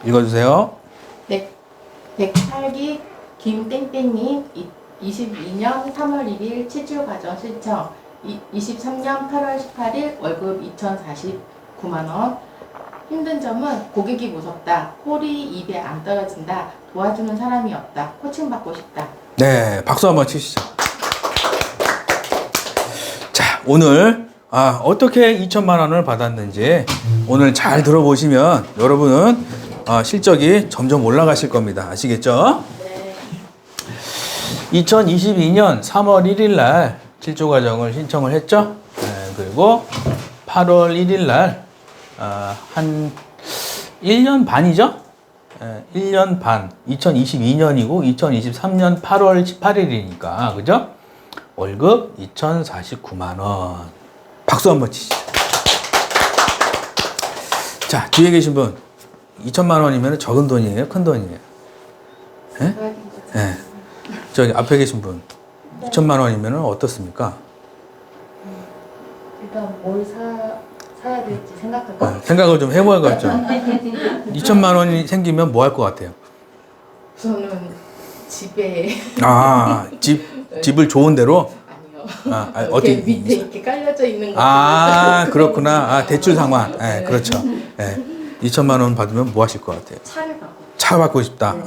읽어주세요. 네, 108기 김땡땡님 22년 3월 1일 체출과정 신청 23년 8월 18일 월급 2,049만원. 힘든 점은 고객이 무섭다, 콜이 입에 안 떨어진다, 도와주는 사람이 없다, 코칭 받고 싶다. 네, 박수 한번 치시죠. 자, 오늘 어떻게 2천만 원을 받았는지 오늘 잘 들어보시면 여러분은 실적이 점점 올라가실 겁니다. 아시겠죠? 네. 2022년 3월 1일 날 실조 과정을 신청을 했죠. 네, 그리고 8월 1일 날 한 1년 반이죠? 1년 반. 2022년이고 2023년 8월 18일이니까 그죠? 월급 2,049만 원. 박수 한번 치시죠. 자, 뒤에 계신 분 2천만 원이면 적은 돈이에요? 큰 돈이에요? 예? 예. 저기 앞에 계신 분 2천만 원이면 어떻습니까? 일단 뭘 사야 될지 생각할까요? 생각을 좀 해봐야겠죠. 2천만 원이 생기면 뭐 할 것 같아요? 저는 집에 집을 좋은 데로? 아니요. 어디 밑에 이렇게 깔려져 있는 거. 그렇구나. 대출 상환. 네, 그렇죠. 네. 2천만 원 받으면 뭐 하실 것 같아요? 차를 받고. 차 받고 싶다. 네.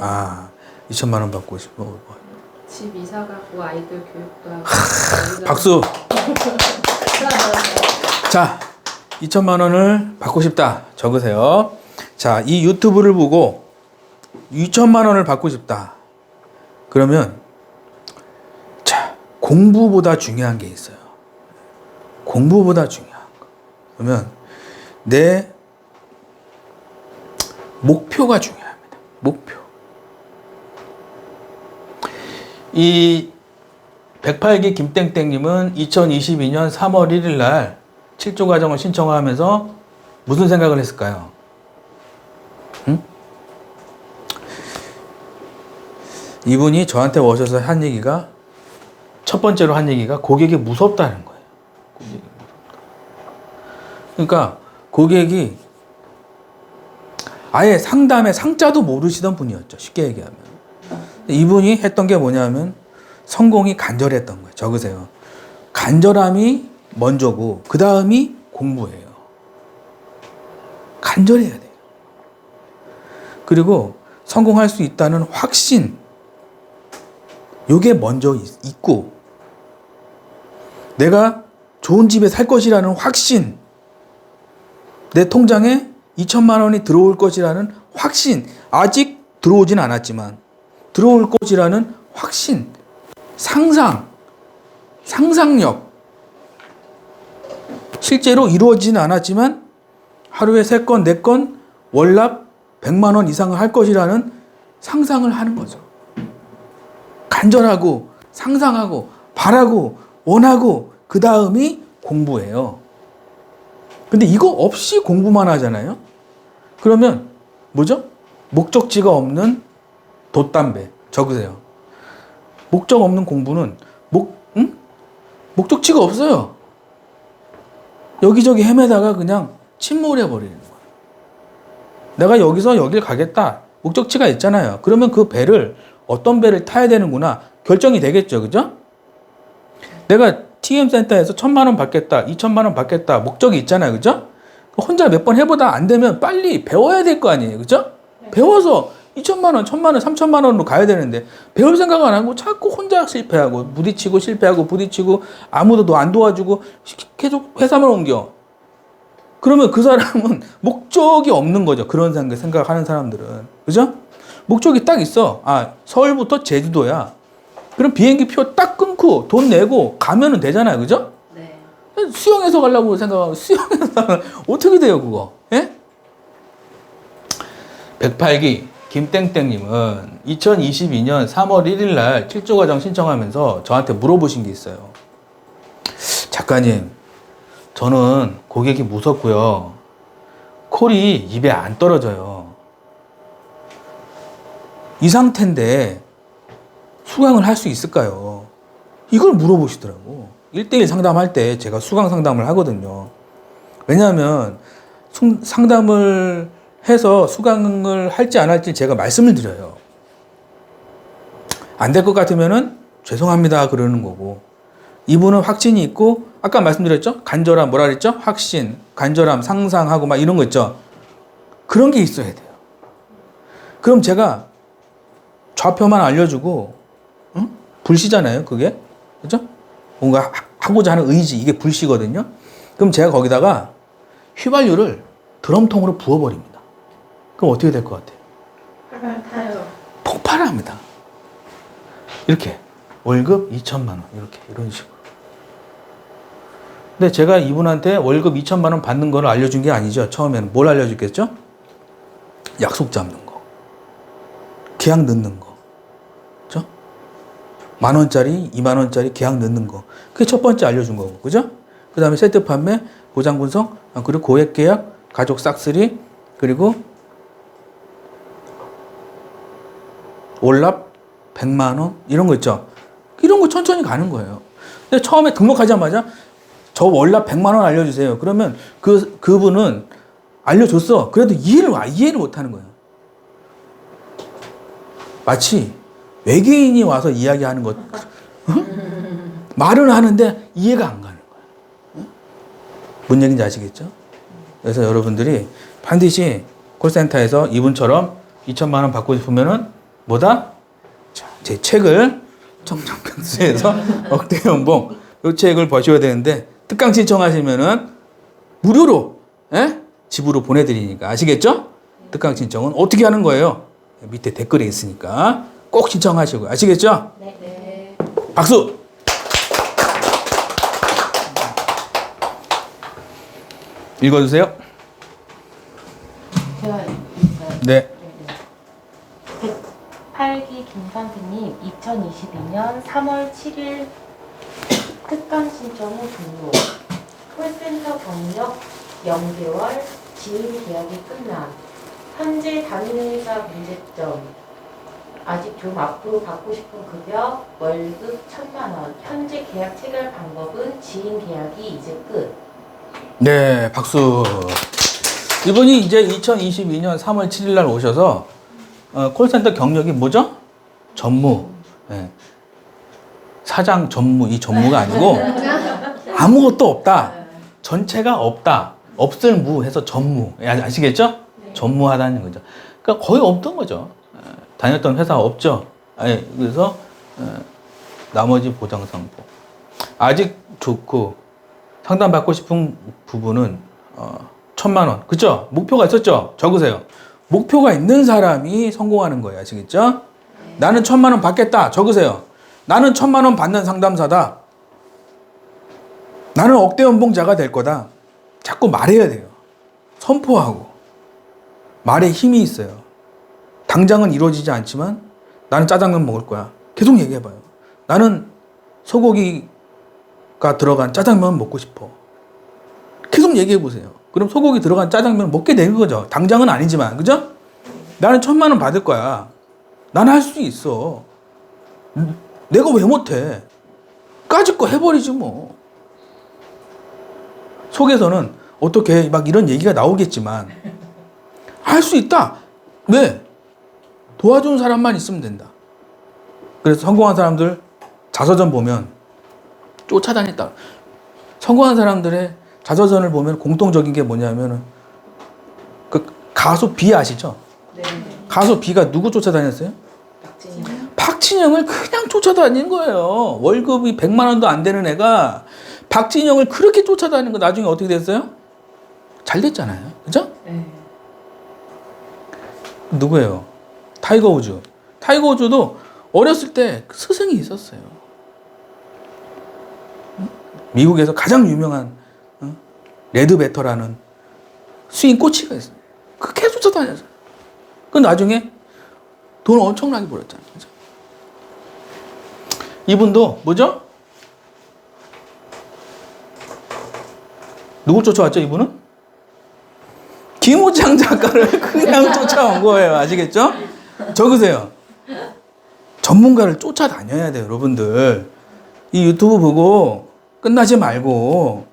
2천만 원 받고 싶고. 집 이사 가고 아이들 교육도 하고. 박수. 자, 2천만 원을 받고 싶다. 적으세요. 자, 이 유튜브를 보고 2천만 원을 받고 싶다. 그러면 자, 공부보다 중요한 게 있어요. 공부보다 중요한 거. 그러면 내 목표가 중요합니다. 목표. 이 108기 김땡땡님은 2022년 3월 1일 날 7조 과정을 신청하면서 무슨 생각을 했을까요? 응? 이분이 저한테 오셔서 한 얘기가 첫 번째로 한 얘기가 고객이 무섭다는 거예요. 고객이 무섭다. 그러니까 고객이 아예 상담의 상자도 모르시던 분이었죠. 쉽게 얘기하면. 이분이 했던 게 뭐냐면 성공이 간절했던 거예요. 적으세요. 간절함이 먼저고 그 다음이 공부예요. 간절해야 돼요. 그리고 성공할 수 있다는 확신, 요게 먼저 있고 내가 좋은 집에 살 것이라는 확신, 내 통장에 2천만 원이 들어올 것이라는 확신, 아직 들어오진 않았지만 들어올 것이라는 확신, 상상력, 실제로 이루어지진 않았지만 하루에 3건, 4건 월납 100만 원 이상을 할 것이라는 상상을 하는 거죠. 간절하고 상상하고 바라고 원하고 그 다음이 공부예요. 근데 이거 없이 공부만 하잖아요. 그러면 뭐죠? 목적지가 없는 돛담배. 적으세요. 목적 없는 공부는 목적지가 없어요. 여기저기 헤매다가 그냥 침몰해 버리는 거예요. 내가 여기서 여길 가겠다. 목적지가 있잖아요. 그러면 그 배를 어떤 배를 타야 되는구나 결정이 되겠죠. 그죠? 내가 TM센터에서 1,000만 원 받겠다. 2천만 원 받겠다. 목적이 있잖아요. 그죠? 혼자 몇 번 해보다 안 되면 빨리 배워야 될 거 아니에요. 그죠? 배워서 2천만 원, 1,000만 원, 3천만 원으로 가야 되는데 배울 생각 안 하고 자꾸 혼자 실패하고 부딪히고 실패하고 부딪히고 아무도 안 도와주고 계속 회사만 옮겨. 그러면 그 사람은 목적이 없는 거죠. 그런 생각하는 사람들은. 그죠? 목적이 딱 있어. 서울부터 제주도야. 그럼 비행기 표 딱 끊고 돈 내고 가면은 되잖아요. 그죠? 네. 수영해서 가려고 생각하고 수영해서 어떻게 돼요, 그거? 예? 108기 김땡땡님은 2022년 3월 1일 날 7조 과정 신청하면서 저한테 물어보신 게 있어요. 작가님, 저는 고객이 무섭고요. 콜이 입에 안 떨어져요. 이 상태인데 수강을 할 수 있을까요? 이걸 물어보시더라고. 1대1 상담할 때 제가 수강 상담을 하거든요. 왜냐하면 상담을 해서 수강을 할지 안 할지 제가 말씀을 드려요. 안 될 것 같으면은 죄송합니다 그러는 거고, 이분은 확신이 있고 아까 말씀드렸죠? 간절함 뭐라 그랬죠? 확신, 간절함, 상상하고 막 이런 거 있죠? 그런 게 있어야 돼요. 그럼 제가 좌표만 알려주고, 응? 불시잖아요 그게, 그죠? 뭔가 하고자 하는 의지, 이게 불시거든요. 그럼 제가 거기다가 휘발유를 드럼통으로 부어버립니다. 그럼 어떻게 될 것 같아요? 타요. 폭발을 합니다. 이렇게 월급 2천만 원 이렇게 이런 식으로. 근데 제가 이분한테 월급 2천만 원 받는 거를 알려준 게 아니죠. 처음에는 뭘 알려줬겠죠? 약속 잡는 거, 계약 넣는 거, 그죠? 10,000원짜리, 20,000원짜리 계약 넣는 거. 그게 첫 번째 알려준 거고, 그죠? 그 다음에 세트 판매, 보장 분석, 그리고 고액 계약, 가족 싹쓸이, 그리고 월납 100만 원 이런 거 있죠. 이런 거 천천히 가는 거예요. 근데 처음에 등록하자마자 저 월납 100만 원 알려주세요. 그러면 그분은 알려줬어. 그래도 이해를 못 하는 거예요. 마치 외계인이 와서 이야기하는 것, 말은 하는데 이해가 안 가는 거예요. 뭔 얘기인지 아시겠죠? 그래서 여러분들이 반드시 콜센터에서 이분처럼 2천만 원 받고 싶으면은 뭐다? 자, 제 책을 청정평수에서 억대 연봉 이 책을 보셔야 되는데, 특강 신청하시면은 무료로 집으로 보내드리니까 아시겠죠? 특강 신청은 어떻게 하는 거예요? 밑에 댓글에 있으니까 꼭 신청하시고, 아시겠죠? 네. 박수! 읽어주세요. 제가 있어요. 네. 108기 김 선생님 2022년 3월 7일 특강 신청 후 종료. 콜센터 경력 0개월, 지인 계약이 끝남. 현재 다니는 회사 문제점. 아직 좀 앞으로 받고 싶은 급여, 월급 1,000만 원. 현재 계약 체결 방법은 지인 계약이 이제 끝. 네, 박수. 이분이 이제 2022년 3월 7일 날 오셔서 콜센터 경력이 뭐죠? 전무. 네. 사장 전무, 이 전무가 아니고 아무것도 없다. 전체가 없다. 없을 무 해서 전무. 아시겠죠? 네. 전무하다는 거죠. 그러니까 거의 없던 거죠. 다녔던 회사 없죠. 그래서 나머지 보장상품. 아직 좋고 상담받고 싶은 부분은 1,000만 원. 그쵸? 목표가 있었죠? 적으세요. 목표가 있는 사람이 성공하는 거예요. 아시겠죠? 네. 나는 1,000만 원 받겠다. 적으세요. 나는 1,000만 원 받는 상담사다. 나는 억대 연봉자가 될 거다. 자꾸 말해야 돼요. 선포하고. 말에 힘이 있어요. 당장은 이루어지지 않지만 나는 짜장면 먹을 거야. 계속 얘기해봐요. 나는 소고기가 들어간 짜장면 먹고 싶어. 계속 얘기해보세요. 그럼 소고기 들어간 짜장면 먹게 되는 거죠. 당장은 아니지만, 그죠? 나는 1,000만 원 받을 거야. 나는 할 수 있어. 내가 왜 못해? 까짓 거 해버리지 뭐. 속에서는 어떻게 막 이런 얘기가 나오겠지만 할 수 있다. 왜? 도와주는 사람만 있으면 된다. 그래서 성공한 사람들 자서전 보면 쫓아다녔다. 성공한 사람들의 자서전을 보면 공통적인 게 뭐냐면은 그 가수 B 아시죠? 네. 가수 B가 누구 쫓아다녔어요? 박진영을 그냥 쫓아다닌 거예요. 월급이 100만 원도 안 되는 애가 박진영을 그렇게 쫓아다니는 거 나중에 어떻게 됐어요? 잘 됐잖아요. 그죠? 네. 누구예요? 타이거 우즈. 타이거 우즈도 어렸을 때 스승이 있었어요. 미국에서 가장 유명한 레드베터라는 스윙 코치가 있어요. 그 계속 쫓아다녔어요. 그 나중에 돈 엄청나게 벌었잖아요. 그죠? 이분도 뭐죠? 누굴 쫓아왔죠, 이분은? 김호창 작가를 그냥 쫓아온 거예요. 아시겠죠? 적으세요. 전문가를 쫓아다녀야 돼요, 여러분들. 이 유튜브 보고 끝나지 말고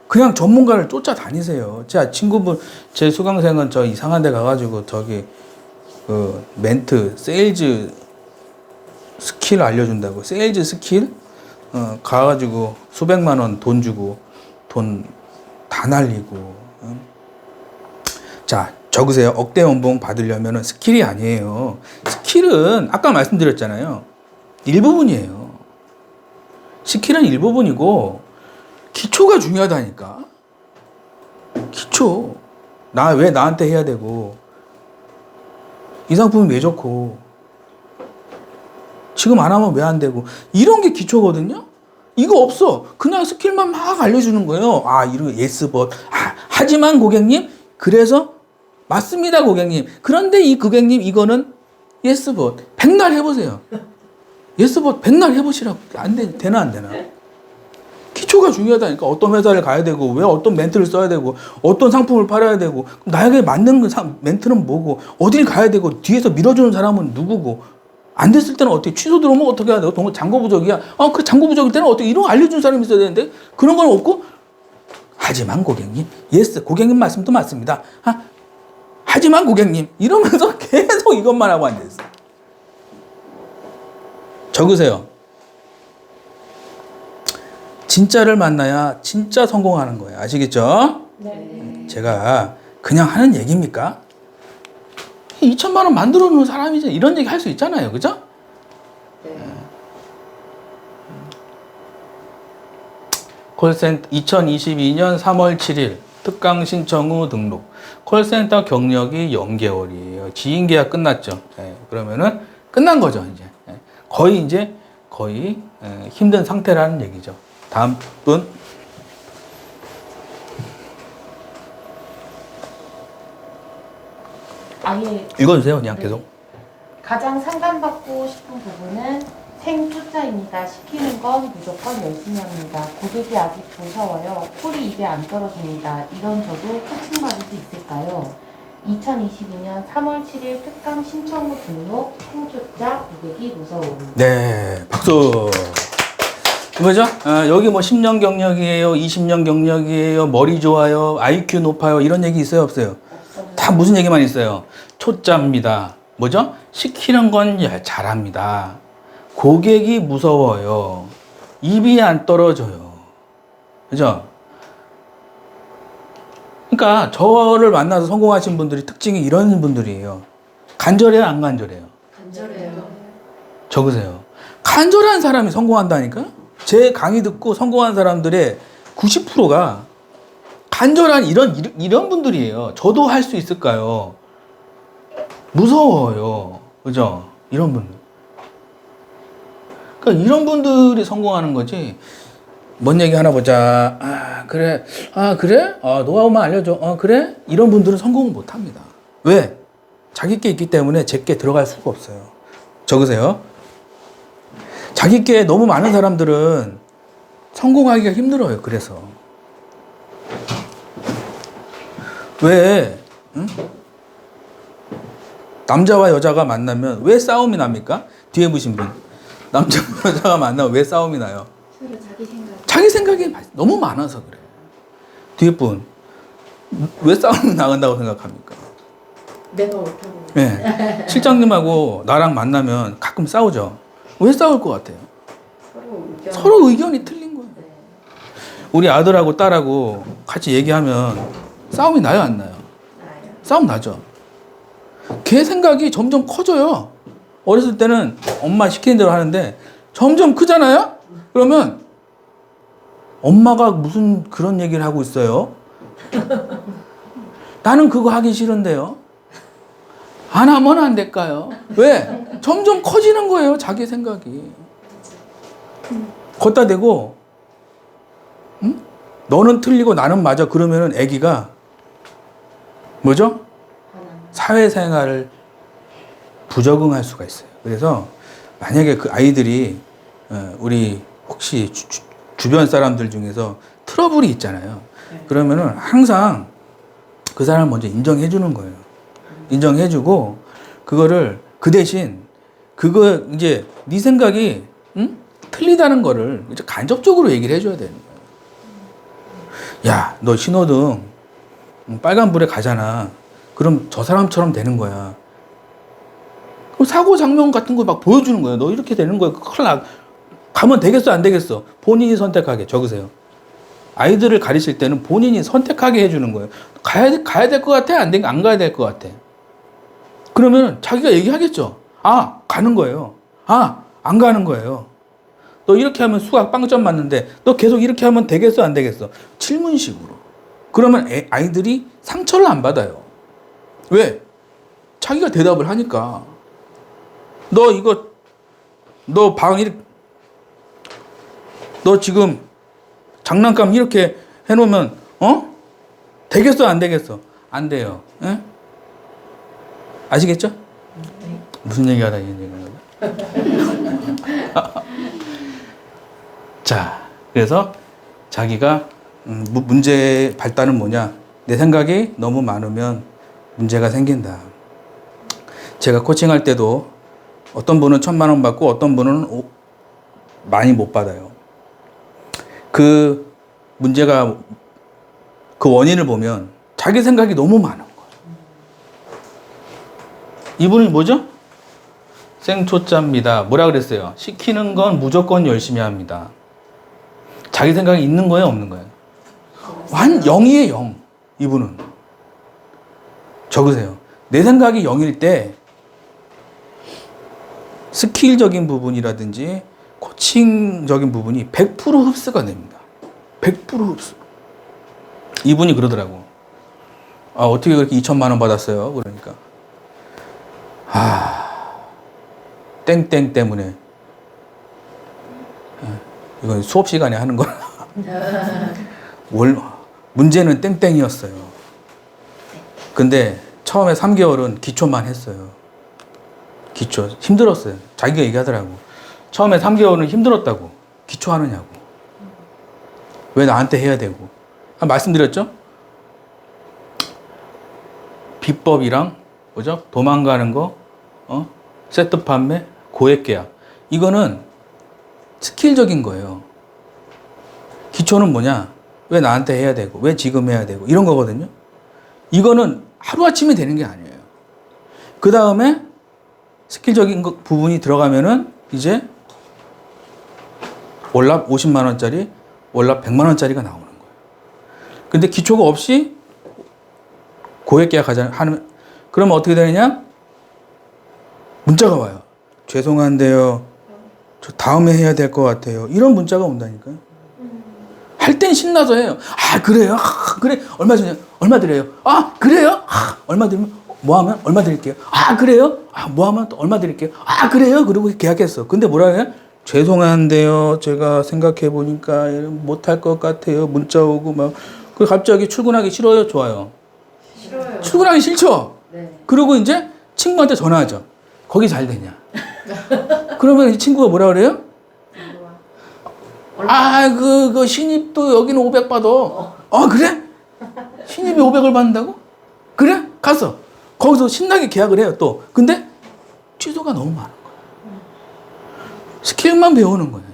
그냥 전문가를 쫓아다니세요. 제 친구분, 제 수강생은 저 이상한 데 가가지고 저기 그 멘트, 세일즈 스킬 알려준다고. 세일즈 스킬? 가가지고 수백만 원 돈 주고 돈 다 날리고. 자, 적으세요. 억대 연봉 받으려면 스킬이 아니에요. 스킬은 아까 말씀드렸잖아요. 일부분이에요. 스킬은 일부분이고 기초가 중요하다니까. 기초. 왜 나한테 해야 되고, 이 상품이 왜 좋고, 지금 안 하면 왜 안 되고, 이런 게 기초거든요? 이거 없어. 그냥 스킬만 막 알려주는 거예요. 아, 이거 예스봇. 하지만 고객님, 그래서 맞습니다, 고객님. 그런데 이 고객님, 이거는 예스봇. 백날 해보세요. 예스봇 백날 해보시라고. 되나 안 되나? 기초가 중요하다니까. 어떤 회사를 가야 되고, 왜 어떤 멘트를 써야 되고, 어떤 상품을 팔아야 되고, 나에게 맞는 멘트는 뭐고, 어딜 가야 되고, 뒤에서 밀어주는 사람은 누구고, 안 됐을 때는 어떻게, 취소 들어오면 어떻게 해야 되고, 잔고 부족이야. 그래, 잔고 부족일 때는 어떻게, 이런 거 알려주는 사람이 있어야 되는데, 그런 건 없고, 하지만 고객님, 예스, 고객님 말씀도 맞습니다. 하지만 고객님, 이러면서 계속 이것만 하고 앉아있어. 적으세요. 진짜를 만나야 진짜 성공하는 거예요. 아시겠죠? 네. 제가 그냥 하는 얘기입니까? 2천만 원 만들어 놓은 사람이죠. 이런 얘기 할 수 있잖아요. 그죠? 네. 콜센터 2022년 3월 7일 특강 신청 후 등록. 콜센터 경력이 0개월이에요. 지인 계약 끝났죠. 그러면은 끝난 거죠. 이제 거의 힘든 상태라는 얘기죠. 다음 분. 아예 읽어주세요. 그냥 네. 계속. 가장 상담받고 싶은 부분은 생투자입니다. 시키는 건 무조건 열심히 합니다. 고객이 아직 무서워요. 콜이 입에 안 떨어집니다. 이런 저도 코칭 받을 수 있을까요? 2022년 3월 7일 특강 신청 후 등록 생투자 고객이 무서움. 네, 박수. 뭐죠? 여기 뭐 10년 경력이에요, 20년 경력이에요, 머리 좋아요, IQ 높아요, 이런 얘기 있어요, 없어요? 다 무슨 얘기만 있어요? 초짜입니다. 뭐죠? 시키는 건 잘합니다. 고객이 무서워요. 입이 안 떨어져요. 그죠? 그러니까 저를 만나서 성공하신 분들이 특징이 이런 분들이에요. 간절해요, 안 간절해요? 간절해요. 적으세요. 간절한 사람이 성공한다니까? 제 강의 듣고 성공한 사람들의 90%가 간절한 이런 분들이에요. 저도 할 수 있을까요? 무서워요. 그죠? 이런 분들. 그러니까 이런 분들이 성공하는 거지. 뭔 얘기 하나 보자. 그래. 그래? 노하우만 알려줘. 그래? 이런 분들은 성공을 못 합니다. 왜? 자기 게 있기 때문에 제게 들어갈 수가 없어요. 적으세요. 자기 게 너무 많은 사람들은 성공하기가 힘들어요. 그래서. 왜? 응? 남자와 여자가 만나면 왜 싸움이 납니까? 뒤에 보신 분. 남자와 여자가 만나면 왜 싸움이 나요? 서로 자기 생각. 자기 생각이 너무 많아서 그래. 뒤에 분. 왜 싸움이 나간다고 생각합니까? 내가 옳다고. 네. 실장님하고 나랑 만나면 가끔 싸우죠. 왜 싸울 것 같아요? 서로 의견이 틀린 거예요. 네. 우리 아들하고 딸하고 같이 얘기하면 싸움이 나요, 안 나요? 나요. 싸움 나죠. 걔 생각이 점점 커져요. 어렸을 때는 엄마 시키는 대로 하는데 점점 크잖아요? 그러면 엄마가 무슨 그런 얘기를 하고 있어요? 나는 그거 하기 싫은데요? 안 하면 안 될까요? 왜? 점점 커지는 거예요, 자기 생각이. 걷다 대고, 응? 너는 틀리고 나는 맞아. 그러면은 애기가, 뭐죠? 사회생활을 부적응할 수가 있어요. 그래서 만약에 그 아이들이, 우리 혹시 주변 사람들 중에서 트러블이 있잖아요. 그러면은 항상 그 사람을 먼저 인정해 주는 거예요. 인정해주고 그거를 그 대신 그거 이제 네 생각이 틀리다는 거를 이제 간접적으로 얘기를 해줘야 되는 거예요. 야, 너 신호등 빨간불에 가잖아. 그럼 저 사람처럼 되는 거야. 그럼 사고 장면 같은 거 막 보여주는 거예요. 너 이렇게 되는 거야. 큰일 나. 가면 되겠어, 안 되겠어? 본인이 선택하게. 적으세요. 아이들을 가르칠 때는 본인이 선택하게 해주는 거예요. 가야 될 것 같아? 안 가야 될 것 같아? 그러면 자기가 얘기하겠죠. 아, 가는 거예요. 아, 안 가는 거예요. 너 이렇게 하면 수학 빵점 맞는데 너 계속 이렇게 하면 되겠어, 안 되겠어? 질문식으로. 그러면 아이들이 상처를 안 받아요. 왜? 자기가 대답을 하니까. 너 지금 장난감 이렇게 해놓으면, 되겠어, 안 되겠어? 안 돼요. 에? 아시겠죠? 네. 무슨 얘기 하다 이런 얘기 하는 거야? 자, 그래서 자기가, 문제의 발단은 뭐냐? 내 생각이 너무 많으면 문제가 생긴다. 제가 코칭할 때도 어떤 분은 1,000만 원 받고 어떤 분은 많이 못 받아요. 그 문제가, 그 원인을 보면 자기 생각이 너무 많은 거예요. 이분이 뭐죠? 생초자입니다. 뭐라 그랬어요? 시키는 건 무조건 열심히 합니다. 자기 생각이 있는 거예요, 없는 거예요? 완 0이에요, 0. 이분은. 적으세요. 내 생각이 0일 때 스킬적인 부분이라든지 코칭적인 부분이 100% 흡수가 됩니다. 100% 흡수. 이분이 그러더라고. 아, 어떻게 그렇게 2,000만 원 받았어요? 그러니까. 땡땡 때문에. 이건 수업 시간에 하는 거라. 문제는 땡땡이었어요. 근데 처음에 3개월은 기초만 했어요. 기초. 힘들었어요. 자기가 얘기하더라고. 처음에 3개월은 힘들었다고. 기초하느냐고. 왜 나한테 해야 되고. 말씀드렸죠? 비법이랑, 뭐죠? 도망가는 거, 세트 판매, 고액 계약. 이거는 스킬적인 거예요. 기초는 뭐냐? 왜 나한테 해야 되고, 왜 지금 해야 되고, 이런 거거든요. 이거는 하루아침에 되는 게 아니에요. 그 다음에 스킬적인 부분이 들어가면은 이제 월납 50만 원짜리, 월납 100만 원짜리가 나오는 거예요. 근데 기초가 없이 고액 계약하면, 그러면 어떻게 되느냐? 문자가 와요. 죄송한데요. 저 다음에 해야 될 것 같아요. 이런 문자가 온다니까요. 할 땐 신나서 해요. 아, 그래요? 아, 그래. 얼마 주냐? 얼마 드려요? 아, 그래요? 아, 얼마 드리면? 뭐 하면? 얼마 드릴게요. 아, 그래요? 아, 뭐 하면 또 얼마 드릴게요. 아, 그래요? 그리고 계약했어. 근데 뭐라 해요? 죄송한데요. 제가 생각해 보니까 못할 것 같아요. 문자 오고 막. 그리고 갑자기 출근하기 싫어요? 좋아요? 싫어요. 출근하기 싫죠? 네. 그리고 이제 친구한테 전화하죠. 거기 잘 되냐? 그러면 이 친구가 뭐라 그래요? 아, 그 신입도 여기는 500 받아. 아, 그래? 신입이 500을 받는다고? 그래? 갔어. 거기서 신나게 계약을 해요, 또. 근데 취소가 너무 많은 거예요. 스킬만 배우는 거예요.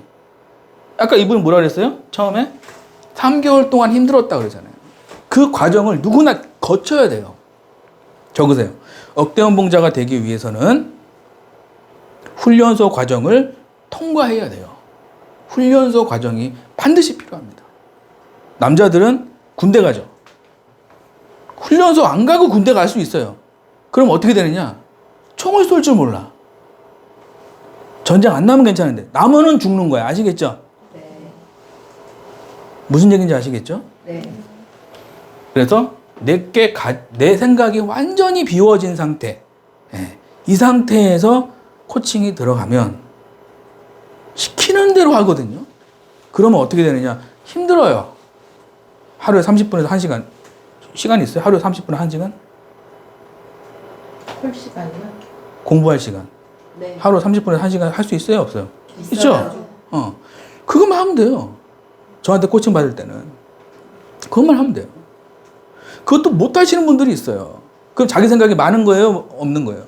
아까 이분이 뭐라 그랬어요? 처음에? 3개월 동안 힘들었다 그러잖아요. 그 과정을 누구나 거쳐야 돼요. 적으세요. 억대연봉자가 되기 위해서는 훈련소 과정을 통과해야 돼요. 훈련소 과정이 반드시 필요합니다. 남자들은 군대 가죠. 훈련소 안 가고 군대 갈 수 있어요. 그럼 어떻게 되느냐? 총을 쏠 줄 몰라. 전쟁 안 나면 괜찮은데 나면은 죽는 거야. 아시겠죠? 네. 무슨 얘기인지 아시겠죠? 네. 그래서 내 생각이 완전히 비워진 상태. 이 상태에서 코칭이 들어가면 시키는 대로 하거든요. 그러면 어떻게 되느냐? 힘들어요. 하루에 30분에서 1시간. 시간이 있어요? 하루에 30분에 1시간? 풀 시간이요? 공부할 시간. 네. 하루 30분에서 1시간 할 수 있어요? 없어요? 있어요. 있죠? 그것만 하면 돼요. 저한테 코칭 받을 때는. 그것만 하면 돼요. 그것도 못 하시는 분들이 있어요. 그럼 자기 생각이 많은 거예요? 없는 거예요?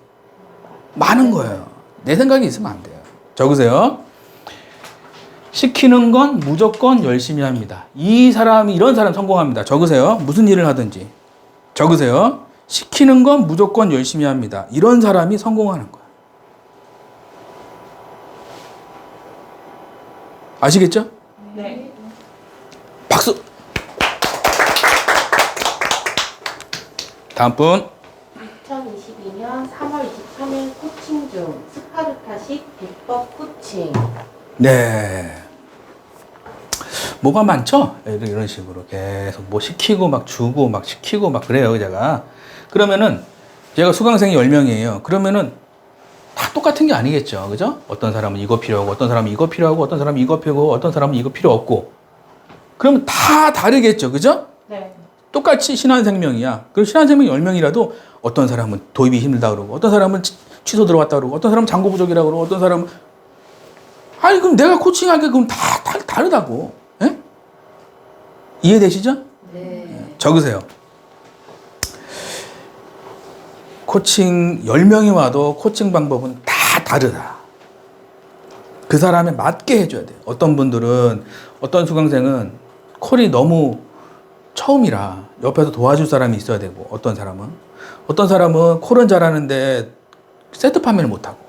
많은 거예요. 내 생각이 있으면 안 돼요. 적으세요. 시키는 건 무조건 열심히 합니다. 이런 사람 성공합니다. 적으세요. 무슨 일을 하든지. 적으세요. 시키는 건 무조건 열심히 합니다. 이런 사람이 성공하는 거야. 아시겠죠? 네. 박수! 다음 분. 2022년 3월 23일 코칭 중 스파르타식 비법 코칭. 네. 뭐가 많죠? 이런 식으로 계속 뭐 시키고 막 주고 막 시키고 막 그래요, 제가. 그러면은 제가 수강생이 10명이에요. 그러면은 다 똑같은 게 아니겠죠. 그죠? 어떤 사람은 이거 필요하고, 어떤 사람은 이거 필요하고, 어떤 사람은 이거 필요하고, 어떤 사람은 이거 필요 없고. 그러면 다 다르겠죠. 그죠? 네. 똑같이 신한생명이야. 그럼 신한생명 10명이라도 어떤 사람은 도입이 힘들다 그러고, 어떤 사람은 취소 들어갔다 그러고, 어떤 사람은 잔고 부족이라 그러고, 어떤 사람은 아니 그럼 내가 코칭하게 그럼 다 다르다고. 예? 이해되시죠? 네. 적으세요. 코칭 10명이 와도 코칭 방법은 다 다르다. 그 사람에 맞게 해줘야 돼요. 어떤 분들은 어떤 수강생은 콜이 너무 처음이라 옆에서 도와줄 사람이 있어야 되고, 어떤 사람은 콜은 잘하는데 세트 판매를 못하고,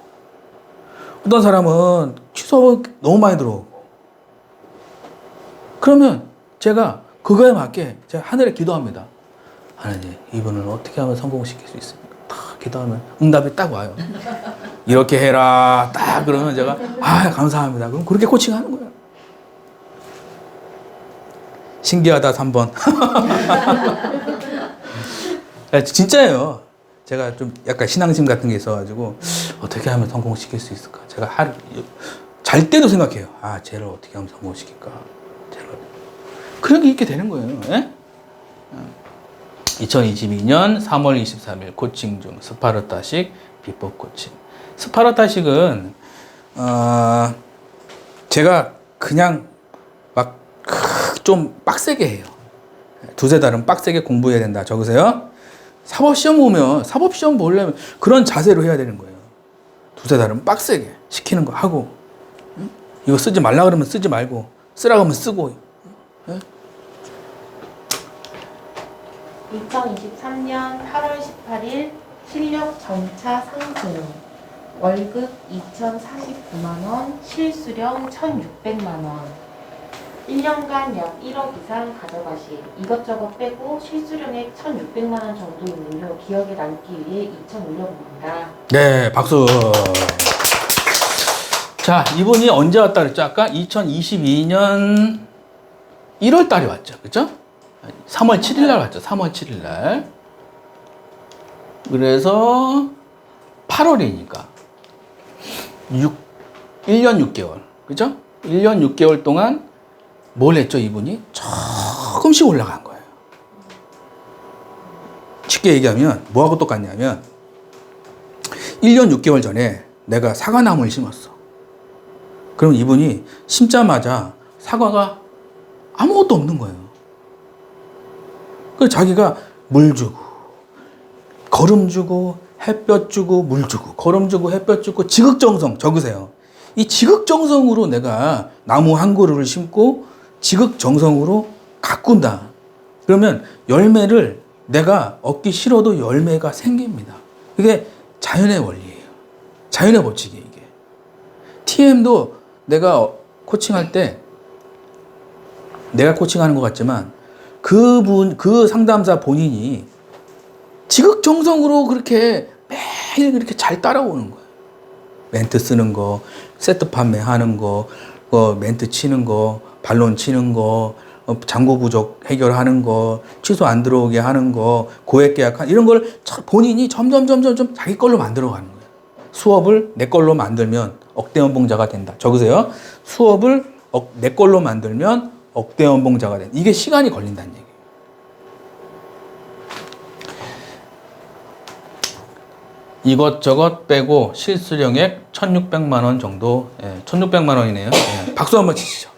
어떤 사람은 취소 너무 많이 들어오고. 그러면 제가 그거에 맞게 제가 하늘에 기도합니다. 하나님, 이분을 어떻게 하면 성공시킬 수 있습니까? 딱 기도하면 응답이 딱 와요. 이렇게 해라. 딱 그러면 제가 감사합니다. 그럼 그렇게 코칭하는 거예요. 신기하다 3번. 진짜예요. 제가 좀 약간 신앙심 같은 게 있어가지고 어떻게 하면 성공시킬 수 있을까? 제가 잘 때도 생각해요. 쟤를 어떻게 하면 성공시킬까? 그런 게 있게 되는 거예요. 예? 2022년 3월 23일 코칭 중 스파르타식 비법 코칭. 스파르타식은 제가 그냥 막 좀 빡세게 해요. 두세 달은 빡세게 공부해야 된다. 적으세요. 사법시험 보려면 그런 자세로 해야 되는 거예요. 두세 달은 빡세게 시키는 거 하고, 이거 쓰지 말라 그러면 쓰지 말고, 쓰라고 하면 쓰고. 2023년 8월 18일 실력 점차 상승. 월급 2,049만 원, 실수령 1,600만 원. 1년간 약 1억 이상 가져가시. 이것저것 빼고 실수령액 1,600만 원 정도 있는요. 기억에 남기 위해 2,000 올려봅니다. 네, 박수. 자, 이분이 언제 왔다 그랬죠? 아까 2022년 1월 달에 왔죠. 그죠? 3월 7일 날 왔죠. 3월 7일 날. 그래서 8월이니까 1년 6개월. 그죠? 1년 6개월 동안 뭘 했죠, 이분이? 조금씩 올라간 거예요. 쉽게 얘기하면 뭐하고 똑같냐면 1년 6개월 전에 내가 사과나무를 심었어. 그럼 이분이 심자마자 사과가 아무것도 없는 거예요. 그래서 자기가 물 주고, 거름 주고, 햇볕 주고, 물 주고, 거름 주고, 햇볕 주고, 지극정성. 적으세요. 이 지극정성으로 내가 나무 한 그루를 심고 지극정성으로 가꾼다. 그러면 열매를 내가 얻기 싫어도 열매가 생깁니다. 이게 자연의 원리예요. 자연의 법칙이에요, 이게. TM도 내가 코칭할 때 내가 코칭하는 것 같지만 그 상담사 본인이 지극정성으로 그렇게 매일 그렇게 잘 따라오는 거예요. 멘트 쓰는 거, 세트 판매하는 거, 멘트 치는 거, 반론 치는 거, 잔고 부족 해결하는 거, 취소 안 들어오게 하는 거, 고액 계약한 이런 걸 본인이 점점 자기 걸로 만들어 가는 거예요. 수업을 내 걸로 만들면 억대연봉자가 된다. 적으세요. 수업을 내 걸로 만들면 억대연봉자가 된다. 이게 시간이 걸린다는 얘기예요. 이것저것 빼고 실수령액 1,600만 원 정도, 1,600만 원이네요. 박수 한번 치시죠.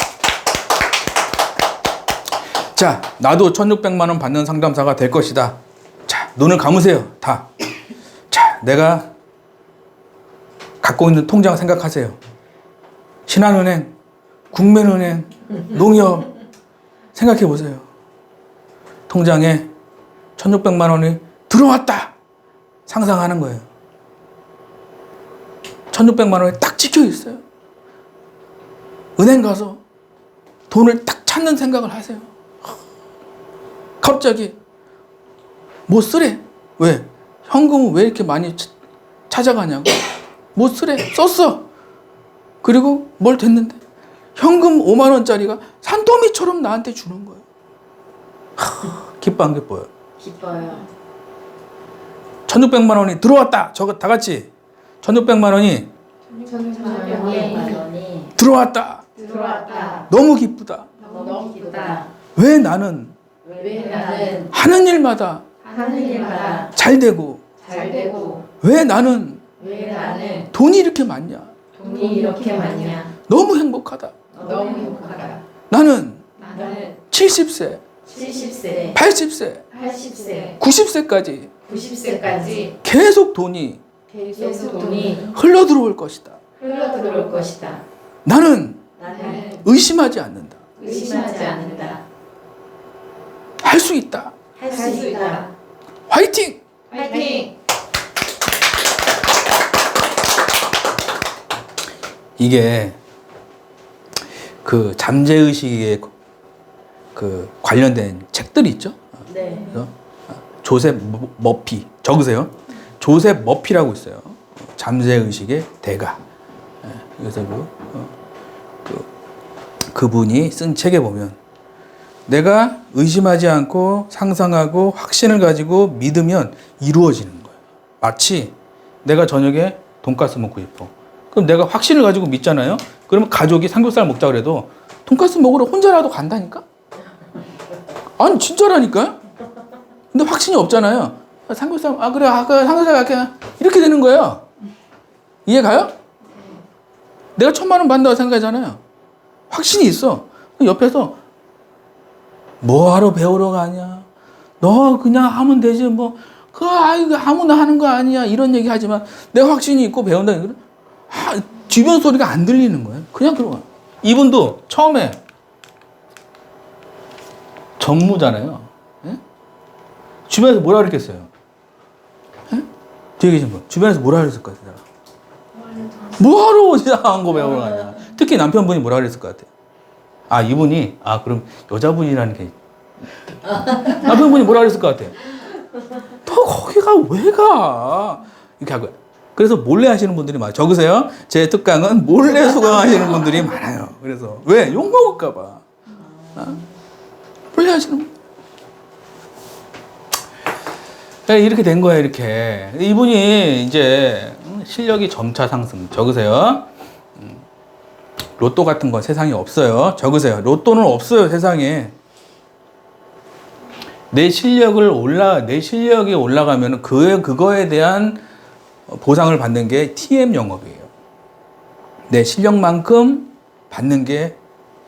자, 나도 1,600만 원 받는 상담사가 될 것이다. 자, 눈을 감으세요. 다. 자, 내가 갖고 있는 통장 생각하세요. 신한은행 국민은행, 농협 생각해 보세요. 통장에 1,600만 원이 들어왔다. 상상하는 거예요. 1,600만 원이 딱 찍혀 있어요. 은행 가서 돈을 딱 찾는 생각을 하세요. 갑자기 못 쓰래. 왜? 현금은 왜 이렇게 많이 찾아가냐고. 못 쓰래. 썼어. 그리고 뭘 됐는데 현금 5만 원짜리가 산더미처럼 나한테 주는 거예요. 기뻐 안 기뻐요? 기뻐요. 1,600만 원이 들어왔다. 저거 다 같이 1,600만 원이 1,600만 원이 들어왔다. 들어왔다. 너무 기쁘다. 너무 기쁘다. 왜 나는 왜 나는 하는 일마다 하는 일마다 잘 되고 잘 되고 왜 나는 왜 나는 돈이 이렇게 많냐? 돈이 이렇게 많냐. 너무 행복하다. 너무 행복하다. 나는 나는 70세, 70세, 80세, 80세, 90세까지 90세까지 계속 돈이 계속 돈이 흘러 들어올 것이다. 흘러들어올 것이다. 나는 나는 의심하지 않는다. 의심하지 않는다. 할 수 있다. 할 수 있다. 화이팅! 화이팅! 이게 그 잠재의식에 그 관련된 책들이 있죠. 네. 그래서 조셉 머피 적으세요. 조셉 머피라고 있어요. 잠재의식의 대가. 그래서 그분이 쓴 책에 보면 내가 의심하지 않고 상상하고 확신을 가지고 믿으면 이루어지는 거예요. 마치 내가 저녁에 돈가스 먹고 싶어. 그럼 내가 확신을 가지고 믿잖아요. 그러면 가족이 삼겹살 먹자 그래도 돈가스 먹으러 혼자라도 간다니까? 아니 진짜라니까요? 근데 확신이 없잖아요. 삼겹살 그래 삼겹살 갈게 이렇게 되는 거예요. 이해 가요? 내가 1,000만 원 받는다고 생각하잖아요. 확신이 있어. 옆에서 뭐하러 배우러 가냐? 너 그냥 하면 되지 뭐. 아이고 아무나 하는 거 아니야. 이런 얘기 하지만 내가 확신이 있고 배운다니까 주변 소리가 안 들리는 거예요. 그냥 들어가. 이분도 처음에 전무잖아요. 예? 주변에서 뭐라 그랬겠어요? 예? 뒤에 계신 분. 주변에서 뭐라 그랬을 것 같아요? 뭐하러 이상한 거 배우러 가냐? 특히 남편분이 뭐라 그랬을 것 같아요? 아, 이분이, 그럼 여자분이라는 게. 남편분이 뭐라 그랬을 것 같아요? 너 거기가 왜 가? 이렇게 하고요. 그래서 몰래 하시는 분들이 많아요. 적으세요. 제 특강은 몰래 수강하시는 분들이 많아요. 그래서, 왜? 욕먹을까봐. 몰래 하시는 분. 네, 이렇게 된 거예요, 이렇게. 이분이 이제 실력이 점차 상승. 적으세요. 로또 같은 거 세상에 없어요. 적으세요. 로또는 없어요, 세상에. 내 실력이 올라가면 그거에 대한 보상을 받는 게 TM 영업이에요. 내 실력만큼 받는 게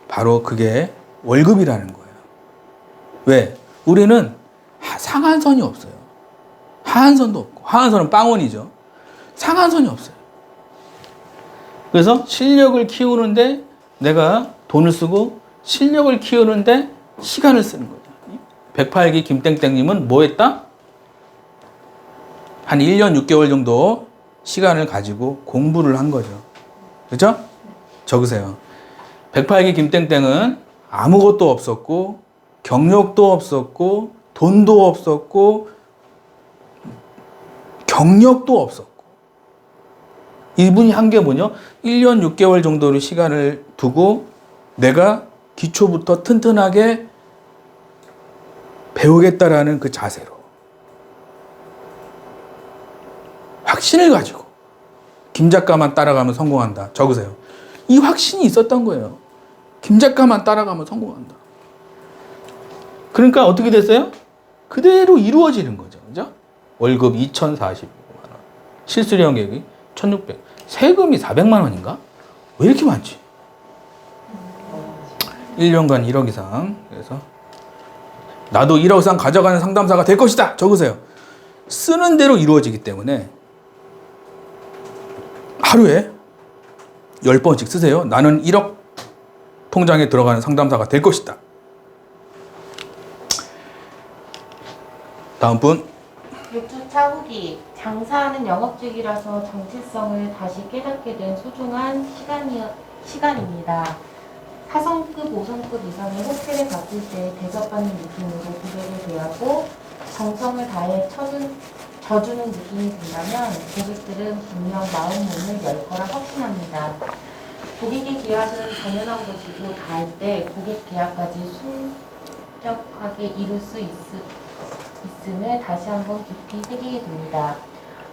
바로 그게 월급이라는 거예요. 왜? 우리는 상한선이 없어요. 하한선도 없고, 하한선은 빵원이죠. 상한선이 없어요. 그래서 실력을 키우는데 내가 돈을 쓰고 실력을 키우는데 시간을 쓰는 거죠. 108기 김땡땡님은 뭐 했다? 한 1년 6개월 정도 시간을 가지고 공부를 한 거죠. 그죠? 적으세요. 108기 김땡땡은 아무것도 없었고 경력도 없었고 돈도 없었고 경력도 없었고 이분이 한 게 뭐냐? 1년 6개월 정도의 시간을 두고 내가 기초부터 튼튼하게 배우겠다라는 그 자세로 확신을 가지고 김 작가만 따라가면 성공한다. 적으세요. 이 확신이 있었던 거예요. 김 작가만 따라가면 성공한다. 그러니까 어떻게 됐어요? 그대로 이루어지는 거죠. 그죠? 월급 2,045만 원. 실수령 계획이 1,600. 세금이 400만 원인가? 왜 이렇게 많지? 1년간 1억 이상. 그래서 나도 1억 이상 가져가는 상담사가 될 것이다. 적으세요. 쓰는 대로 이루어지기 때문에 하루에 10번씩 쓰세요. 나는 1억 통장에 들어가는 상담사가 될 것이다. 다음 분. 6주차 후기. 장사하는 영업직이라서 정체성을 다시 깨닫게 된 소중한 시간입니다. 4성급, 5성급 이상의 호텔에 갔을 때 대접받는 느낌으로 고객을 대하고 정성을 다해 져주는 느낌이 든다면 고객들은 분명 마음 문을 열 거라 확신합니다. 고객의 계약은 당연한 것이고 다 할 때 고객 계약까지 순적하게 이룰 수 있음을 다시 한번 깊이 새기게 됩니다.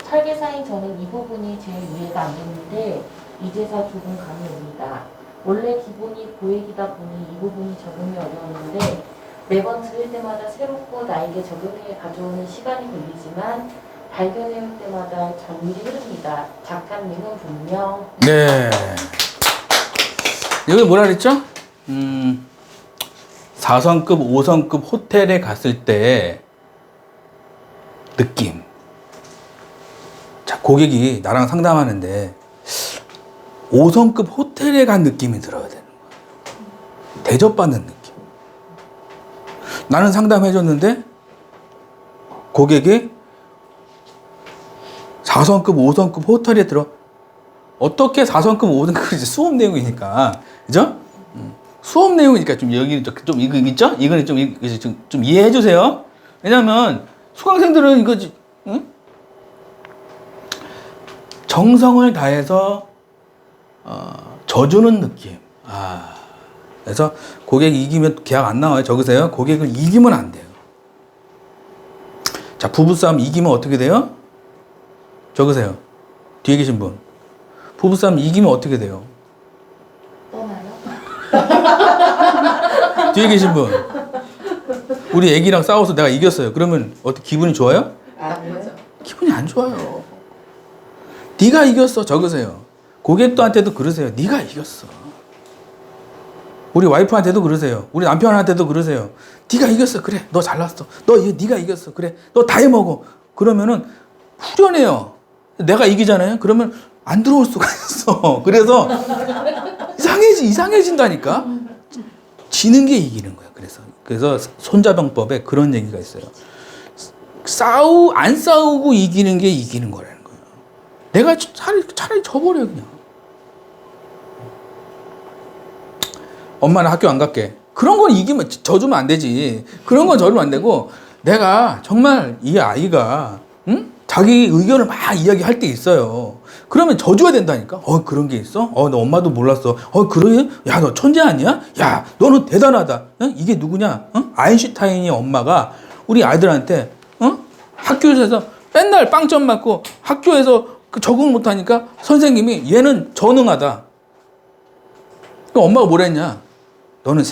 설계사인 저는 이 부분이 제일 이해가 안 됐는데 이제서 조금 감이 옵니다. 원래 기본이 고액이다 보니 이 부분이 적응이 어려웠는데 매번 들을 때마다 새롭고 나에게 적용해 가져오는 시간이 걸리지만 발견해올 때마다 전율이 흐릅니다. 작가님은 분명 네. 여기 뭐라 그랬죠? 4성급, 5성급 호텔에 갔을 때 느낌. 자, 고객이 나랑 상담하는데 5성급 호텔에 간 느낌이 들어야 되는 거야. 대접받는 느낌. 나는 상담해줬는데 고객이 4성급, 5성급 호텔에 들어. 어떻게 4성급, 5성급이 수업 내용이니까. 그죠? 수업 내용이니까 좀 여기 좀 이거 있죠? 이거는 좀 이해해 주세요. 왜냐면 수강생들은 이거 응? 정성을 다해서 져주는 느낌. 그래서 고객 이기면 계약 안 나와요. 적으세요. 고객을 이기면 안 돼요. 자, 부부싸움 이기면 어떻게 돼요? 적으세요. 뒤에 계신 분. 부부싸움 이기면 어떻게 돼요? 떠나요? 뒤에 계신 분. 우리 애기랑 싸워서 내가 이겼어요. 그러면 어떻게 기분이 좋아요? 나쁘죠. 기분이 안 좋아요. 네가 이겼어. 적으세요. 고객들한테도 그러세요. 네가 이겼어. 우리 와이프한테도 그러세요. 우리 남편한테도 그러세요. 네가 이겼어. 그래. 너 잘났어. 네가 이겼어. 그래. 너 다 해먹어. 그러면은 후련해요. 내가 이기잖아요. 그러면 안 들어올 수가 있어. 그래서 이상해진다니까. 지는 게 이기는 거야. 그래서 손자병법에 그런 얘기가 있어요. 안 싸우고 이기는 게 이기는 거라는 거예요. 내가 차라리 져버려 그냥. 엄마는 학교 안 갈게. 그런 건 이기면 져주면 안 되지. 그런 건 져주면 안 되고 내가 정말 이 아이가 자기 의견을 막 이야기할 때 있어요. 그러면 져줘야 된다니까. 그런 게 있어? 너 엄마도 몰랐어. 그래? 야, 너 천재 아니야? 야, 너는 대단하다. 이게 누구냐? 아인슈타인이 엄마가 우리 아이들한테 학교에서 맨날 빵점 맞고 학교에서 적응 못하니까 선생님이 얘는 전능하다. 그러니까 엄마가 뭐랬냐? 너는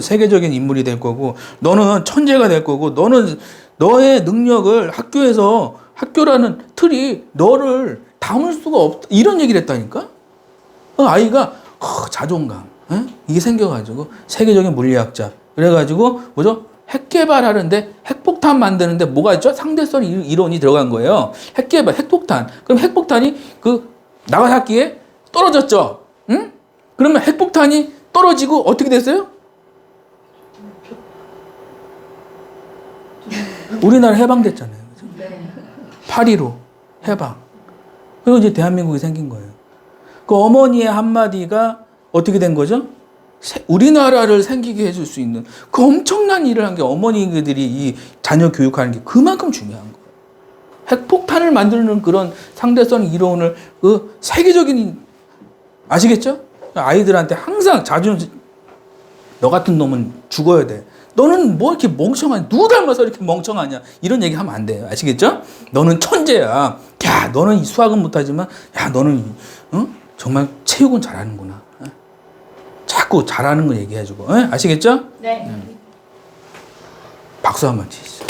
세계적인 인물이 될 거고, 너는 천재가 될 거고, 너의 능력을 학교라는 틀이 너를 담을 수가 없다. 이런 얘기를 했다니까? 아이가, 자존감, 이게 생겨가지고, 세계적인 물리학자. 그래가지고, 뭐죠? 핵 개발하는데, 핵폭탄 만드는데 뭐가 있죠? 상대성 이론이 들어간 거예요. 핵 개발, 핵폭탄. 그럼 핵폭탄이 나가사키에 떨어졌죠? 응? 그러면 핵폭탄이 떨어지고 어떻게 됐어요? 우리나라 해방됐잖아요. 네. 8.15 해방. 그리고 이제 대한민국이 생긴 거예요. 그 어머니의 한마디가 어떻게 된 거죠? 우리나라를 생기게 해줄 수 있는 그 엄청난 일을 한 게 어머니들이 이 자녀 교육하는 게 그만큼 중요한 거예요. 핵폭탄을 만드는 그런 상대성 이론을 세계적인 아시겠죠? 아이들한테 항상 너 같은 놈은 죽어야 돼. 너는 뭐 이렇게 멍청하냐? 누구 닮아서 이렇게 멍청하냐? 이런 얘기 하면 안 돼요. 아시겠죠? 너는 천재야. 야, 너는 수학은 못하지만, 야, 너는, 정말 체육은 잘하는구나. 자꾸 잘하는 거 얘기해주고. 아시겠죠? 네. 박수 한번 치시죠.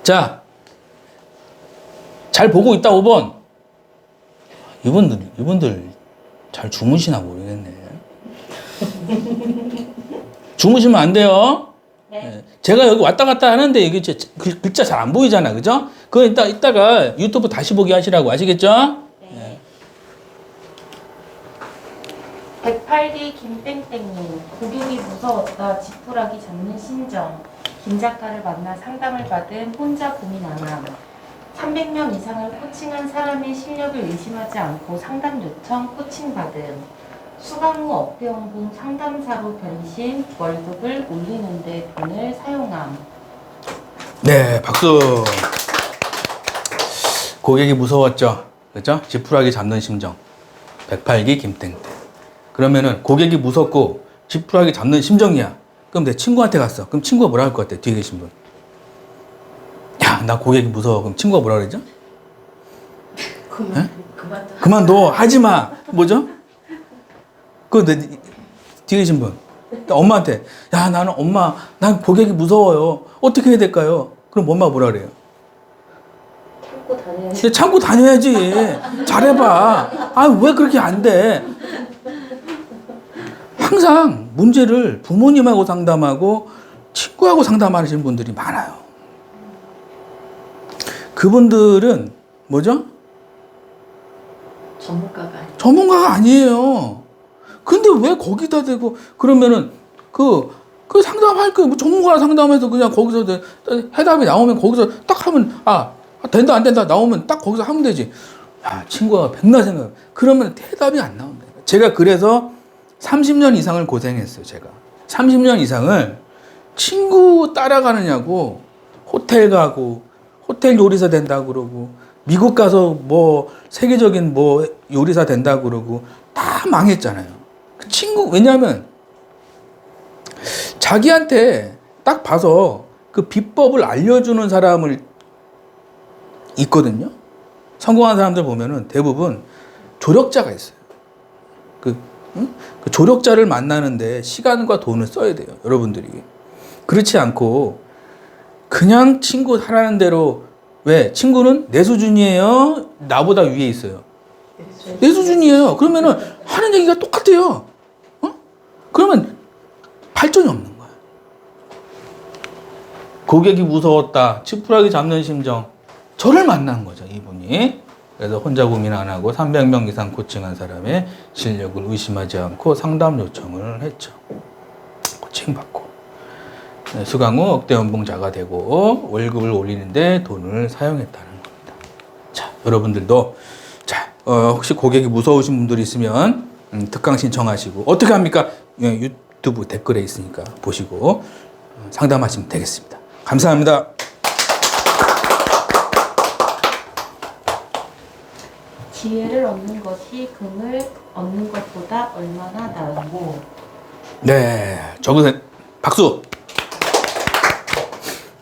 자, 잘 보고 있다, 5번. 이분들 잘 주무시나 모르겠네. 주무시면 안 돼요. 네. 제가 여기 왔다 갔다 하는데 이게 글자 잘 안 보이잖아. 그죠? 그거 이따가 유튜브 다시 보기 하시라고. 아시겠죠? 네. 108기 김땡땡님, 고객이 무서웠다. 지푸라기 잡는 심정. 김 작가를 만나 상담을 받은 혼자 고민 안 함. 300명 이상을 코칭한 사람의 실력을 의심하지 않고 상담 요청 코칭 받음. 수강 후 업대 연봉 상담사로 변신. 월급을 올리는데 돈을 사용함. 네, 박수. 고객이 무서웠죠. 그렇죠? 지푸라기 잡는 심정. 108기 김땡땡. 그러면은 고객이 무섭고 지푸라기 잡는 심정이야. 그럼 내 친구한테 갔어. 그럼 친구가 뭐라 할 것 같아? 뒤에 계신 분. 야, 나 고객이 무서워. 그럼 친구가 뭐라 그러죠? 그만둬. 하지 마. 뭐죠? 뒤에 계신 분. 엄마한테. 야, 나는 엄마, 난 고객이 무서워요. 어떻게 해야 될까요? 그럼 엄마가 뭐라 그래요? 참고 다녀야지. 근데 참고 다녀야지. 잘해봐. 아, 왜 그렇게 안 돼? 항상 문제를 부모님하고 상담하고 친구하고 상담하시는 분들이 많아요. 그분들은 뭐죠? 전문가가 아니에요. 근데 왜 거기다 대고 그러면은 그 상담할 거 뭐 전문가 상담해서 그냥 거기서 해답이 나오면 거기서 딱 하면 된다 안 된다 나오면 딱 거기서 하면 되지. 친구가 백날 생각. 그러면 해답이 안 나옵니다. 제가 그래서 30년 이상을 고생했어요. 제가 30년 이상을 친구 따라가느냐고 호텔 가고 호텔 요리사 된다고 그러고 미국 가서 뭐 세계적인 뭐 요리사 된다고 그러고 다 망했잖아요. 그 친구 왜냐하면 자기한테 딱 봐서 그 비법을 알려주는 사람을 있거든요. 성공한 사람들 보면은 대부분 조력자가 있어요. 그 조력자를 만나는데 시간과 돈을 써야 돼요. 여러분들이. 그렇지 않고 그냥 친구 하라는 대로 왜? 친구는 내 수준이에요? 나보다 위에 있어요. 내 수준이에요. 그러면은 하는 얘기가 똑같아요. 그러면 발전이 없는 거야. 고객이 무서웠다. 지푸라기 잡는 심정. 저를 만난 거죠, 이분이. 그래서 혼자 고민 안 하고 300명 이상 코칭한 사람의 실력을 의심하지 않고 상담 요청을 했죠. 코칭 받고. 수강 후 억대 연봉자가 되고 월급을 올리는데 돈을 사용했다는 겁니다. 자, 여러분들도 혹시 고객이 무서우신 분들이 있으면 특강 신청하시고 어떻게 합니까? 유튜브 댓글에 있으니까 보시고 상담하시면 되겠습니다. 감사합니다. 지혜를 얻는 것이 금을 얻는 것보다 얼마나 나은고. 네, 적으세요. 박수.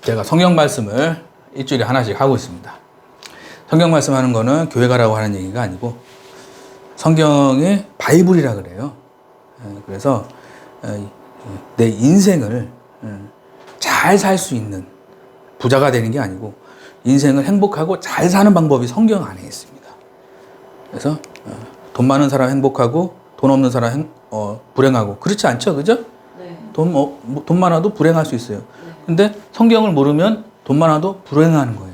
제가 성경 말씀을 일주일에 하나씩 하고 있습니다. 성경 말씀 하는 거는 교회 가라고 하는 얘기가 아니고 성경의 바이블이라 그래요. 그래서 내 인생을 잘 살 수 있는 부자가 되는 게 아니고 인생을 행복하고 잘 사는 방법이 성경 안에 있습니다. 그래서 돈 많은 사람 행복하고 돈 없는 사람 불행하고 그렇지 않죠, 그죠? 네. 돈 많아도 불행할 수 있어요. 근데 성경을 모르면 돈 많아도 불행하는 거예요.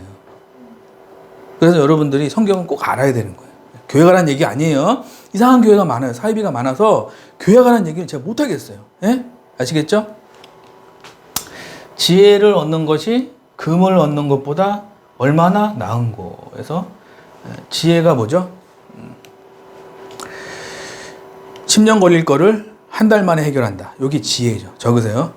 그래서 여러분들이 성경을 꼭 알아야 되는 거예요. 교회 가라는 얘기 아니에요. 이상한 교회가 많아요. 사이비가 많아서 교회 가라는 얘기는 제가 못하겠어요. 예? 아시겠죠? 지혜를 얻는 것이 금을 얻는 것보다 얼마나 나은고. 그래서 지혜가 뭐죠? 10년 걸릴 거를 한 달 만에 해결한다. 여기 지혜죠. 적으세요.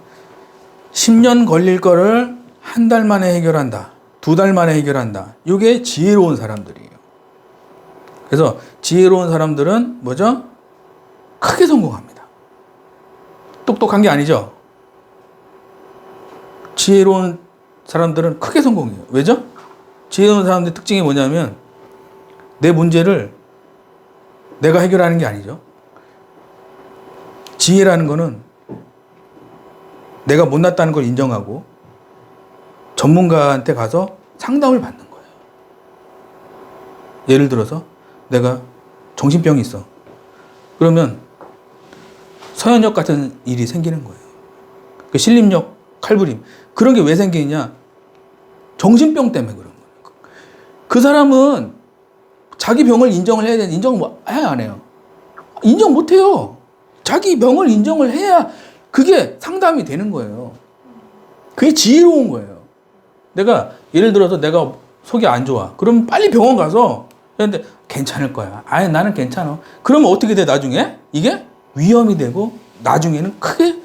10년 걸릴 거를 한 달 만에 해결한다. 2달 만에 해결한다. 이게 지혜로운 사람들이에요. 그래서 지혜로운 사람들은 뭐죠? 크게 성공합니다. 똑똑한 게 아니죠? 지혜로운 사람들은 크게 성공해요. 왜죠? 지혜로운 사람들의 특징이 뭐냐면 내 문제를 내가 해결하는 게 아니죠. 지혜라는 거는 내가 못났다는 걸 인정하고 전문가한테 가서 상담을 받는 거예요. 예를 들어서 내가 정신병이 있어. 그러면 서현역 같은 일이 생기는 거예요. 그 신림역, 칼부림. 그런 게 왜 생기느냐? 정신병 때문에 그런 거예요. 그 사람은 자기 병을 인정을 해야 되는데 인정을 해, 안 해요. 인정 못 해요. 자기 명을 인정을 해야 그게 상담이 되는 거예요. 그게 지혜로운 거예요. 내가 예를 들어서 내가 속이 안 좋아. 그럼 빨리 병원 가서 근데 괜찮을 거야. 아예 나는 괜찮아. 그러면 어떻게 돼 나중에? 이게 위험이 되고 나중에는 크게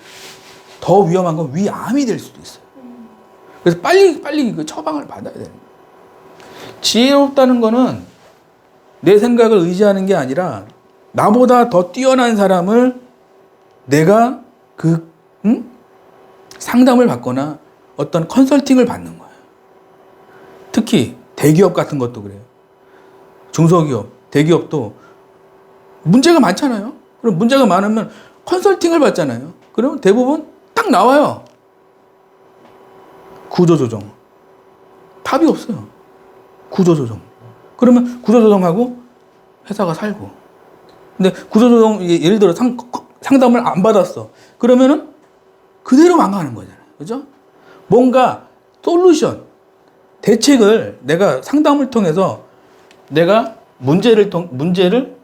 더 위험한 건 위암이 될 수도 있어요. 그래서 빨리 그 처방을 받아야 되는 거예요. 지혜롭다는 거는 내 생각을 의지하는 게 아니라 나보다 더 뛰어난 사람을 내가 상담을 받거나 어떤 컨설팅을 받는 거예요. 특히 대기업 같은 것도 그래요. 중소기업, 대기업도 문제가 많잖아요. 그럼 문제가 많으면 컨설팅을 받잖아요. 그러면 대부분 딱 나와요. 구조조정. 답이 없어요. 구조조정. 그러면 구조조정하고 회사가 살고. 근데 구조조정, 예를 들어 상담을 안 받았어. 그러면은 그대로 망하는 거잖아요. 그죠? 뭔가 솔루션, 대책을 내가 상담을 통해서 내가 문제를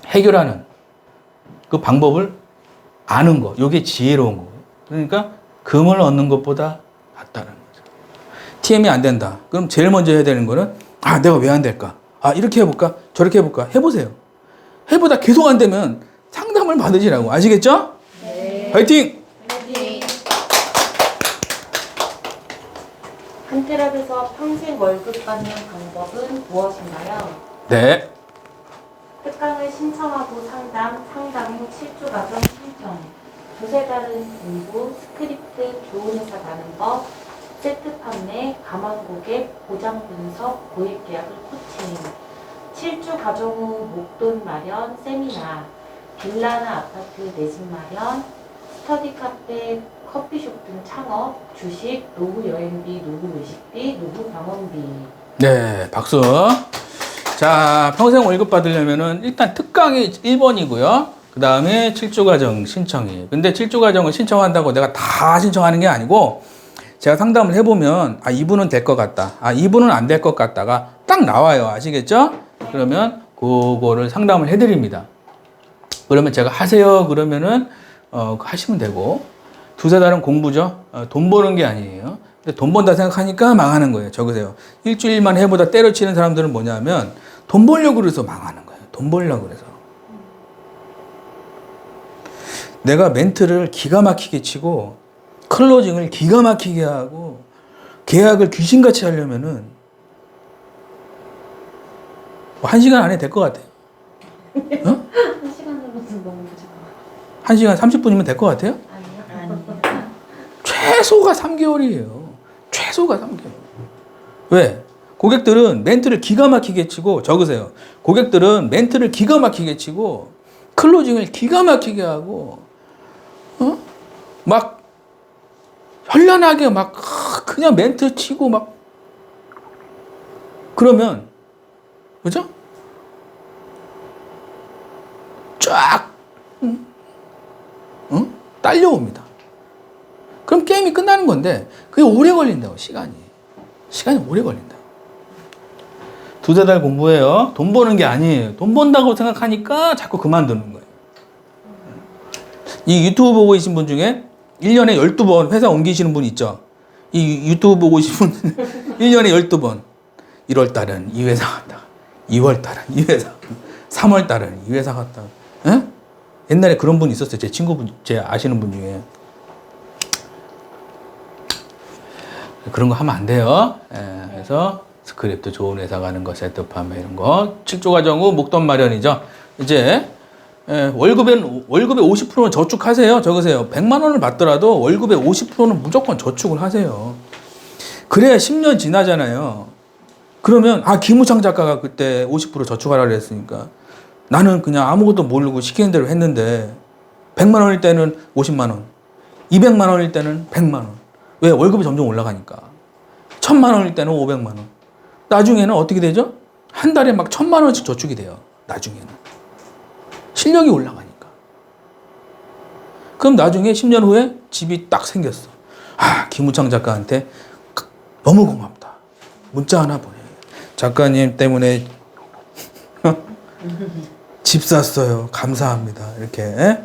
해결하는 그 방법을 아는 거. 이게 지혜로운 거예요. 그러니까 금을 얻는 것보다 낫다는 거죠. TM이 안 된다. 그럼 제일 먼저 해야 되는 거는 내가 왜 안 될까? 이렇게 해볼까? 저렇게 해볼까? 해보세요. 해보다 계속 안 되면 상담을 받으시라고. 아시겠죠? 네. 화이팅! 한테랍에서 평생 월급 받는 방법은 무엇인가요? 네. 특강을 신청하고 상담 후 7주 과정 신청, 두세 달은 공부, 스크립트, 좋은 회사 가는 법, 세트 판매, 가망 고객, 보장 분석, 고액 계약을 코칭, 7주 과정 후 목돈 마련, 세미나, 빌라나 아파트 내 집 마련, 스터디 카페, 커피숍 등 창업, 주식, 노후 여행비, 노후 외식비, 노후 병원비. 네, 박수. 자, 평생 월급 받으려면은 일단 특강이 1번이고요. 그 다음에 7주 과정 신청이. 근데 7주 과정을 신청한다고 내가 다 신청하는 게 아니고 제가 상담을 해보면 이분은 될 것 같다. 이분은 안 될 것 같다가 딱 나와요. 아시겠죠? 그러면 그거를 상담을 해드립니다. 그러면 제가 하세요. 그러면은 하시면 되고 두세 달은 공부죠. 돈 버는 게 아니에요. 근데 돈 번다 생각하니까 망하는 거예요. 적으세요. 일주일만 해보다 때려치는 사람들은 뭐냐면 돈 벌려고 그래서 망하는 거예요. 돈 벌려고 그래서. 내가 멘트를 기가 막히게 치고 클로징을 기가 막히게 하고 계약을 귀신같이 하려면은 1시간 안에 될 것 같아요. 1시간으로는 너무 부족해요. 1시간 30분이면 될 것 같아요? 아니요. 최소가 3개월이에요. 최소가 3개월. 왜? 고객들은 멘트를 기가 막히게 치고, 적으세요. 고객들은 멘트를 기가 막히게 치고, 클로징을 기가 막히게 하고, 막, 현란하게 막, 그냥 멘트 치고 막, 그러면, 그죠? 쫙, 딸려옵니다. 그럼 게임이 끝나는 건데, 그게 오래 걸린다고, 시간이 오래 걸린다. 두세 달 공부해요. 돈 버는 게 아니에요. 돈 번다고 생각하니까 자꾸 그만두는 거예요. 이 유튜브 보고 계신 분 중에 1년에 12번 회사 옮기시는 분 있죠? 이 유튜브 보고 계신 분 1년에 12번. 1월 달은 이 회사 갔다가, 2월 달은 이 회사, 3월 달은 이 회사 갔다가, 에? 옛날에 그런 분 있었어요. 제 친구분, 제 아시는 분 중에. 그런 거 하면 안 돼요. 그래서 스크립트 좋은 회사 가는 거, 세트 판매 이런 거. 7조 과정 후 목돈 마련이죠. 이제 월급의 50%는 저축하세요. 적으세요. 100만 원을 받더라도 월급의 50%는 무조건 저축을 하세요. 그래야 10년 지나잖아요. 그러면 김우창 작가가 그때 50% 저축하라 그랬으니까 나는 그냥 아무것도 모르고 시키는 대로 했는데 100만 원일 때는 50만 원, 200만 원일 때는 100만 원. 왜? 월급이 점점 올라가니까. 1000만 원일 때는 500만 원. 나중에는 어떻게 되죠? 한 달에 막 1000만 원씩 저축이 돼요. 나중에는. 실력이 올라가니까. 그럼 나중에 10년 후에 집이 딱 생겼어. 김우창 작가한테 너무 고맙다. 문자 하나 보내. 작가님 때문에 집 샀어요. 감사합니다. 이렇게. 에?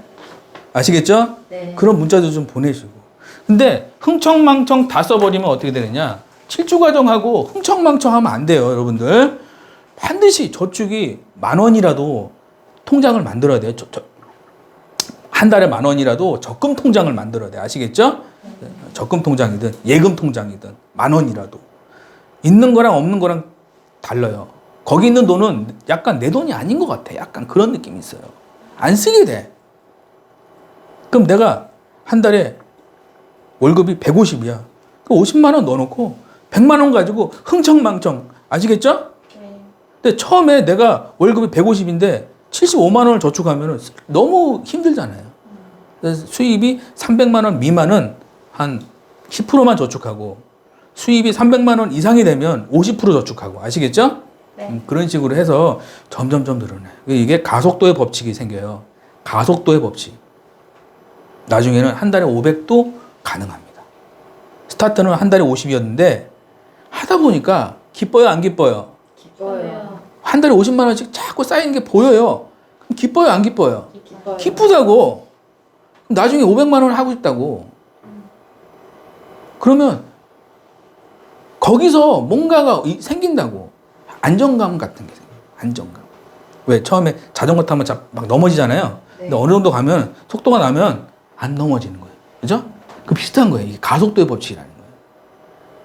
아시겠죠? 네. 그런 문자도 좀 보내시고. 근데 흥청망청 다 써버리면 어떻게 되느냐? 7주 과정하고 흥청망청 하면 안 돼요, 여러분들. 반드시 저축이 10,000원이라도 통장을 만들어야 돼요. 한 달에 10,000원이라도 적금 통장을 만들어야 돼요. 아시겠죠? 적금 통장이든 예금 통장이든 10,000원이라도. 있는 거랑 없는 거랑 달라요. 거기 있는 돈은 약간 내 돈이 아닌 것 같아. 약간 그런 느낌이 있어요. 안 쓰게 돼. 그럼 내가 한 달에 월급이 150이야. 그 50만 원 넣어놓고 100만 원 가지고 흥청망청. 아시겠죠? 네. 근데 처음에 내가 월급이 150인데 75만 원을 저축하면 너무 힘들잖아요. 그래서 수입이 300만 원 미만은 한 10%만 저축하고 수입이 300만 원 이상이 되면 50% 저축하고. 아시겠죠? 네. 그런 식으로 해서 점점점 늘어나요. 이게 가속도의 법칙이 생겨요. 가속도의 법칙. 나중에는 한 달에 500도 가능합니다. 스타트는 한 달에 50이었는데 하다 보니까 기뻐요, 안 기뻐요? 기뻐요. 한 달에 50만 원씩 자꾸 쌓이는 게 보여요. 그럼 기뻐요, 안 기뻐요? 기뻐요. 기쁘다고. 나중에 500만 원 하고 싶다고. 그러면 거기서 뭔가가 생긴다고. 안정감 같은 게 생겨요. 안정감. 왜? 처음에 자전거 타면 막 넘어지잖아요. 네. 근데 어느 정도 가면 속도가 나면 안 넘어지는 거예요. 그죠? 그 비슷한 거예요. 이게 가속도의 법칙이라는 거예요.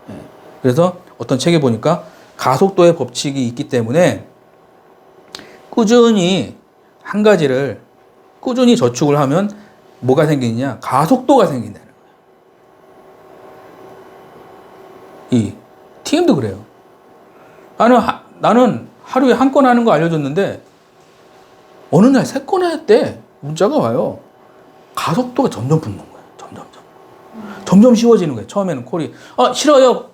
예. 그래서 어떤 책에 보니까 가속도의 법칙이 있기 때문에 꾸준히 한 가지를 꾸준히 저축을 하면 뭐가 생기느냐? 가속도가 생긴다는 거예요. 이 TM도 그래요. 나는 하루에 한 건 하는 거 알려줬는데 어느 날 3건 했대. 문자가 와요. 가속도가 점점 붙는 거예요. 점점 쉬워지는 거예요. 처음에는 콜이 싫어요.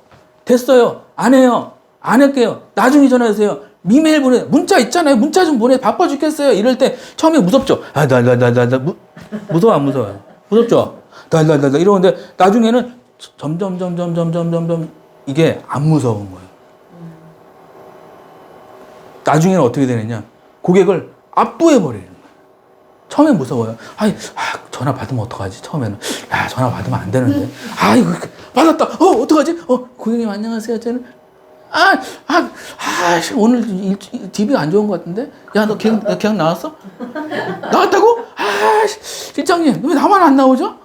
됐어요. 안 해요. 안 할게요. 나중에 전화주세요. 이메일 보내. 문자 있잖아요. 문자 좀 보내. 바빠 죽겠어요. 이럴 때 처음에 무섭죠. 무서워 안 무서워요? 무섭죠. 이러는데 나중에는 점점 이게 안 무서운 거예요. 나중에는 어떻게 되느냐? 고객을 압도해 버리는 거예요. 처음엔 무서워요. 전화 받으면 어떡하지? 처음에는 전화 받으면 안 되는데. 이거 받았다. 어떡하지? 고객님 안녕하세요. 저는 오늘 DB 안 좋은 것 같은데? 야, 너 계약 나왔어? 나왔다고? 실장님, 왜 나만 안 나오죠?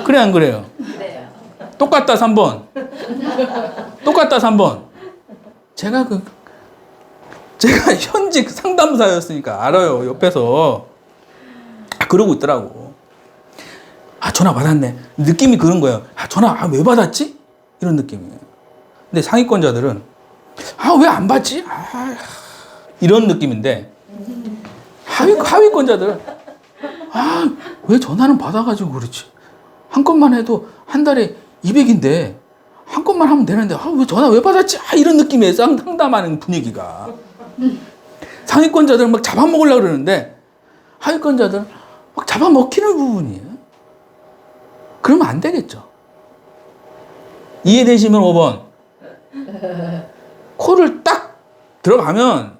그래, 안 그래요? 네. 똑같다, 3번. 똑같다, 3번. 제가 현직 상담사였으니까 알아요, 옆에서. 그러고 있더라고. 전화 받았네. 느낌이 그런 거예요. 전화 왜 받았지? 이런 느낌이에요. 근데 상위권자들은 왜 안 받지? 이런 느낌인데 하위권자들은 왜 전화는 받아가지고 그렇지? 한 건만 해도 한 달에 200인데 한 건만 하면 되는데 왜 전화 왜 받았지? 이런 느낌이에요. 상담하는 분위기가. 상위권자들은 막 잡아먹으려고 그러는데 하위권자들은 막 잡아먹히는 부분이에요. 그러면 안 되겠죠. 이해되시면 5번. 콜을 딱 들어가면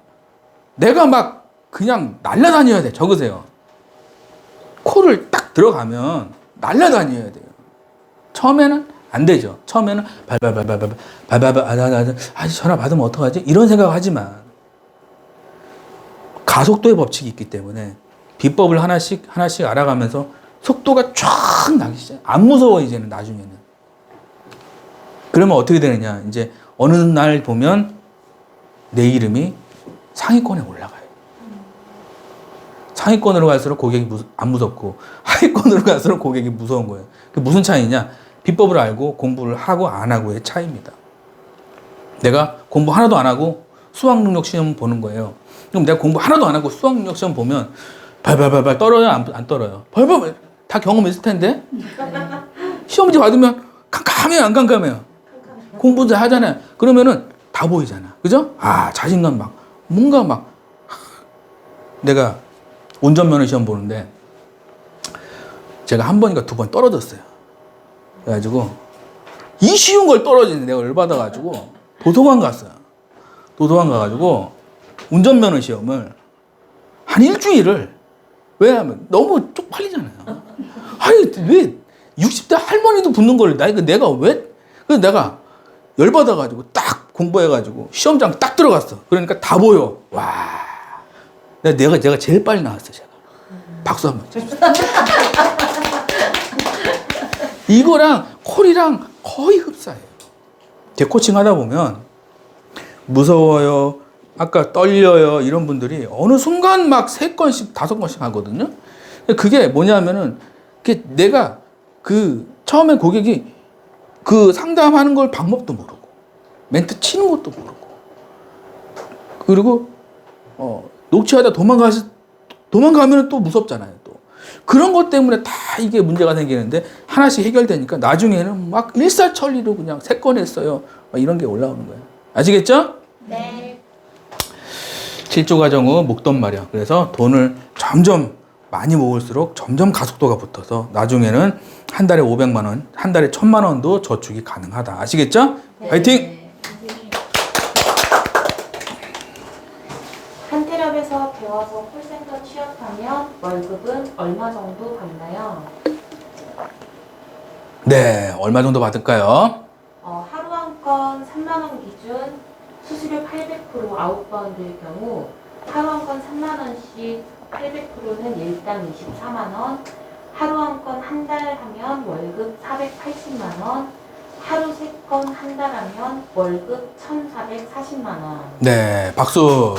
내가 막 그냥 날아다녀야 돼. 적으세요. 콜을 딱 들어가면 날아다녀야 돼요. 처음에는 안 되죠. 처음에는 전화 받으면 어떡하지? 이런 생각 하지만 가속도의 법칙이 있기 때문에 비법을 하나씩 알아가면서 속도가 쫙 나기 시작해요. 안 무서워 이제는 나중에는. 그러면 어떻게 되느냐? 이제 어느 날 보면 내 이름이 상위권에 올라가요. 상위권으로 갈수록 고객이 안 무섭고 하위권으로 갈수록 고객이 무서운 거예요. 그게 무슨 차이냐? 비법을 알고 공부를 하고 안 하고의 차이입니다. 내가 공부 하나도 안 하고 수학 능력 시험 보는 거예요. 그럼 내가 공부 하나도 안 하고 수학 능력 시험 보면 발발발발 떨어요? 안 떨어요? 발발 다 경험 있을 텐데? 시험지 받으면 깜깜해요? 안 깜깜해요? 공부 잘 하잖아요. 그러면은 다 보이잖아. 그죠? 자신감 막, 뭔가 막. 내가 운전면허 시험 보는데 제가 한 번인가 두 번 떨어졌어요. 그래가지고 이 쉬운 걸 떨어지는데 내가 열받아가지고 도서관 갔어요. 도서관 가가지고 운전면허 시험을 한 일주일을, 왜냐하면 너무 쪽팔리잖아요. 아니, 왜 60대 할머니도 붙는 걸 내가 왜? 그래서 내가 열받아가지고 딱 공부해가지고 시험장 딱 들어갔어. 그러니까 다 보여. 와. 제가 제일 빨리 나왔어, 제가. 박수 한번 쳐주세요. 이거랑 콜이랑 거의 흡사해요. 재코칭 하다 보면 무서워요, 아까 떨려요, 이런 분들이 어느 순간 막 3건씩, 5건씩 하거든요. 그게 뭐냐면은, 그게 내가 처음에 고객이 상담하는 걸 방법도 모르고, 멘트 치는 것도 모르고, 그리고, 녹취하다 도망가면 또 무섭잖아요, 또. 그런 것 때문에 다 이게 문제가 생기는데, 하나씩 해결되니까 나중에는 막 일사천리로 그냥 3건 했어요. 막 이런 게 올라오는 거예요. 아시겠죠? 네. 7조 가정 후 목돈 마련. 그래서 돈을 점점 많이 모을수록 점점 가속도가 붙어서 나중에는 한 달에 500만 원, 한 달에 1000만 원도 저축이 가능하다. 아시겠죠? 네. 화이팅! 한테랩에서 배워서 콜센터 취업하면 월급은 얼마 정도 받나요? 네, 얼마 정도 받을까요? 하루 한 건 3만 원 기준 수수료 800% 아웃바운드일 경우 하루 한 건 3만 원씩 800%는 일당 24만 원, 하루 한 건 한 달 하면 월급 480만 원, 하루 3건 한 달 하면 월급 1,440만 원. 네, 박수.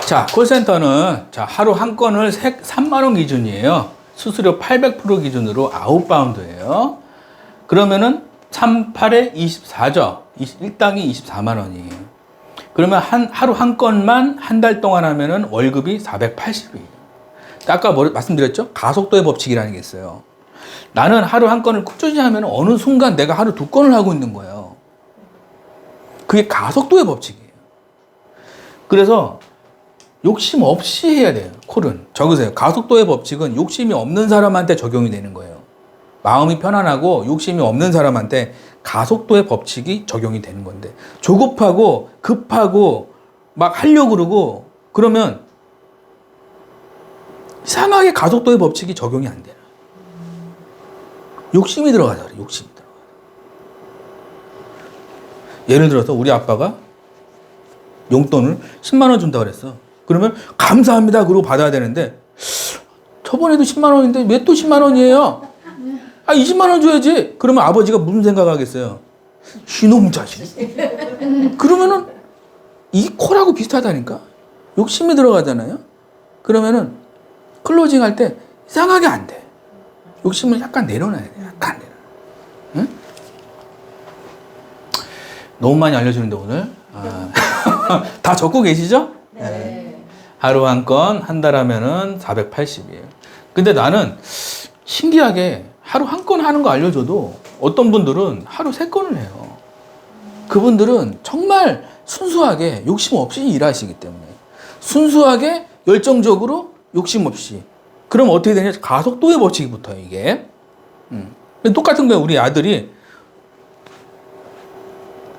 자, 콜센터는 하루 한 건을 3만 원 기준이에요. 수수료 800% 기준으로 아웃바운드예요. 그러면은 3, 8에 24죠. 일당이 24만 원이에요. 그러면 하루 한 건만 한 달 동안 하면은 월급이 480이에요. 아까 말씀드렸죠? 가속도의 법칙이라는 게 있어요. 나는 하루 한 건을 꾸준히 하면 어느 순간 내가 하루 2건을 하고 있는 거예요. 그게 가속도의 법칙이에요. 그래서 욕심 없이 해야 돼요. 콜은. 적으세요. 가속도의 법칙은 욕심이 없는 사람한테 적용이 되는 거예요. 마음이 편안하고 욕심이 없는 사람한테 가속도의 법칙이 적용이 되는 건데, 조급하고 급하고 막 하려고 그러고 그러면 이상하게 가속도의 법칙이 적용이 안 돼요. 욕심이 들어가죠. 욕심이 들어가. 예를 들어서 우리 아빠가 용돈을 10만 원 준다고 그랬어. 그러면 감사합니다 그러고 받아야 되는데, 저번에도 10만 원인데 왜 또 10만 원이에요? 20만 원 줘야지. 그러면 아버지가 무슨 생각하겠어요? 이놈 자식. 그러면은 이 콜하고 비슷하다니까. 욕심이 들어가잖아요. 그러면은 클로징 할 때 이상하게 안 돼. 욕심을 약간 내려놔야 돼. 약간 내려. 응? 너무 많이 알려주는데 오늘. 다 적고 계시죠? 네. 하루 한 건, 한 달 하면은 480이에요. 근데 나는 신기하게 하루 한 건 하는 거 알려줘도 어떤 분들은 하루 3건을 해요. 그분들은 정말 순수하게 욕심 없이 일하시기 때문에. 순수하게 열정적으로 욕심 없이. 그럼 어떻게 되냐? 가속도의 법칙이 붙어요, 이게. 똑같은 거예요. 우리 아들이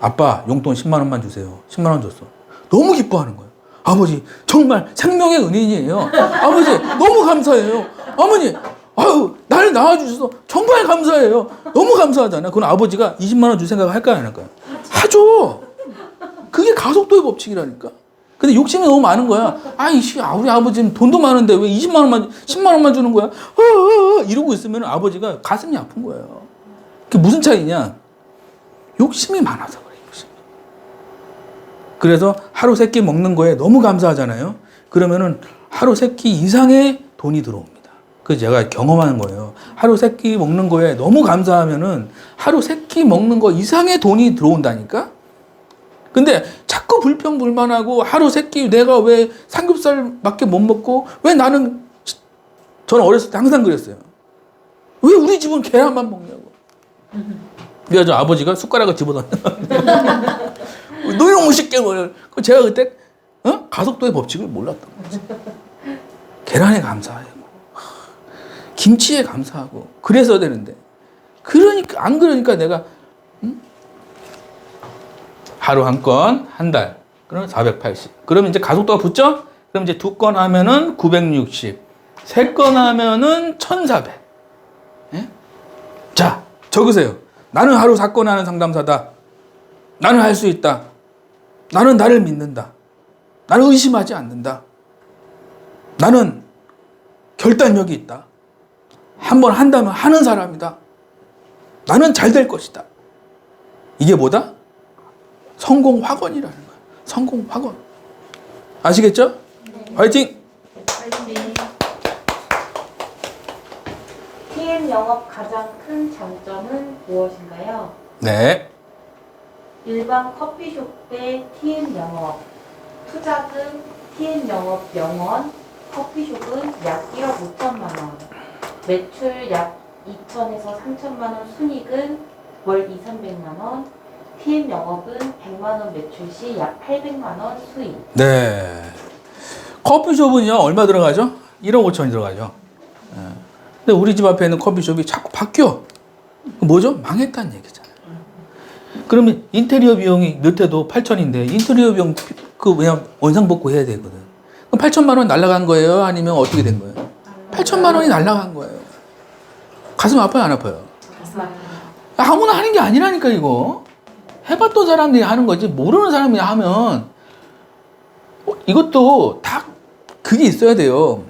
아빠 용돈 10만 원만 주세요. 10만 원 줬어. 너무 기뻐하는 거예요. 아버지 정말 생명의 은인이에요. 아버지 너무 감사해요. 어머니 아유 날 낳아주셔서 정말 감사해요. 너무 감사하잖아요. 그럼 아버지가 20만 원 줄 생각을 할까요 안 할까요? 하죠. 그게 가속도의 법칙이라니까. 근데 욕심이 너무 많은 거야. 우리 아버지는 돈도 많은데 왜 20만 원만 10만 원만 주는 거야? 이러고 있으면 아버지가 가슴이 아픈 거예요. 그게 무슨 차이냐? 욕심이 많아서 그래. 그래서 하루 3끼 먹는 거에 너무 감사하잖아요. 그러면은 하루 3끼 이상의 돈이 들어옵니다. 그래서 제가 경험하는 거예요. 하루 3끼 먹는 거에 너무 감사하면은 하루 3끼 먹는 거 이상의 돈이 들어온다니까? 근데 자꾸 불평불만하고 하루 3끼 내가 왜 삼겹살밖에 못 먹고 왜 저는 어렸을 때 항상 그랬어요. 왜 우리 집은 계란만 먹냐고. 그래서 아버지가 숟가락을 집어넣는 너 이런 거 쉽게 먹어. 제가 그때 가속도의 법칙을 몰랐던 거지. 계란에 감사하고 김치에 감사하고 그래서 되는데 그러니까 안 그러니까 내가 하루 한 건 한 달 그러면 480. 그러면 이제 가속도가 붙죠? 그럼 이제 2건 하면은 960, 3건 하면은 1400. 예? 자, 적으세요. 나는 하루 4건 하는 상담사다. 나는 할 수 있다. 나는 나를 믿는다. 나는 의심하지 않는다. 나는 결단력이 있다. 한번 한다면 하는 사람이다. 나는 잘 될 것이다. 이게 뭐다? 성공 확언이라는 거야. 성공 확언. 아시겠죠? 네. 화이팅! 파이팅. TM 영업 가장 큰 장점은 무엇인가요? 네. 일반 커피숍 대 TM 영업, 투자금 TM 영업 0원, 커피숍은 약 1억 5천만 원, 매출 약 2천에서 3천만 원, 순이익은 월 2, 300만 원, TM 영업은 100만 원 매출 시 약 800만 원 수익. 네. 커피숍은요, 얼마 들어가죠? 1억 5천이 들어가죠. 예. 근데 우리 집 앞에 있는 커피숍이 자꾸 바뀌어. 뭐죠? 망했다는 얘기잖아요. 그러면 인테리어 비용이 늦해도 8천인데 인테리어 비용 그 그냥 원상복구 해야 되거든. 그럼 8천만 원 날라간 거예요? 아니면 어떻게 된 거예요? 8천만 원이 날라간 거예요. 가슴 아파요, 안 아파요? 아무나 하는 게 아니라니까, 이거. 해봤던 사람들이 하는 거지. 모르는 사람이 하면 이것도 다 그게 있어야 돼요.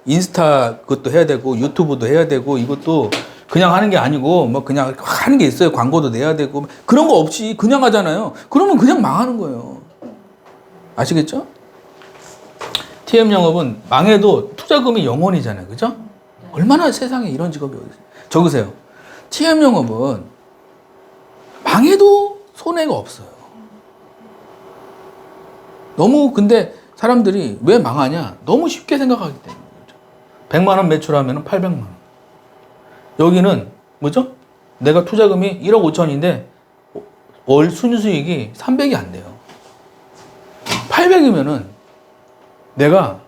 인스타 그것도 해야 되고 유튜브도 해야 되고 이것도 그냥 하는 게 아니고 뭐 그냥 하는 게 있어요. 광고도 내야 되고 그런 거 없이 그냥 하잖아요. 그러면 그냥 망하는 거예요. 아시겠죠? TM 영업은 망해도 투자금이 0원이잖아요. 그죠? 얼마나 세상에 이런 직업이 어디 있어요. 적으세요. TM 영업은 망해도 손해가 없어요. 너무 근데 사람들이 왜 망하냐? 너무 쉽게 생각하기 때문에. 100만 원 매출하면 800만 원. 여기는 뭐죠? 내가 투자금이 1억 5천인데 월 순수익이 300이 안 돼요. 800이면은 내가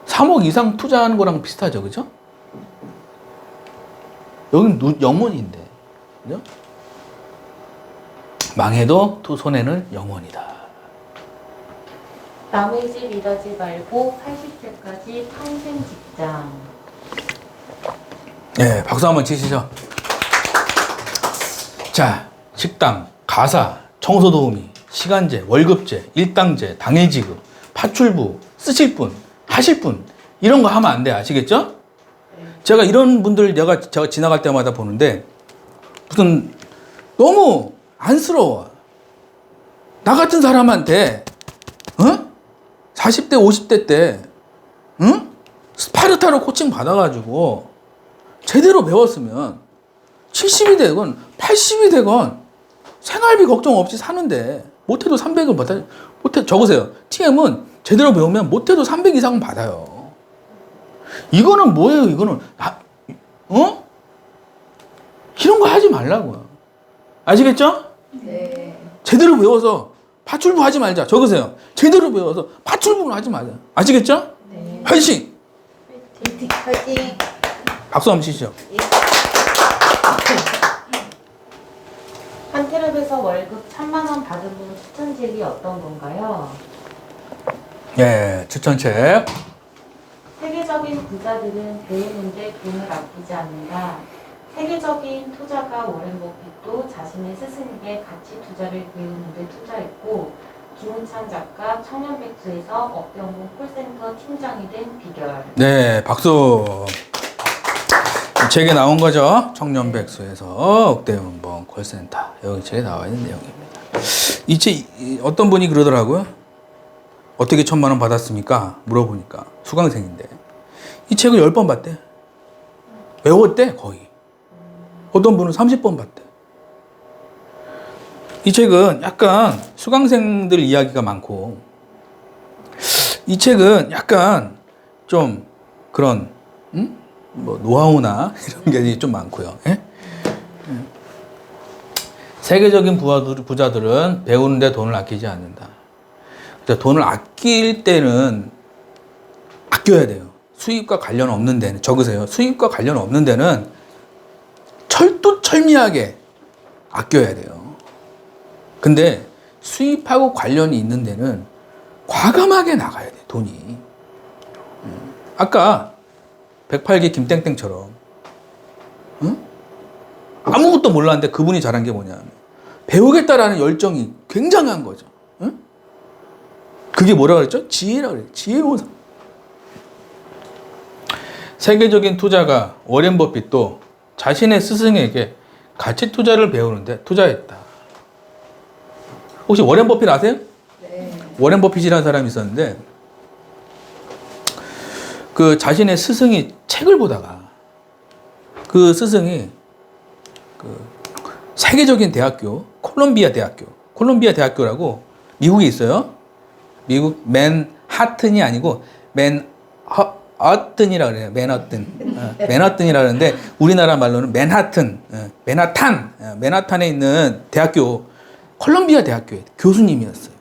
3억 이상 투자하는 거랑 비슷하죠. 그죠? 여기는 영원인데. 그죠? 망해도 손해는 영원이다. 남의 집 이러지 말고 80세까지 평생 직장. 네, 박수 한번 치시죠. 자, 식당, 가사, 청소 도우미, 시간제, 월급제, 일당제, 당일 지급, 파출부, 쓰실 분, 하실 분 이런 거 하면 안 돼. 아시겠죠? 제가 이런 분들 제가 지나갈 때마다 보는데 무슨 너무 안쓰러워. 나 같은 사람한테 40대 50대 때 스파르타로 코칭 받아가지고 제대로 배웠으면 70이 되건 80이 되건 생활비 걱정 없이 사는데 못해도 300을 받아요. 적으세요. TM은 제대로 배우면 못해도 300 이상은 받아요. 이거는 뭐예요? 이거는 이런 거 하지 말라고요. 아시겠죠? 네. 제대로 배워서 파출부 하지 말자. 적으세요. 제대로 배워서 파출부는 하지 말자. 아시겠죠? 네. 화이팅! 파이팅. 박수 한번 치시죠. 한테랩에서 월급 1,000만 원 받은 분 추천책이 어떤 건가요? 예, 추천책. 세계적인 부자들은 배우는데 돈을 아끼지 않는다. 세계적인 투자가 워렌 버핏도 자신의 스승에게 가치 투자를 배우는데 투자했고, 김은찬 작가 청년백수에서 억대원공 콜센터 팀장이 된 비결. 네, 박수. 이 책에 나온 거죠. 청년백수에서 억대연봉 콜센터. 여기 책에 나와 있는 내용입니다. 이 책 어떤 분이 그러더라고요. 어떻게 1,000만 원 받았습니까? 물어보니까 수강생인데 이 책을 10번 봤대. 외웠대 거의. 어떤 분은 30번 봤대. 이 책은 약간 수강생들 이야기가 많고 이 책은 약간 좀 그런 뭐 노하우나 이런 게 좀 많고요. 예? 세계적인 부자들은 배우는데 돈을 아끼지 않는다. 돈을 아낄 때는 아껴야 돼요. 수입과 관련 없는 데는 적으세요. 수입과 관련 없는 데는 철두철미하게 아껴야 돼요. 근데 수입하고 관련이 있는 데는 과감하게 나가야 돼, 돈이. 아까 108기 김땡땡처럼, 응? 아무것도 몰랐는데 그분이 잘한 게 뭐냐면, 배우겠다라는 열정이 굉장한 거죠. 응? 그게 뭐라 그랬죠? 지혜라 그래요. 지혜로운 사람. 세계적인 투자가 워렌 버핏도 자신의 스승에게 가치 투자를 배우는데 투자했다. 혹시 워렌 버핏 아세요? 네. 워렌 버핏이라는 사람이 있었는데, 그 자신의 스승이 책을 보다가 그 스승이 그 세계적인 대학교, 콜롬비아 대학교라고 미국에 있어요. 미국 맨하튼이 아니고 맨하튼이라 그래요. 맨하튼이라 그러는데 우리나라 말로는 맨하탄에 있는 대학교, 콜롬비아 대학교의 교수님이었어요.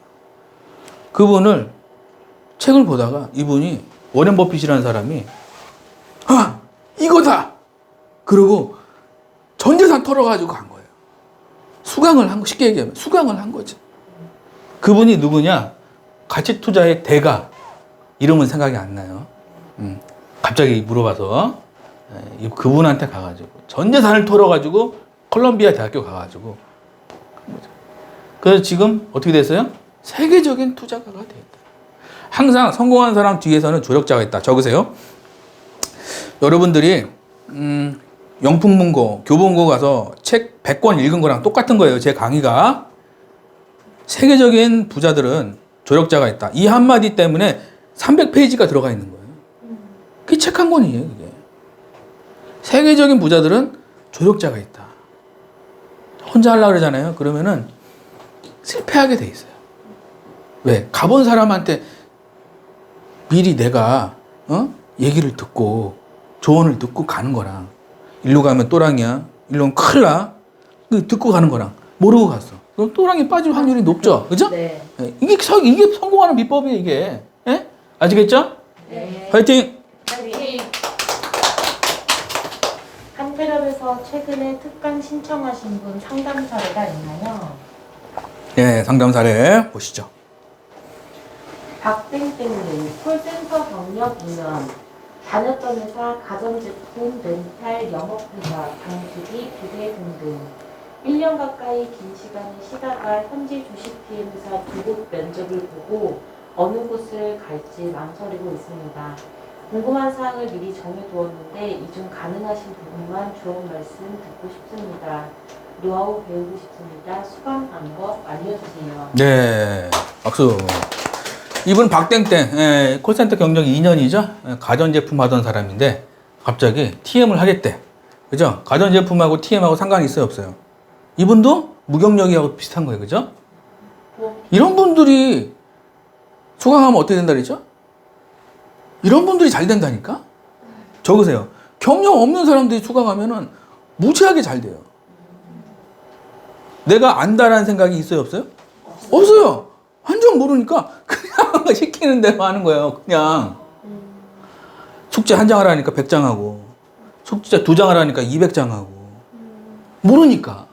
그분을 책을 보다가 이분이 워렌 버핏이라는 사람이 이거다! 그러고 전 재산 털어가지고 간 거예요. 수강을 한 거, 쉽게 얘기하면 수강을 한 거지. 그분이 누구냐? 가치 투자의 대가. 이름은 생각이 안 나요. 갑자기 물어봐서 그분한테 가가지고 전 재산을 털어가지고 콜롬비아 대학교 가가지고 한 거죠. 그래서 지금 어떻게 됐어요? 세계적인 투자가가 되었다. 항상 성공한 사람 뒤에서는 조력자가 있다. 적으세요. 여러분들이 영풍문고, 교보문고 가서 책 100권 읽은 거랑 똑같은 거예요. 제 강의가. 세계적인 부자들은 조력자가 있다. 이 한마디 때문에 300페이지가 들어가 있는 거예요. 그게 책 한 권이에요. 그게. 세계적인 부자들은 조력자가 있다. 혼자 하려고 그러잖아요. 그러면은 실패하게 돼 있어요. 왜? 가본 사람한테 미리 내가 얘기를 듣고 조언을 듣고 가는 거랑, 일로 가면 또랑이야, 일로 가면 큰일 나, 듣고 가는 거랑 모르고 갔어. 그럼 또랑이 빠질 확률이 높죠. 그죠? 네. 이게 성공하는 비법이에요, 이게. 예? 아시겠죠? 네. 화이팅! 한태렵에서 최근에 특강 신청하신 분 상담 사례가 있나요? 네, 상담 사례 보시죠. 박땡땡님, 콜센터 경력 2년, 다녔던 회사 가전제품, 렌탈, 영업회사, 방수기, 비대 등등 1년 가까이 긴 시간을 쉬다가 현지 주식TM 회사 2곳 면접을 보고 어느 곳을 갈지 망설이고 있습니다. 궁금한 사항을 미리 정해두었는데 이 중 가능하신 부분만 조언 말씀 듣고 싶습니다. 노하우 배우고 싶습니다. 수강 방법 알려주세요. 네, 박수. 이분 박땡땡, 콜센터 경력이 2년이죠. 가전제품 하던 사람인데 갑자기 TM을 하겠대. 그죠? 가전제품하고 TM하고 상관이 있어요, 없어요? 이분도 무경력이하고 비슷한 거예요, 그죠? 이런 분들이 수강하면 어떻게 된다 그랬죠? 이런 분들이 잘 된다니까? 적으세요. 경력 없는 사람들이 수강하면은 무지하게 잘 돼요. 내가 안다라는 생각이 있어요, 없어요? 없어요. 완전 모르니까 그냥 시키는 대로 하는 거예요. 그냥 숙제 한 장 하라니까 100장 하고, 숙제 2장 하라니까 200장 하고. 모르니까.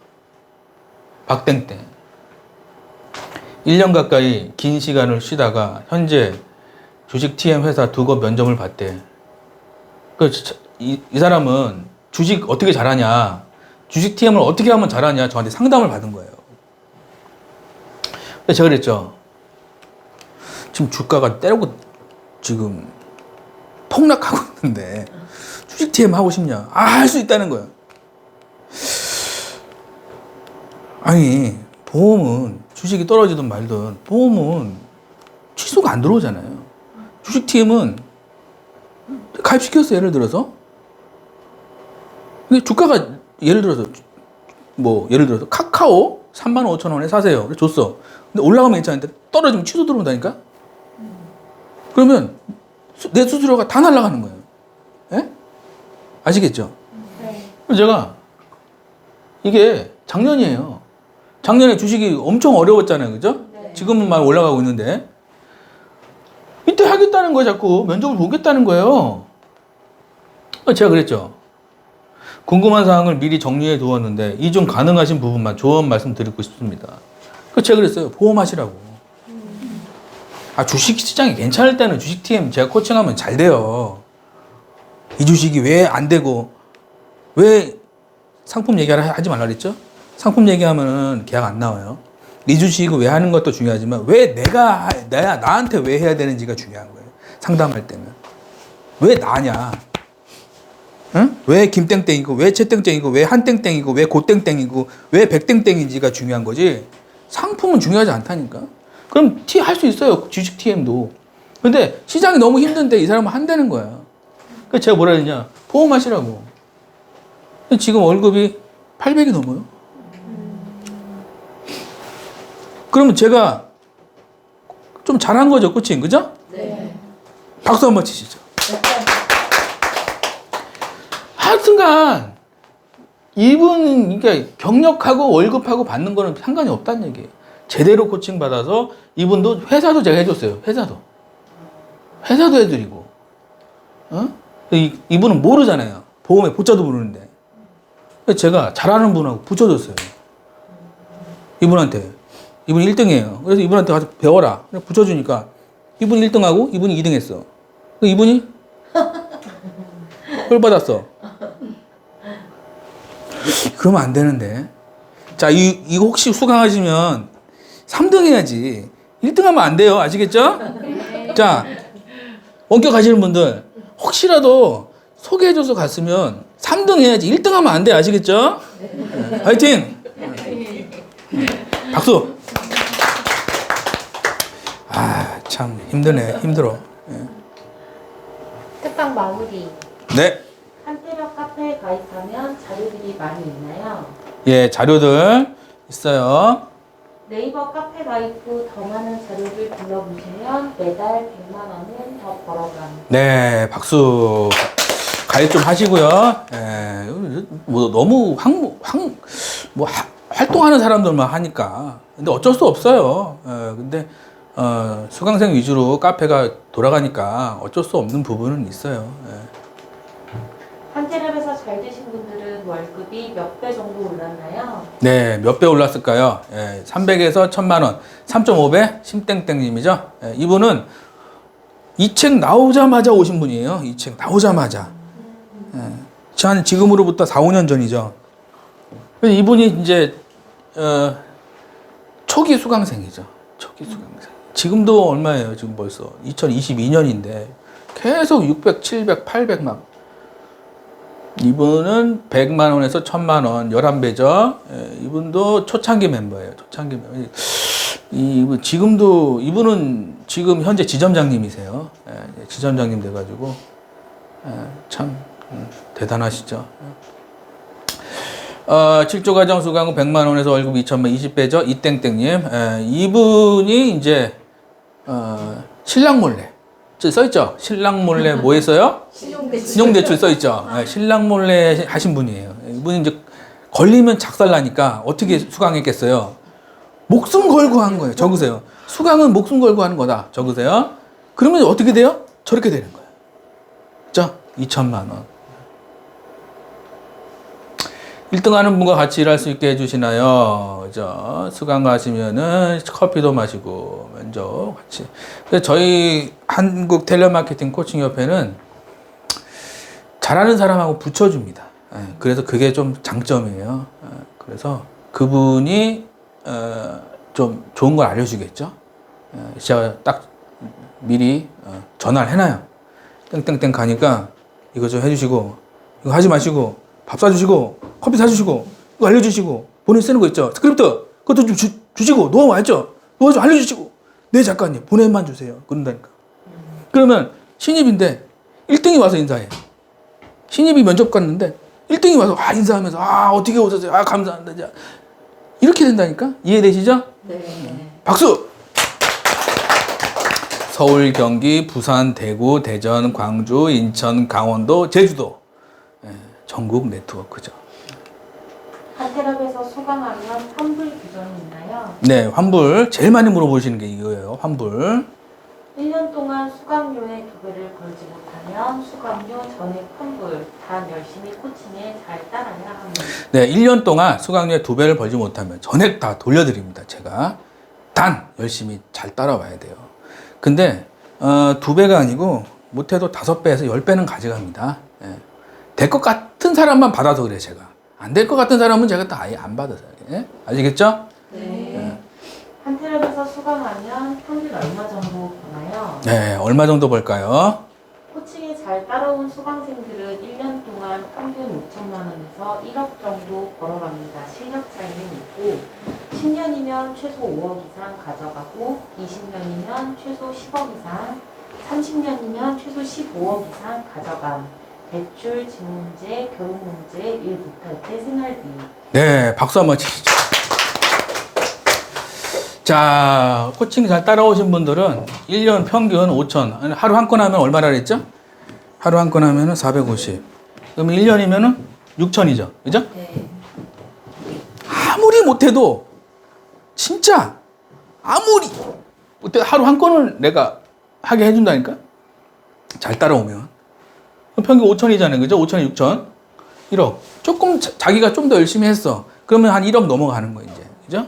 박땡땡. 1년 가까이 긴 시간을 쉬다가 현재 주식 TM 회사 2곳 면접을 봤대. 이 사람은 주식 어떻게 잘하냐, 주식 TM을 어떻게 하면 잘하냐 저한테 상담을 받은 거예요. 근데 제가 그랬죠. 지금 주가가 때리고 지금 폭락하고 있는데 주식 TM 하고 싶냐? 할 수 있다는 거예요. 아니, 보험은 주식이 떨어지든 말든 보험은 취소가 안 들어오잖아요. 주식 TM은 가입시켰어요, 예를 들어서. 근데 주가가 예를 들어서 카카오 35,000원에 사세요. 그래서 줬어. 근데 올라가면 괜찮은데 떨어지면 취소 들어온다니까? 그러면 내 수수료가 다 날아가는 거예요. 예? 아시겠죠? 네. 그래서 제가 이게 작년이에요. 작년에 주식이 엄청 어려웠잖아요. 그죠? 네. 지금은 막 올라가고 있는데 이때 하겠다는 거예요. 자꾸 면접을 보겠다는 거예요. 제가 그랬죠. 궁금한 사항을 미리 정리해 두었는데 이 중 가능하신 부분만 조언 말씀드리고 싶습니다. 그래서 제가 그랬어요. 보험하시라고. 주식 시장이 괜찮을 때는 주식 TM 제가 코칭하면 잘 돼요. 이 주식이 왜 안 되고, 왜 상품 얘기를 하지 말라 그랬죠? 상품 얘기하면은 계약 안 나와요. 이 주식을 왜 하는 것도 중요하지만, 왜 나한테 왜 해야 되는지가 중요한 거예요. 상담할 때는. 왜 나냐? 응? 왜 김땡땡이고, 왜 채땡땡이고, 왜 한땡땡이고, 왜 고땡땡이고, 왜 백땡땡인지가 중요한 거지. 상품은 중요하지 않다니까. 그럼 T 할 수 있어요. 주식 TM도. 근데 시장이 너무 힘든데 이 사람은 한다는 거야. 그래서 제가 뭐라 했냐. 보험하시라고. 지금 월급이 800이 넘어요. 그러면 제가 좀 잘한 거죠. 그치? 그죠? 네. 박수 한번 치시죠. 하여튼간 이분 그러니까 경력하고 월급하고 받는 거는 상관이 없다는 얘기예요. 제대로 코칭 받아서 이분도 회사도 제가 해줬어요. 회사도 해드리고, 이분은 모르잖아요. 보험에 보자도 모르는데 제가 잘하는 분하고 붙여줬어요. 이분한테. 이분 1등이에요. 그래서 이분한테 가서 배워라. 붙여주니까 이분 1등하고 이분이 2등 했어. 이분이 헐 받았어. 그러면 안 되는데. 자, 이거 혹시 수강하시면 3등 해야지. 1등 하면 안 돼요. 아시겠죠? 자, 원격 가시는 분들, 혹시라도 소개해줘서 갔으면 3등 해야지. 1등 하면 안 돼. 아시겠죠? 네. 화이팅! 박수! 참 힘드네. 힘들어. 특강 마무리. 네. 한태력 카페에 가입하면 자료들이 많이 있나요? 예, 자료들 있어요. 네이버 카페 가입 후 더 많은 자료를 불러보시면 매달 100만 원은 더 벌어감. 네, 박수. 가입 좀 하시고요. 예, 뭐 너무 활동하는 사람들만 하니까. 근데 어쩔 수 없어요. 예, 근데 수강생 위주로 카페가 돌아가니까 어쩔 수 없는 부분은 있어요. 예. 한태력에서 잘 되신 분들은 월급이 몇 배 정도 올랐나요? 네, 몇 배 올랐을까요? 예, 300에서 1000만 원, 3.5배 심땡땡님이죠. 예, 이분은 이 책 나오자마자 오신 분이에요. 이 책 나오자마자. 예, 지금으로부터 4, 5년 전이죠. 이분이 이제 초기 수강생이죠. 초기 수강생. 지금도 얼마예요? 지금 벌써 2022년인데 계속 600, 700, 800 막. 이분은 100만 원에서 1000만 원, 11배죠. 예, 이분도 초창기 멤버예요. 초창기 멤버. 이분은 지금 현재 지점장님이세요. 예, 지점장님 돼가지고, 참, 대단하시죠. 7조 가정 수강 후 100만 원에서 월급 2천만 20배죠. 이땡땡님. 이분이 이제, 신랑 몰래. 써있죠? 신랑 몰래 뭐 했어요? 신용대출 써있죠? 신랑 몰래 하신 분이에요. 이분이 이제 걸리면 작살나니까 어떻게 수강했겠어요? 목숨 걸고 한 거예요. 적으세요. 수강은 목숨 걸고 하는 거다. 적으세요. 그러면 어떻게 돼요? 저렇게 되는 거예요. 그죠? 2천만 원. 1등 하는 분과 같이 일할 수 있게 해주시나요? 그죠? 수강 가시면은 커피도 마시고, 면접 같이. 근데 저희 한국 텔레마케팅 코칭협회는 잘하는 사람하고 붙여줍니다. 그래서 그게 좀 장점이에요. 그래서 그분이 좀 좋은 걸 알려주겠죠? 제가 딱 미리 전화를 해놔요. 땡땡땡 가니까 이거 좀 해주시고, 이거 하지 마시고, 밥 사주시고, 커피 사주시고, 이거 알려주시고, 본인 쓰는 거 있죠? 스크립트, 그것도 좀 주시고, 노하우 알죠? 노하우 좀 알려주시고, 네, 작가님, 보내만 주세요. 그런다니까. 그러면 신입인데 1등이 와서 인사해. 신입이 면접 갔는데 1등이 와서 인사하면서 어떻게 오셨어요? 감사합니다. 이렇게 된다니까? 이해되시죠? 네. 박수! 서울, 경기, 부산, 대구, 대전, 광주, 인천, 강원도, 제주도. 전국 네트워크죠. 한태력에서 수강하면 환불 규정이 있나요? 네, 환불. 제일 많이 물어보시는 게 이거예요. 환불. 1년 동안 수강료의 2배를 벌지 못하면 수강료 전액 환불. 단 열심히 코칭에 잘 따라야 합니다. 네, 1년 동안 수강료의 2배를 벌지 못하면 전액 다 돌려드립니다. 제가 단 열심히 잘 따라와야 돼요. 근데 2배가 아니고 못해도 5배에서 10배는 가져갑니다. 예. 될 것 같은 사람만 받아서 그래 제가. 안 될 것 같은 사람은 제가 또 아예 안 받아서. 예? 아시겠죠? 네. 한 트랩에서 수강하면 평균 얼마 정도 버나요? 네, 얼마 정도 벌까요? 코칭에 잘 따라온 수강생들은 1년 동안 평균 5천만 원에서 1억 정도 벌어갑니다. 실력 차이는 있고 10년이면 최소 5억 이상 가져가고 20년이면 최소 10억 이상 30년이면 최소 15억 이상 가져감. 대출, 집 문제, 결혼 문제, 일 못할 때 생활비. 네, 박수 한번 치시죠. 자, 코칭 잘 따라오신 분들은 1년 평균 5천. 하루 한 건 하면 얼마나 그랬죠? 하루 한 건 하면은 450. 그럼 1년이면은 6천이죠. 그죠? 네. 아무리 못해도, 진짜, 아무리 못해도 하루 한 건을 내가 하게 해준다니까? 잘 따라오면. 평균 5천이잖아요. 그죠? 5천에 6천. 1억. 조금 자기가 좀 더 열심히 했어. 그러면 한 1억 넘어가는 거예요, 이제. 그죠?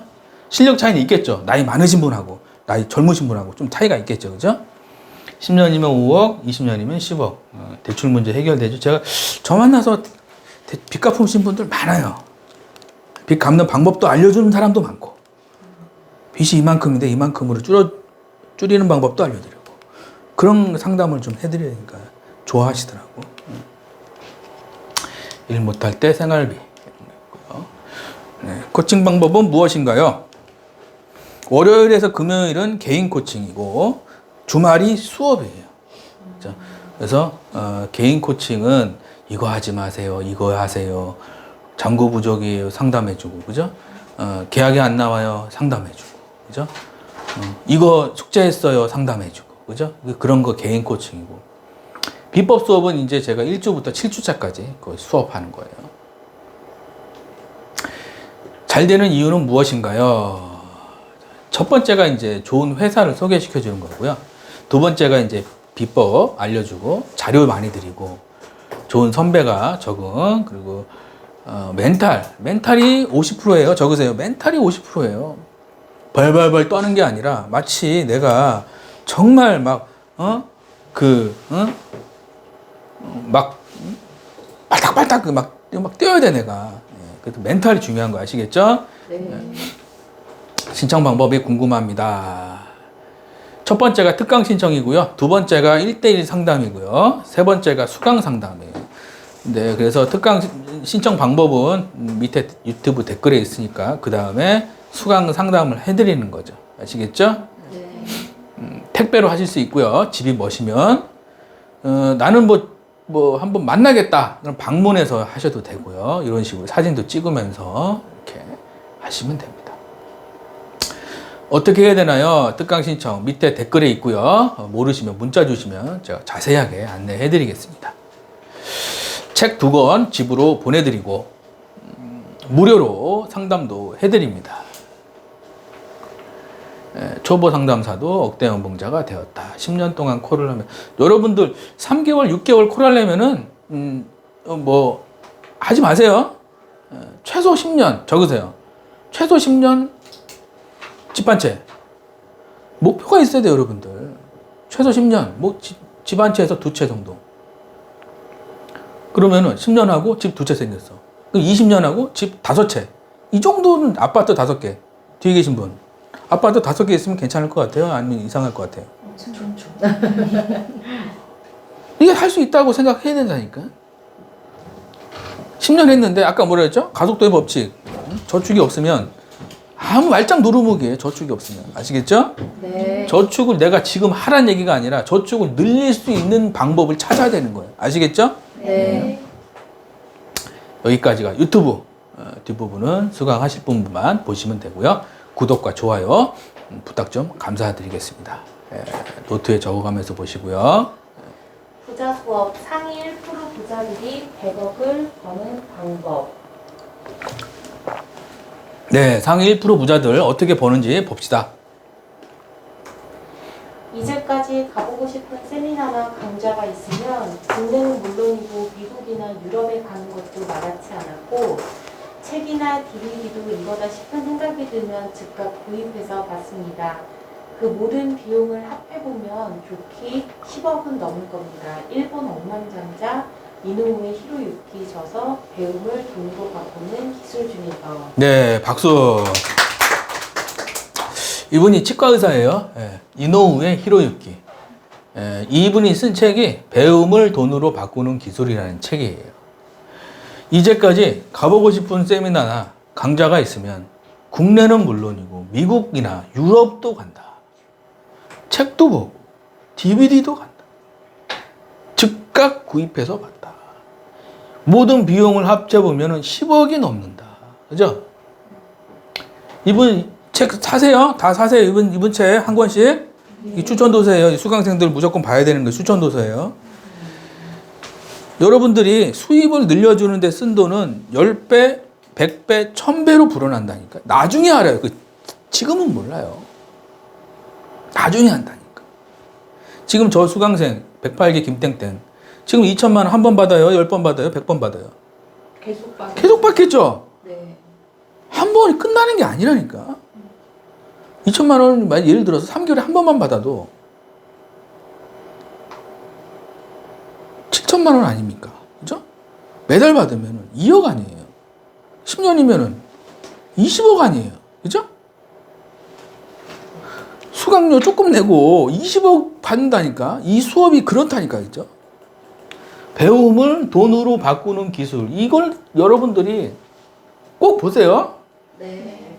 실력 차이는 있겠죠. 나이 많으신 분하고, 나이 젊으신 분하고 좀 차이가 있겠죠. 그죠? 10년이면 5억, 20년이면 10억. 대출 문제 해결되죠. 제가 저 만나서 빚 갚으신 분들 많아요. 빚 갚는 방법도 알려주는 사람도 많고, 빚이 이만큼인데 이만큼으로 줄이는 방법도 알려드리고, 그런 상담을 좀 해드리니까 좋아하시더라고. 일 못할 때 생활비. 네, 코칭 방법은 무엇인가요? 월요일에서 금요일은 개인 코칭이고 주말이 수업이에요. 그렇죠? 그래서 개인 코칭은 이거 하지 마세요, 이거 하세요. 잔고 부족이에요, 상담해주고, 그죠? 계약이 안 나와요, 상담해주고, 그죠? 이거 숙제했어요, 상담해주고, 그죠? 그런 거 개인 코칭이고. 비법 수업은 이제 제가 1주부터 7주차까지 그 수업하는 거예요. 잘 되는 이유는 무엇인가요? 첫 번째가 이제 좋은 회사를 소개시켜 주는 거고요. 두 번째가 이제 비법 알려주고 자료 많이 드리고 좋은 선배가 적응, 그리고 멘탈이 50%예요. 적으세요. 멘탈이 50%예요. 벌벌벌 떠는 게 아니라 마치 내가 정말 막 빨딱빨딱 막 뛰어야 돼 내가. 그래서 멘탈이 중요한 거 아시겠죠? 네. 신청 방법이 궁금합니다. 첫 번째가 특강 신청이고요. 두 번째가 1대1 상담이고요. 세 번째가 수강 상담이에요. 네, 그래서 특강 신청 방법은 밑에 유튜브 댓글에 있으니까 그 다음에 수강 상담을 해드리는 거죠. 아시겠죠? 네. 택배로 하실 수 있고요. 집이 머시면 나는 뭐 한번 만나겠다. 그럼 방문해서 하셔도 되고요. 이런 식으로 사진도 찍으면서 이렇게 하시면 됩니다. 어떻게 해야 되나요? 특강 신청 밑에 댓글에 있고요. 모르시면 문자 주시면 제가 자세하게 안내해 드리겠습니다. 책 2권 집으로 보내드리고 무료로 상담도 해드립니다. 초보 상담사도 억대 연봉자가 되었다. 10년 동안 콜을 하면 여러분들 3개월, 6개월 콜 하려면은 뭐 하지 마세요. 최소 10년 적으세요. 최소 10년 집 한 채. 목표가 있어야 돼요, 여러분들. 최소 10년. 뭐 집 한 채에서 2채 정도. 그러면은 10년 하고 집 2채 생겼어. 20년 하고 집 5채. 이 정도는 아파트 5개. 뒤에 계신 분. 아파트 5개 있으면 괜찮을 것 같아요? 아니면 이상할 것 같아요? 엄청 좋죠. 이게 할 수 있다고 생각해야 된다니까. 10년 했는데 아까 뭐라 했죠? 가속도의 법칙. 저축이 없으면 아무 말짱 노루묵이에요. 저축이 없으면. 아시겠죠? 네. 저축을 내가 지금 하란 얘기가 아니라 저축을 늘릴 수 있는 방법을 찾아야 되는 거예요. 아시겠죠? 네. 여기까지가 유튜브 뒷부분은 수강하실 분만 보시면 되고요. 구독과 좋아요 부탁 좀 감사드리겠습니다. 노트에 적어가면서 보시고요. 부자 수업 상위 1% 부자들이 100억을 버는 방법. 네, 상위 1% 부자들 어떻게 버는지 봅시다. 이제까지 가보고 싶은 세미나나 강좌가 있으면 국내는 물론이고 미국이나 유럽에 가는 것도 만만치 않았고 책이나 DVD도 이거다 싶은 생각이 들면 즉각 구입해서 봤습니다. 그 모든 비용을 합해보면 좋기 10억은 넘을 겁니다. 일본 억만장자 이노우에 히로유키 져서 배움을 돈으로 바꾸는 기술주의가. 네, 박수. 이분이 치과 의사예요. 예, 이노우에 히로유키. 예, 이분이 쓴 책이 배움을 돈으로 바꾸는 기술이라는 책이에요. 이제까지 가보고 싶은 세미나나 강좌가 있으면 국내는 물론이고 미국이나 유럽도 간다. 책도 보고 DVD도 간다. 즉각 구입해서 봤다. 모든 비용을 합쳐보면 10억이 넘는다. 그죠? 이분 책 사세요. 다 사세요. 이분 책 한 권씩. 이 추천도서예요. 수강생들 무조건 봐야 되는 거 추천도서예요. 여러분들이 수입을 늘려주는 데 쓴 돈은 10배, 100배, 1000배로 불어난다니까. 나중에 알아요. 지금은 몰라요. 나중에 한다니까. 지금 저 수강생 108기 김땡땡 지금 2천만 원 한 번 받아요? 10번 받아요? 100번 받아요? 계속 받. 계속 받겠죠? 네. 한 번이 끝나는 게 아니라니까. 2천만 원 예를 들어서 3개월에 한 번만 받아도 7천만 원 아닙니까? 그죠? 매달 받으면 2억 아니에요. 10년이면 20억 아니에요. 그죠? 수강료 조금 내고 20억 받는다니까. 이 수업이 그렇다니까. 그죠? 배움을 돈으로 바꾸는 기술. 이걸 여러분들이 꼭 보세요. 네.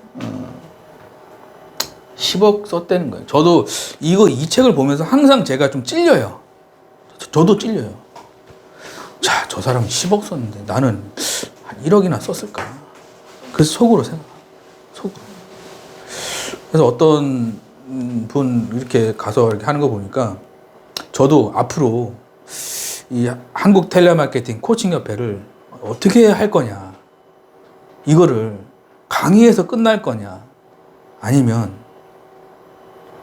10억 썼다는 거예요. 저도 이 책을 보면서 항상 제가 좀 찔려요. 저도 찔려요. 자, 저 사람은 10억 썼는데 나는 한 1억이나 썼을까? 그래서 속으로 생각. 속으로. 그래서 어떤 분 이렇게 가서 이렇게 하는 거 보니까 저도 앞으로 이 한국 텔레마케팅 코칭협회를 어떻게 할 거냐. 이거를 강의에서 끝날 거냐. 아니면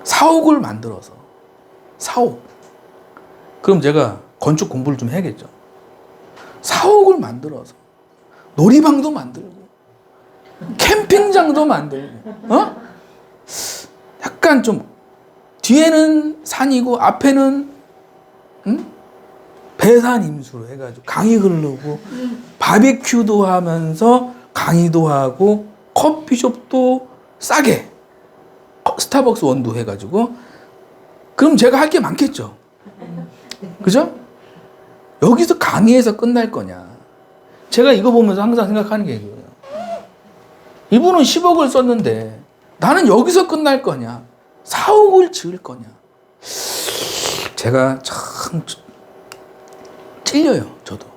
사옥을 만들어서 사옥. 그럼 제가 건축 공부를 좀 해야겠죠. 사옥을 만들어서 놀이방도 만들고 캠핑장도 만들고 약간 좀 뒤에는 산이고 앞에는 배산 임수로 해가지고 강이 흐르고 바비큐도 하면서 강의도 하고 커피숍도 싸게 스타벅스 원두 해가지고 그럼 제가 할 게 많겠죠. 그죠? 여기서 강의에서 끝날 거냐. 제가 이거 보면서 항상 생각하는 게 이거예요. 이분은 10억을 썼는데 나는 여기서 끝날 거냐. 사옥을 지을 거냐. 제가 참 찔려요. 저도.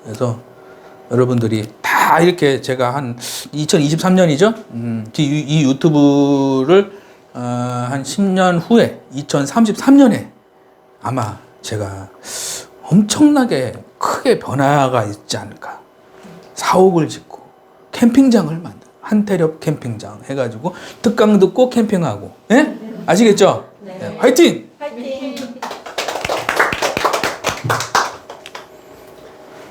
그래서 여러분들이 다 이렇게 제가 한 2023년이죠. 이 유튜브를 한 10년 후에 2033년에 아마 제가 엄청나게 크게 변화가 있지 않을까. 사옥을 짓고 캠핑장을 만들. 한태렵 캠핑장 해가지고 특강 듣고 캠핑하고. 예? 아시겠죠? 네. 네. 화이팅! 화이팅!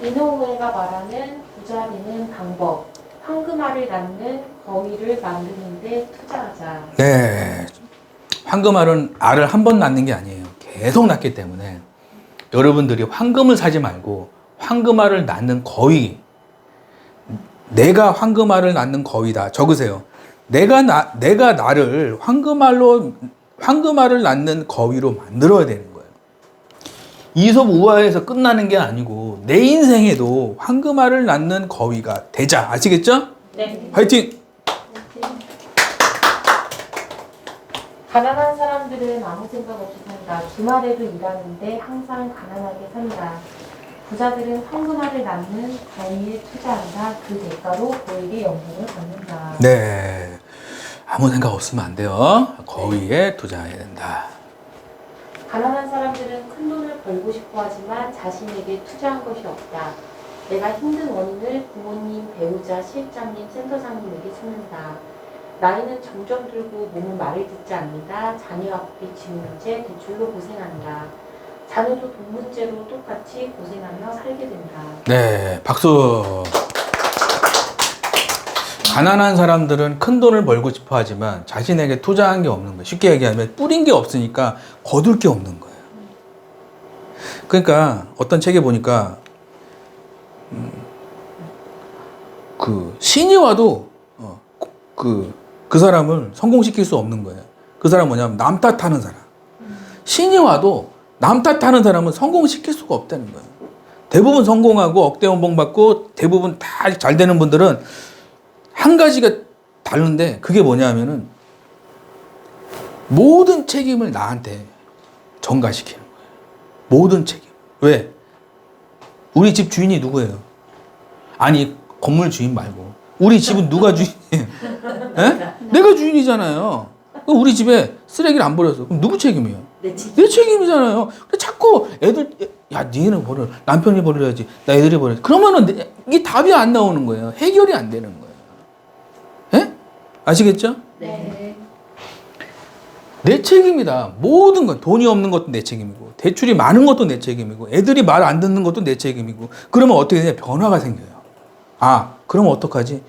이노우에가 말하는 부자 되는 방법. 황금알을 낳는 거위를 만드는 데 투자하자. 네. 황금알은 알을 한 번 낳는 게 아니에요. 계속 낳기 때문에 여러분들이 황금을 사지 말고 황금알을 낳는 거위. 내가 황금알을 낳는 거위다. 적으세요. 내가 나를 황금알을 낳는 거위로 만들어야 되는 거예요. 이솝 우화에서 끝나는 게 아니고 내 인생에도 황금알을 낳는 거위가 되자. 아시겠죠? 네. 화이팅! 가난한 사람들은 아무 생각 없이 산다. 주말에도 일하는데 항상 가난하게 산다. 부자들은 황금알을 낳는 거위에 투자한다. 그 대가로 거위의 영광을 받는다. 네. 아무 생각 없으면 안 돼요. 거위에 투자해야 된다. 가난한 사람들은 큰 돈을 벌고 싶어 하지만 자신에게 투자한 것이 없다. 내가 힘든 원인을 부모님, 배우자, 실장님, 센터장님에게 찾는다. 나이는 점점 들고 몸은 말을 듣지 않는다. 자녀 학비, 집 문제, 대출로 고생한다. 자녀도 돈 문제로 똑같이 고생하며 살게 된다. 네, 박수. 가난한 사람들은 큰 돈을 벌고 싶어 하지만 자신에게 투자한 게 없는 거예요. 쉽게 얘기하면 뿌린 게 없으니까 거둘 게 없는 거예요. 그러니까 어떤 책에 보니까 그 신이 와도 그 사람을 성공시킬 수 없는 거예요. 그 사람은 뭐냐면 남 탓하는 사람. 신이 와도 남 탓하는 사람은 성공시킬 수가 없다는 거예요. 대부분 성공하고 억대 연봉 받고 대부분 다 잘 되는 분들은 한 가지가 다른데 그게 뭐냐면은 모든 책임을 나한테 전가시키는 거예요. 모든 책임. 왜? 우리 집 주인이 누구예요? 아니 건물 주인 말고 우리 집은 누가 주인이에요? 에? 내가 주인이잖아요. 우리 집에 쓰레기를 안 버렸어. 그럼 누구 책임이에요? 내 책임이잖아요. 자꾸 애들 야 니는 버려 남편이 버려야지 나 애들이 버려야지 그러면은 이게 답이 안 나오는 거예요. 해결이 안 되는 거예요. 에? 아시겠죠? 네. 내 책임이다. 모든 건 돈이 없는 것도 내 책임이고 대출이 많은 것도 내 책임이고 애들이 말 안 듣는 것도 내 책임이고 그러면 어떻게 되냐 변화가 생겨요. 아 그럼 어떡하지?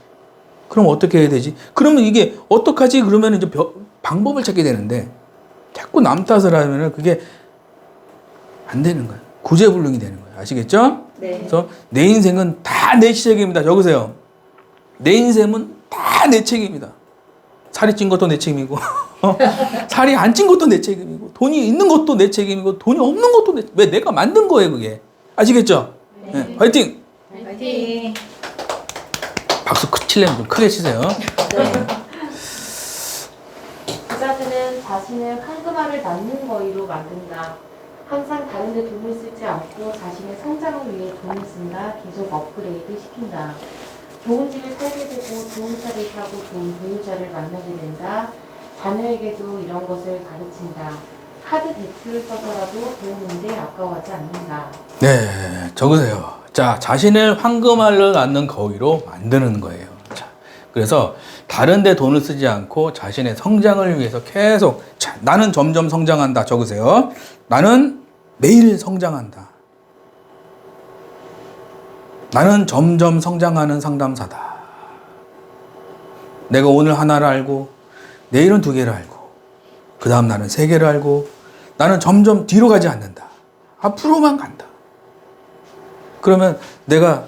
그럼 어떻게 해야 되지? 그러면 이게 어떡하지? 그러면 이제 방법을 찾게 되는데 자꾸 남 탓을 하면은 그게 안 되는 거예요. 구제불능이 되는 거예요. 아시겠죠? 네. 그래서 내 인생은 다 내 책임이다. 적으세요. 내 인생은 다 내 책임이다. 살이 찐 것도 내 책임이고 살이 안 찐 것도 내 책임이고 돈이 있는 것도 내 책임이고 돈이 없는 것도 왜 내가 만든 거예요 그게. 아시겠죠? 네. 네. 화이팅! 화이팅! 박수 치려면 좀 크게 치세요. 네. 부자들은 자신을 황금알을 낳는 거위로 만든다. 항상 다른 데 돈을 쓰지 않고 자신의 성장을 위해 돈을 쓴다. 계속 업그레이드 시킨다. 좋은 집에 살게 되고 좋은 차를 타고 좋은 보유자를 만나게 된다. 자녀에게도 이런 것을 가르친다. 카드 대출을 써서라도 배우는데 아까워하지 않는다. 네, 적으세요. 자, 자신을 황금알을 낳는 거위로 만드는 거예요. 자, 그래서 다른 데 돈을 쓰지 않고 자신의 성장을 위해서 계속 자, 나는 점점 성장한다. 적으세요. 나는 매일 성장한다. 나는 점점 성장하는 상담사다. 내가 오늘 하나를 알고 내일은 2개를 알고 그 다음 나는 3개를 알고 나는 점점 뒤로 가지 않는다. 앞으로만 간다. 그러면 내가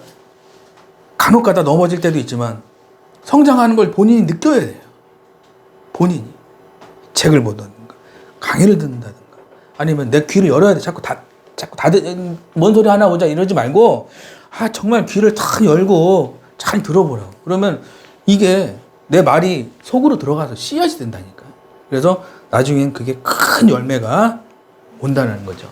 간혹 가다 넘어질 때도 있지만 성장하는 걸 본인이 느껴야 돼요. 본인이. 책을 보든가 강의를 듣는다든가 아니면 내 귀를 열어야 돼. 자꾸 다들 뭔 소리 하나 보자 이러지 말고 정말 귀를 탁 열고 잘 들어보라고. 그러면 이게 내 말이 속으로 들어가서 씨앗이 된다니까. 그래서 나중엔 그게 큰 열매가 온다는 거죠.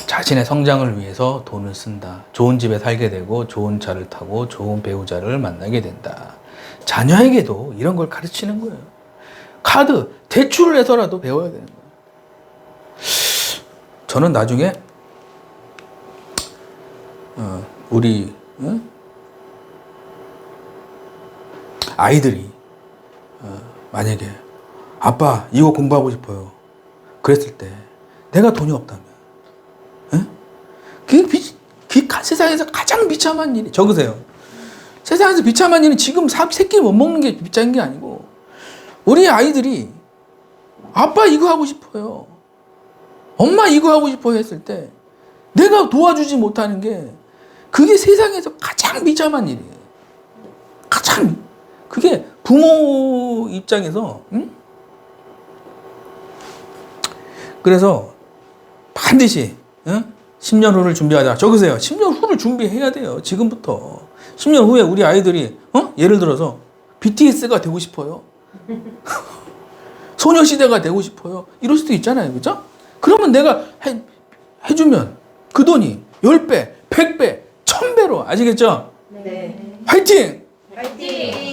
자신의 성장을 위해서 돈을 쓴다. 좋은 집에 살게 되고 좋은 차를 타고 좋은 배우자를 만나게 된다. 자녀에게도 이런 걸 가르치는 거예요. 카드, 대출을 해서라도 배워야 되는 거예요. 저는 나중에 우리 아이들이 만약에 아빠 이거 공부하고 싶어요. 그랬을 때 내가 돈이 없다면 그게 세상에서 가장 비참한 일이 적으세요. 세상에서 비참한 일은 지금 새끼 못 먹는 게 비참한 게 아니고 우리 아이들이 아빠 이거 하고 싶어요. 엄마 이거 하고 싶어요 했을 때 내가 도와주지 못하는 게 그게 세상에서 가장 비참한 일이에요. 가장 그게 부모 입장에서 그래서 반드시 10년 후를 준비하자. 적으세요. 10년 후를 준비해야 돼요. 지금부터. 10년 후에 우리 아이들이 예를 들어서 BTS가 되고 싶어요. 소녀시대가 되고 싶어요. 이럴 수도 있잖아요. 그죠? 그러면 내가 해주면 그 돈이 10배, 100배, 1000배로. 아시겠죠? 네. 화이팅! 화이팅!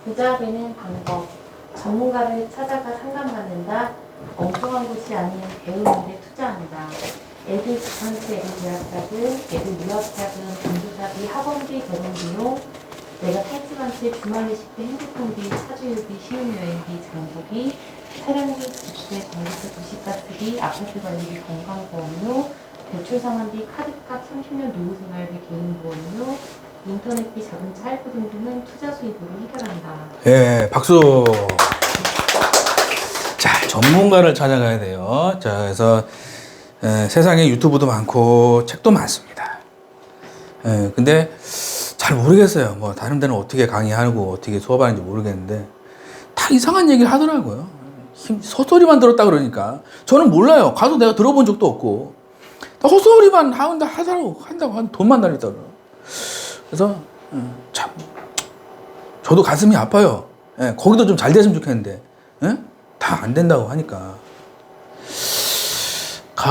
부자 되는 방법. 전문가를 찾아가 상담받는다. 엉뚱한 곳이 아닌 배우는데 투자한다. 애들 집한채, 애들 대학자금, 애들 유학자금, 공주사비, 학원비, 결혼비용, 내가 살집한 채 주말 레시피, 핸드폰비, 차주유비, 신혼여행비, 장소비, 차량비, 집세, 전기세, 도시가스비, 아파트 관리비, 건강보험료, 대출 상환비, 카드값, 30년 노후생활비, 개인보험료, 인터넷비, 자동차 할부 등등은 투자 수입으로 해결한다. 예, 박수. 자, 전문가를 찾아가야 돼요. 자, 그래서 세상에 유튜브도 많고 책도 많습니다. 근데 잘 모르겠어요. 뭐 다른 데는 어떻게 강의하고 어떻게 수업하는지 모르겠는데 다 이상한 얘기를 하더라고요. 헛소리만 들었다 그러니까 저는 몰라요. 가서 내가 들어본 적도 없고 다 헛소리만 한다고 한 돈만 날리다 그래요. 그래서 참 저도 가슴이 아파요. 예, 거기도 좀 잘 됐으면 좋겠는데 다 안 된다고 하니까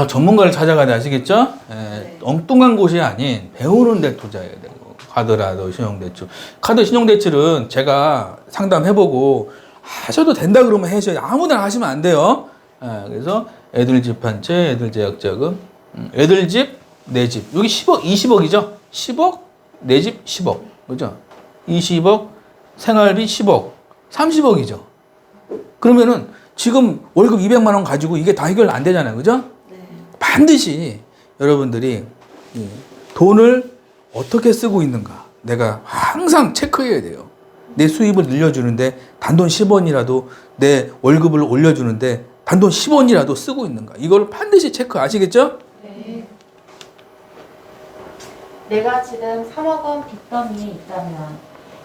전문가를 찾아가야 돼. 아시겠죠? 예, 엉뚱한 곳이 아닌 배우는 데 투자해야 되고 카드라도 신용대출 카드 신용대출은 제가 상담해보고 하셔도 된다 그러면 하셔야 아무데나 하시면 안 돼요. 예, 그래서 애들 집 한 채, 애들 제약자금, 애들 집, 내 집 여기 10억, 20억이죠? 10억, 내 집 10억 그죠? 20억, 생활비 10억, 30억이죠. 그러면은 지금 월급 200만 원 가지고 이게 다 해결 안 되잖아요. 그죠? 반드시 여러분들이 돈을 어떻게 쓰고 있는가 내가 항상 체크해야 돼요. 내 수입을 늘려주는데 단돈 10원이라도 내 월급을 올려주는데 단돈 10원이라도 쓰고 있는가 이걸 반드시 체크 아시겠죠? 네. 내가 지금 3억 원 빚더미에 있다면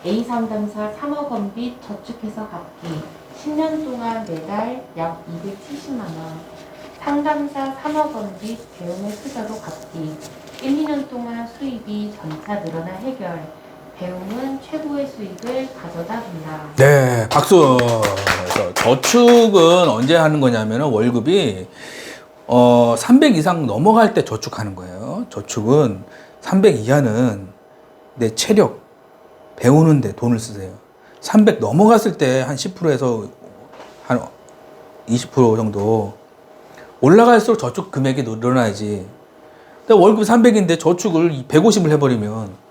A 상담사 3억 원 빚 저축해서 갚기 10년 동안 매달 약 270만 원 상담사 3억 원 빚 배움의 투자로 갚기 1, 2년 동안 수입이 점차 늘어나 해결 배움은 최고의 수익을 가져다 준다. 네, 박수. 그래서 저축은 언제 하는 거냐면 월급이 300 이상 넘어갈 때 저축하는 거예요. 저축은 300 이하는 내 체력 배우는데 돈을 쓰세요. 300 넘어갔을 때 한 10%에서 한 20% 정도 올라갈수록 저축 금액이 늘어나야지. 근데 월급 300인데 저축을 150을 해버리면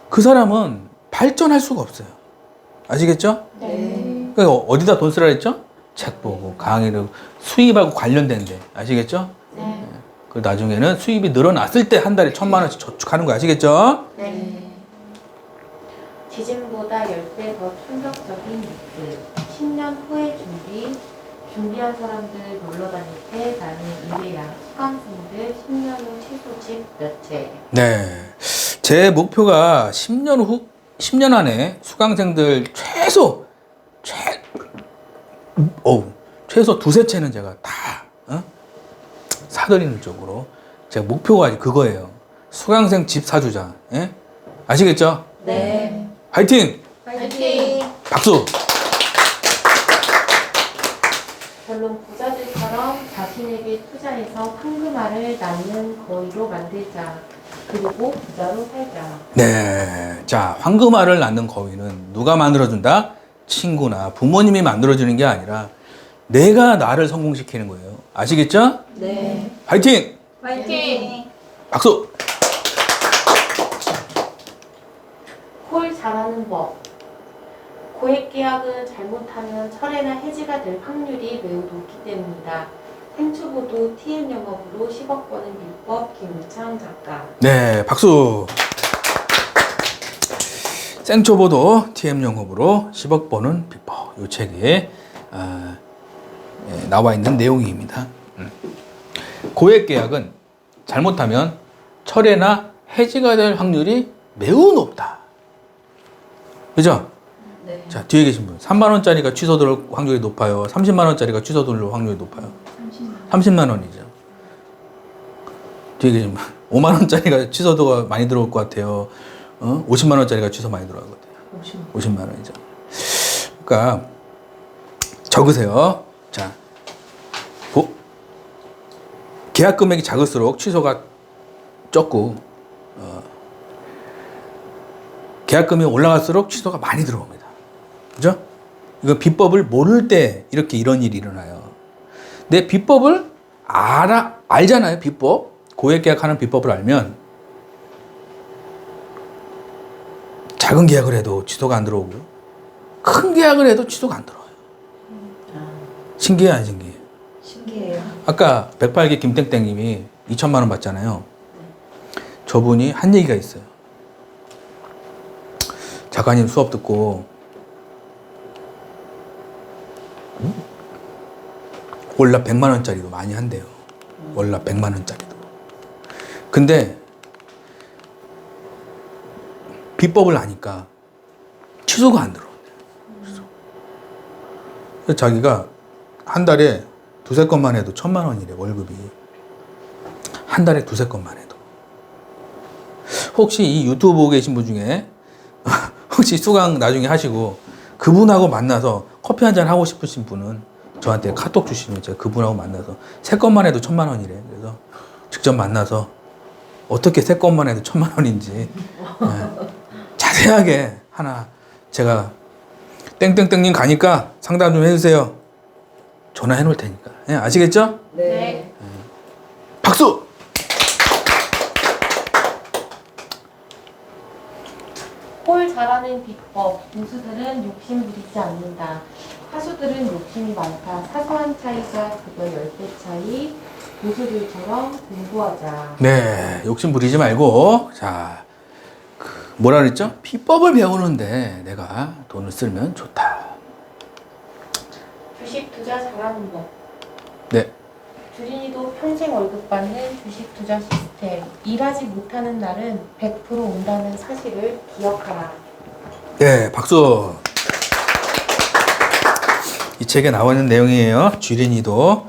그 사람은 발전할 수가 없어요. 아시겠죠? 네. 그러니까 어디다 돈 쓰라 했죠? 책 보고 강의를 수입하고 관련된데 아시겠죠? 네. 그 나중에는 수입이 늘어났을 때 한 달에 1,000만 원씩 저축하는 거 아시겠죠? 네. 지진보다 10배 더 충격적인 뉴스. 10년 후의 준비한 사람들 놀러 다닐 때 나는 이래야 수강생들 10년 후 최소집 몇 채. 네. 제 목표가 10년 안에 수강생들 최소 두세 채는 제가 다 사드리는 쪽으로 제 목표가 그거예요. 수강생 집 사주자. 예? 아시겠죠? 네. 화이팅! 화이팅! 박수! 결론 부자들처럼 자신에게 투자해서 황금알을 낳는 거위로 만들자. 그리고 부자로 살자. 네. 자, 황금알을 낳는 거위는 누가 만들어준다? 친구나 부모님이 만들어주는 게 아니라 내가 나를 성공시키는 거예요. 아시겠죠? 네. 화이팅! 화이팅! 박수! 콜 잘하는 법. 고액 계약은 잘못하면 철회나 해지가 될 확률이 매우 높기 때문이다. 생초보도 TM 영업으로 10억 버는 비법 김우창 작가. 네, 박수! 생초보도 TM 영업으로 10억 버는 비법. 이 책에 나와 있는 내용입니다. 고액 계약은 잘못하면 철회나 해지가 될 확률이 매우 높다. 그죠? 네. 자, 뒤에 계신 분. 3만 원짜리가 취소될 확률이 높아요. 30만 원짜리가 취소될 확률이 높아요. 30만 원이죠. 뒤에 계신 분. 5만 원짜리가 취소도가 많이 들어올 것 같아요. 50만 원짜리가 취소 많이 들어갈 것 같아요. 50만 원이죠. 그러니까 적으세요. 자, 계약 금액이 작을수록 취소가 적고 계약금이 올라갈수록 취소가 많이 들어옵니다. 그죠? 이거 비법을 모를 때 이렇게 이런 일이 일어나요. 내 비법을 알잖아요. 비법. 고액 계약하는 비법을 알면 작은 계약을 해도 취소가 안 들어오고요. 큰 계약을 해도 취소가 안 들어와요. 신기해 안 신기해? 신기해요. 아까 108기 김땡땡님이 2천만 원 받잖아요. 저분이 한 얘기가 있어요. 작가님 수업 듣고 월납 100만 원짜리도 많이 한대요. 월납 100만 원짜리도. 근데 비법을 아니까 취소가 안 들어온대요. 그래서 자기가 한 달에 두세 건만 해도 1,000만 원이래, 월급이. 한 달에 두세 건만 해도. 혹시 이 유튜브 보고 계신 분 중에 혹시 수강 나중에 하시고 그분하고 만나서 커피 한잔 하고 싶으신 분은 저한테 카톡 주시면 제가 그분하고 만나서 세 건만 해도 1,000만 원이래. 그래서 직접 만나서 어떻게 세 건만 해도 1,000만 원인지 자세하게 하나 제가 땡땡땡님 가니까 상담 좀 해주세요. 전화해 놓을 테니까. 아시겠죠? 네. 박수! 꼴 잘하는 비법. 고수들은 욕심 부리지 않는다. 하수들은 욕심이 많다. 사소한 차이가 그저 10배 차이. 고수들처럼 공부하자. 네, 욕심 부리지 말고, 자, 뭐라 그랬죠? 비법을 배우는데 내가 돈을 쓰면 좋다. 주식 투자 잘하는 법. 네, 주린이도 평생 월급 받는 주식 투자 시스템. 일하지 못하는 날은 100% 온다는 사실을 기억하라. 네, 박수. 이 책에 나와 있는 내용이에요. 주린이도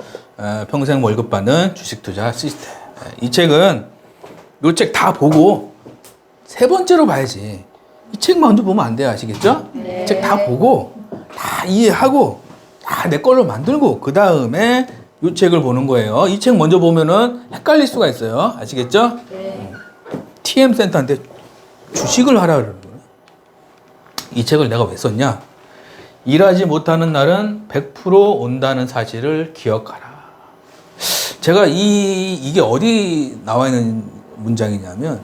평생 월급 받는 주식 투자 시스템. 이 책은 이 책 다 보고 세 번째로 봐야지. 이 책 먼저 보면 안 돼요. 아시겠죠? 네. 이 책 다 보고 다 이해하고 다 내 걸로 만들고 그 다음에 이 책을 보는 거예요. 이 책 먼저 보면은 헷갈릴 수가 있어요. 아시겠죠? 네. TM 센터한테 주식을 하라 그러는 거예요. 이 책을 내가 왜 썼냐? 일하지 못하는 날은 100% 온다는 사실을 기억하라. 제가 이게 어디 나와 있는 문장이냐면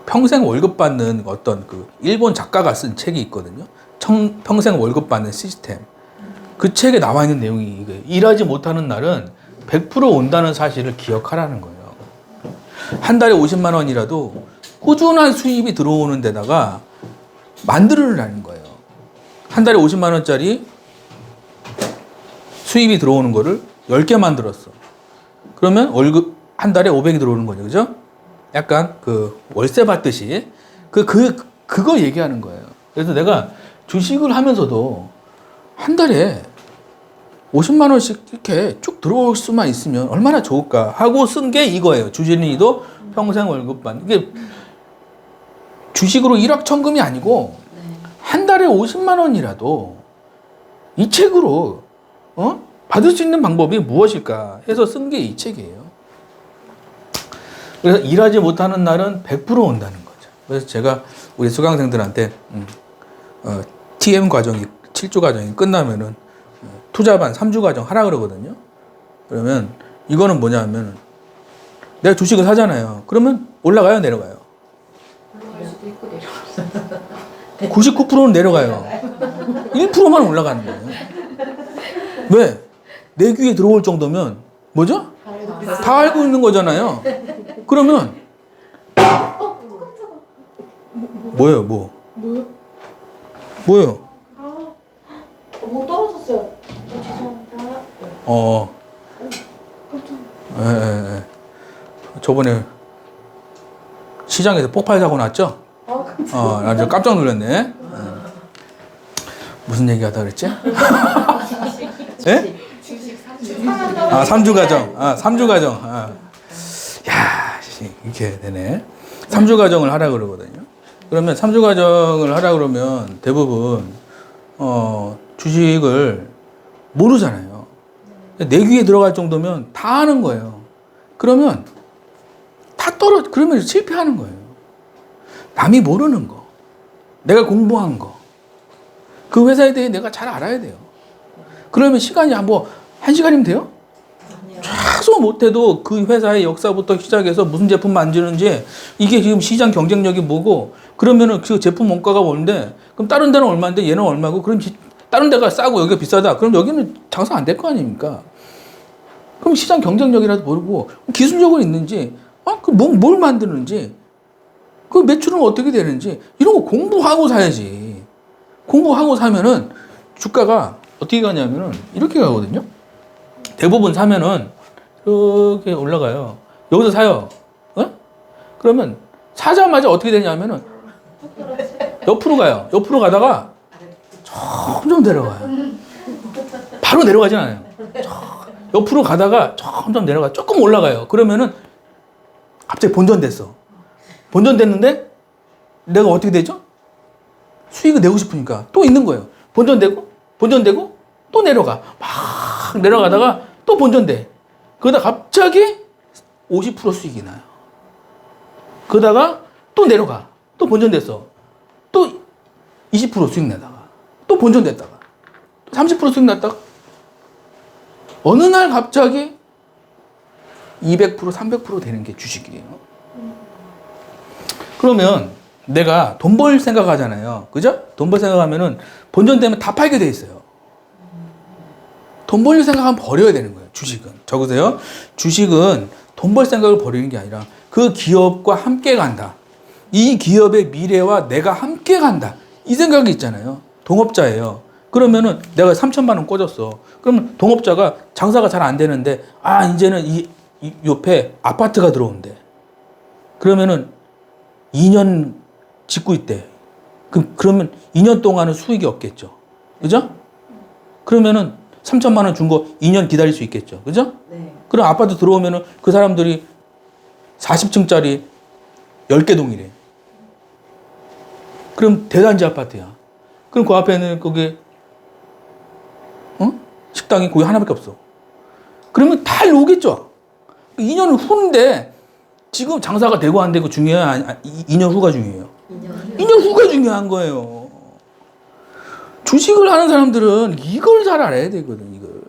평생 월급 받는 어떤 일본 작가가 쓴 책이 있거든요. 평생 월급 받는 시스템. 그 책에 나와 있는 내용이 이거예요. 일하지 못하는 날은 100% 온다는 사실을 기억하라는 거예요. 한 달에 50만 원이라도 꾸준한 수입이 들어오는 데다가 만들으라는 거예요. 한 달에 50만 원짜리 수입이 들어오는 거를 10개 만들었어. 그러면 월급 한 달에 500이 들어오는 거죠. 그죠? 약간 월세 받듯이 그거 얘기하는 거예요. 그래서 내가 주식을 하면서도 한 달에 50만 원씩 이렇게 쭉 들어올 수만 있으면 얼마나 좋을까 하고 쓴 게 이거예요. 주진이도 평생 월급 받는. 이게 주식으로 일확천금이 아니고 한 달에 50만 원이라도 이 책으로 받을 수 있는 방법이 무엇일까 해서 쓴 게 이 책이에요. 그래서 일하지 못하는 날은 100% 온다는 거죠. 그래서 제가 우리 수강생들한테 TM 과정이 7주 과정이 끝나면은 투자반 3주 과정 하라 그러거든요. 그러면 이거는 뭐냐면 내가 주식을 사잖아요. 그러면 올라가요, 내려가요? 올라갈 수도 있고 내려갈 99%는 내려가요. 1%만 올라가는 거예요. 왜? 내 귀에 들어올 정도면 뭐죠? 다 알고 있는 거잖아요. 그러면 뭐예요, 뭐? 뭐예요? 뭐 떨어졌어요. 죄송합니다. 예. 저번에 시장에서 폭발 사고 났죠? 나 좀 깜짝 놀랐네. 무슨 얘기 하다 그랬지? 예? 주식 3주 과정. 3주 과정. 야, 이렇게 되네. 3주 과정을 하라 그러거든요. 그러면 3주 과정을 하라 그러면 대부분, 주식을 모르잖아요. 내 귀에 들어갈 정도면 다 아는 거예요. 그러면 그러면 실패하는 거예요. 남이 모르는 거. 내가 공부한 거. 그 회사에 대해 내가 잘 알아야 돼요. 그러면 시간이 한 시간이면 돼요? 최소 못해도 그 회사의 역사부터 시작해서 무슨 제품 만드는지 이게 지금 시장 경쟁력이 뭐고 그러면은 그 제품 원가가 뭔데 그럼 다른 데는 얼마인데 얘는 얼마고 그럼 다른 데가 싸고 여기가 비싸다 그럼 여기는 장사 안 될 거 아닙니까? 그럼 시장 경쟁력이라도 모르고 기술력은 있는지, 뭘 만드는지, 그 매출은 어떻게 되는지 이런 거 공부하고 사야지. 공부하고 사면은 주가가 어떻게 가냐면은 이렇게 가거든요. 대부분 사면은 이렇게 올라가요. 여기서 사요. 그러면 사자마자 어떻게 되냐면은 옆으로 가요. 옆으로 가다가 점점 내려가요. 바로 내려가진 않아요. 옆으로 가다가 점점 내려가 조금 올라가요. 그러면은 갑자기 본전됐어. 본전됐는데 내가 어떻게 되죠? 수익을 내고 싶으니까 또 있는 거예요. 본전되고 또 내려가. 막 내려가다가 또 본전돼. 그러다 갑자기 50% 수익이 나요. 그러다가 또 내려가. 또 본전됐어. 또 20% 수익 내다가 또 본전됐다가 30% 수익 났다가 어느 날 갑자기 200%, 300% 되는 게 주식이에요. 그러면 내가 돈 벌 생각하잖아요. 그죠? 돈 벌 생각하면은 본전되면 다 팔게 돼 있어요. 돈 벌 생각하면 버려야 되는 거예요. 주식은. 적으세요. 주식은 돈 벌 생각을 버리는 게 아니라 그 기업과 함께 간다. 이 기업의 미래와 내가 함께 간다. 이 생각이 있잖아요. 동업자예요. 그러면은 내가 3천만 원 꽂았어. 그러면 동업자가 장사가 잘 안 되는데, 이제는 이 옆에 아파트가 들어온대. 그러면은 2년 짓고 있대. 그러면 2년 동안은 수익이 없겠죠. 그죠? 그러면은 3천만 원 준 거 2년 기다릴 수 있겠죠. 그죠? 네. 그럼 아파트 들어오면은 그 사람들이 40층짜리 10개 동이래. 그럼 대단지 아파트야. 그럼 그 앞에는 거기 식당이 거기 하나밖에 없어. 그러면 다 일로 오겠죠. 2년 후인데 지금 장사가 되고 안 되고 중요해요? 2년 후가 중요해요. 2년 후가 중요한 거예요. 주식을 하는 사람들은 이걸 잘 알아야 되거든. 이걸.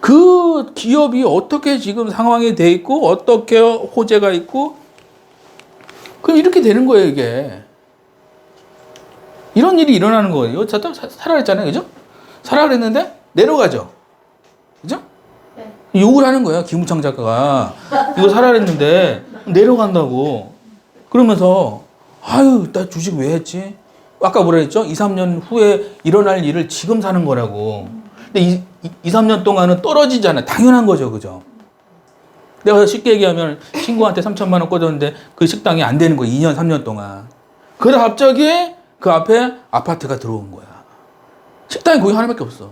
그 기업이 어떻게 지금 상황이 돼 있고 어떻게 호재가 있고 그럼 이렇게 되는 거예요. 이게. 이런 일이 일어나는 거예요. 사라 그랬잖아요. 그죠? 사라 그랬는데 내려가죠. 그죠? 네. 욕을 하는 거야. 김우창 작가가. 이거 사라 그랬는데 내려간다고. 그러면서 나 주식 왜 했지? 아까 뭐라 했죠? 2, 3년 후에 일어날 일을 지금 사는 거라고. 근데 2, 3년 동안은 떨어지잖아. 당연한 거죠. 그죠? 내가 쉽게 얘기하면 친구한테 3천만 원 꽂았는데 그 식당이 안 되는 거야. 2년, 3년 동안. 그러다 갑자기 그 앞에 아파트가 들어온 거야. 식당이 거기 하나밖에 없어.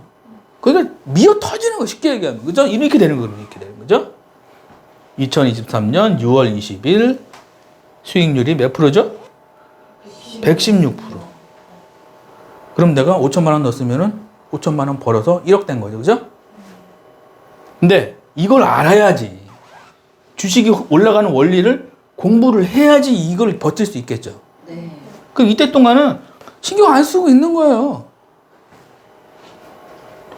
그러니까 미어 터지는 거 쉽게 얘기하면. 그죠? 이렇게 되는 거예요. 이렇게 되는 거죠? 2023년 6월 20일 수익률이 몇 프로죠? 116%. 그럼 내가 5천만 원 넣었으면은 5천만 원 벌어서 1억 된 거죠. 그죠? 근데 이걸 알아야지. 주식이 올라가는 원리를 공부를 해야지 이걸 버틸 수 있겠죠. 네. 그럼 이때 동안은 신경 안 쓰고 있는 거예요.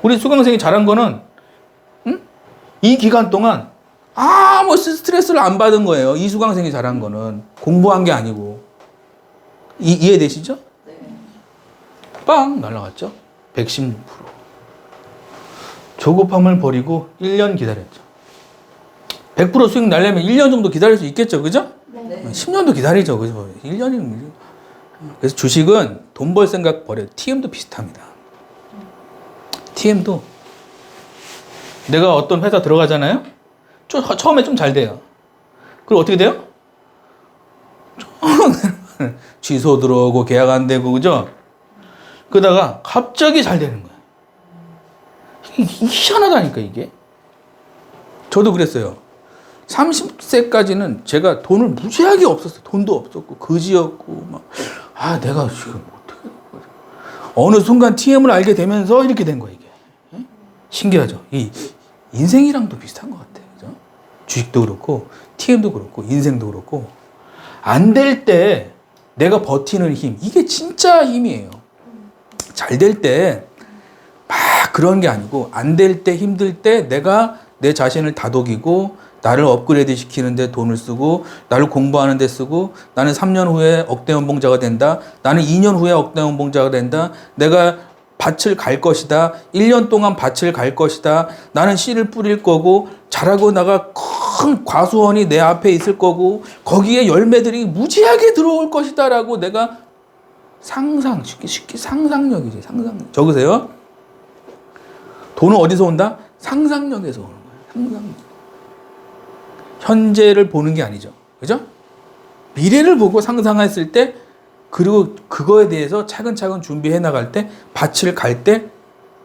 우리 수강생이 잘한 거는 이 기간 동안 아무 스트레스를 안 받은 거예요. 이 수강생이 잘한 거는 공부한 게 아니고. 이해되시죠? 네. 빵 날라갔죠. 116%. 조급함을 버리고 1년 기다렸죠. 100% 수익 날려면 1년 정도 기다릴 수 있겠죠. 그죠? 네. 10년도 기다리죠. 그죠? 1년이면. 그래서 주식은 돈 벌 생각 버려요. TM도 비슷합니다. TM도 내가 어떤 회사 들어가잖아요. 처음에 좀 잘 돼요. 그리고 어떻게 돼요? 취소 들어오고 계약 안 되고 그죠? 그러다가 갑자기 잘 되는 거예요. 이게 희한하다니까 이게. 저도 그랬어요. 30세까지는 제가 돈을 무지하게 없었어요. 돈도 없었고 거지였고 막 내가 지금 어떻게 어느 순간 TM을 알게 되면서 이렇게 된 거예요 이게. 신기하죠. 이 인생이랑도 비슷한 것 같아요. 그죠? 주식도 그렇고 TM도 그렇고 인생도 그렇고 안 될 때 내가 버티는 힘 이게 진짜 힘이에요. 잘 될 때 막 그런 게 아니고 안 될 때 힘들 때 내가 내 자신을 다독이고 나를 업그레이드 시키는데 돈을 쓰고 나를 공부하는 데 쓰고 나는 3년 후에 억대 연봉자가 된다. 나는 2년 후에 억대 연봉자가 된다. 내가 밭을 갈 것이다. 1년 동안 밭을 갈 것이다. 나는 씨를 뿌릴 거고 자라고 나가 큰 과수원이 내 앞에 있을 거고 거기에 열매들이 무지하게 들어올 것이다 라고 내가 쉽게 상상력이지. 상상력. 적으세요. 돈은 어디서 온다? 상상력에서 오는 거예요. 상상력. 현재를 보는 게 아니죠. 그죠? 미래를 보고 상상했을 때 그리고 그거에 대해서 차근차근 준비해 나갈 때 밭을 갈 때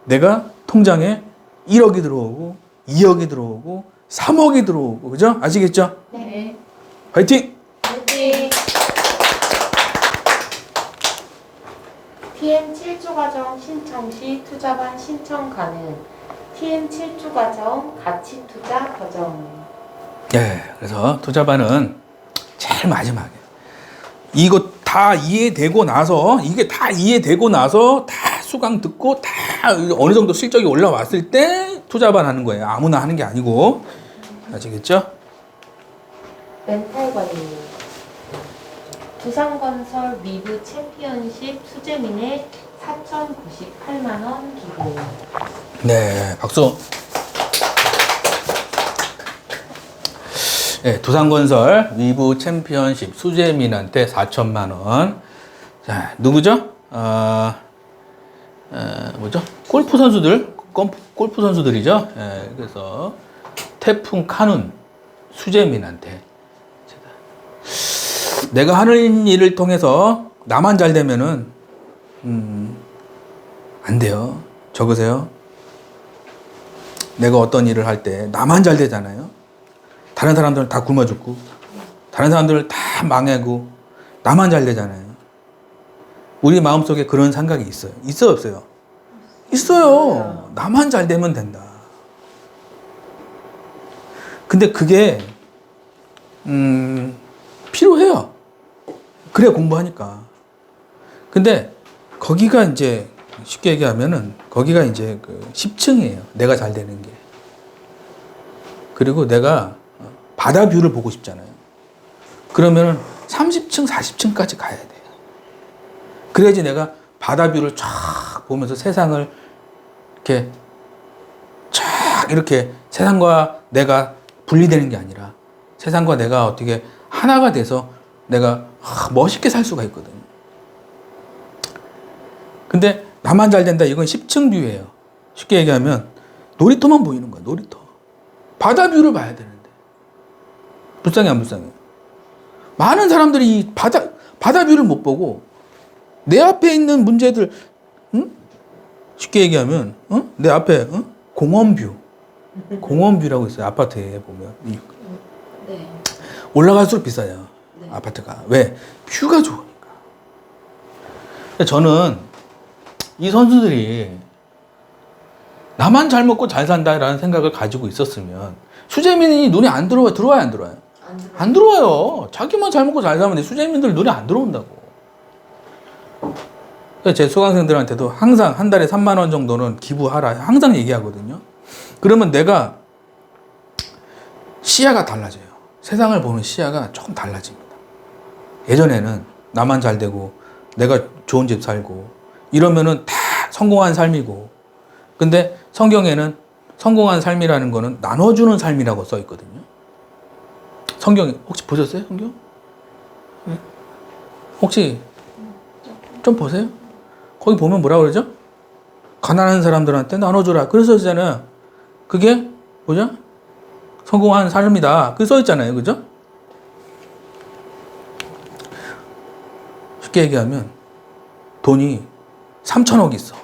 내가 통장에 1억이 들어오고 2억이 들어오고 3억이 들어오고 그죠? 아시겠죠? 네. 화이팅! 화이팅! TM 7주 과정 신청 시 투자반 신청 가능. TM 7주 과정 가치 투자 과정. 예, 그래서 투자반은 제일 마지막에 이거 다 이해되고 나서 이게 다 이해되고 나서 다 수강 듣고 다 어느 정도 실적이 올라왔을 때 투자반 하는 거예요. 아무나 하는 게 아니고 아시겠죠? 멘탈 관리. 두산건설 위브 챔피언십 수재민의 4,098만 원 기부. 네, 박수. 네, 두산건설 위브 챔피언십 수재민한테 4천만 원. 자, 누구죠? 뭐죠? 골프 선수들, 골프 선수들이죠. 그래서 태풍 카눈 수재민한테 내가 하는 일을 통해서 나만 잘 되면은 안 돼요. 적으세요. 내가 어떤 일을 할 때 나만 잘 되잖아요. 다른 사람들은 다 굶어 죽고 다른 사람들은 다 망하고 나만 잘 되잖아요. 우리 마음속에 그런 생각이 있어요. 있어요, 없어요? 있어요. 나만 잘 되면 된다. 근데 그게 필요해요. 그래 공부하니까. 근데 거기가 이제 쉽게 얘기하면은 거기가 이제 그 10층이에요. 내가 잘 되는 게. 그리고 내가 바다 뷰를 보고 싶잖아요. 그러면은 30층, 40층까지 가야 돼요. 그래야지 내가 바다 뷰를 쫙 보면서 세상을 이렇게 쫙 이렇게 세상과 내가 분리되는 게 아니라 세상과 내가 어떻게 하나가 돼서 내가 멋있게 살 수가 있거든요. 근데 나만 잘 된다. 이건 10층 뷰예요. 쉽게 얘기하면 놀이터만 보이는 거야. 놀이터. 바다 뷰를 봐야 되는데. 불쌍해 안 불쌍해? 많은 사람들이 이 바다 뷰를 못 보고 내 앞에 있는 문제들, 응? 쉽게 얘기하면 내 앞에 공원 뷰라고 있어요. 아파트에 보면 네. 올라갈수록 비싸요. 네. 아파트가. 왜? 뷰가 좋으니까. 저는 이 선수들이 나만 잘 먹고 잘 산다라는 생각을 가지고 있었으면 수재민이 눈에 안 들어와요? 들어와요? 안 들어와요? 안 들어와요. 자기만 잘 먹고 잘 살면 돼. 수재민들 눈에 안 들어온다고. 제 수강생들한테도 항상 한 달에 3만 원 정도는 기부하라. 항상 얘기하거든요. 그러면 내가 시야가 달라져요. 세상을 보는 시야가 조금 달라집니다. 예전에는 나만 잘 되고 내가 좋은 집 살고 이러면은 다 성공한 삶이고 근데 성경에는 성공한 삶이라는 거는 나눠주는 삶이라고 써 있거든요. 성경 혹시 보셨어요? 성경? 혹시 좀 보세요. 거기 보면 뭐라고 그러죠? 가난한 사람들한테 나눠주라. 그래서 있잖아요. 그게 뭐죠? 성공한 삶이다. 그 써 있잖아요. 그죠? 쉽게 얘기하면 돈이 3천억 있어.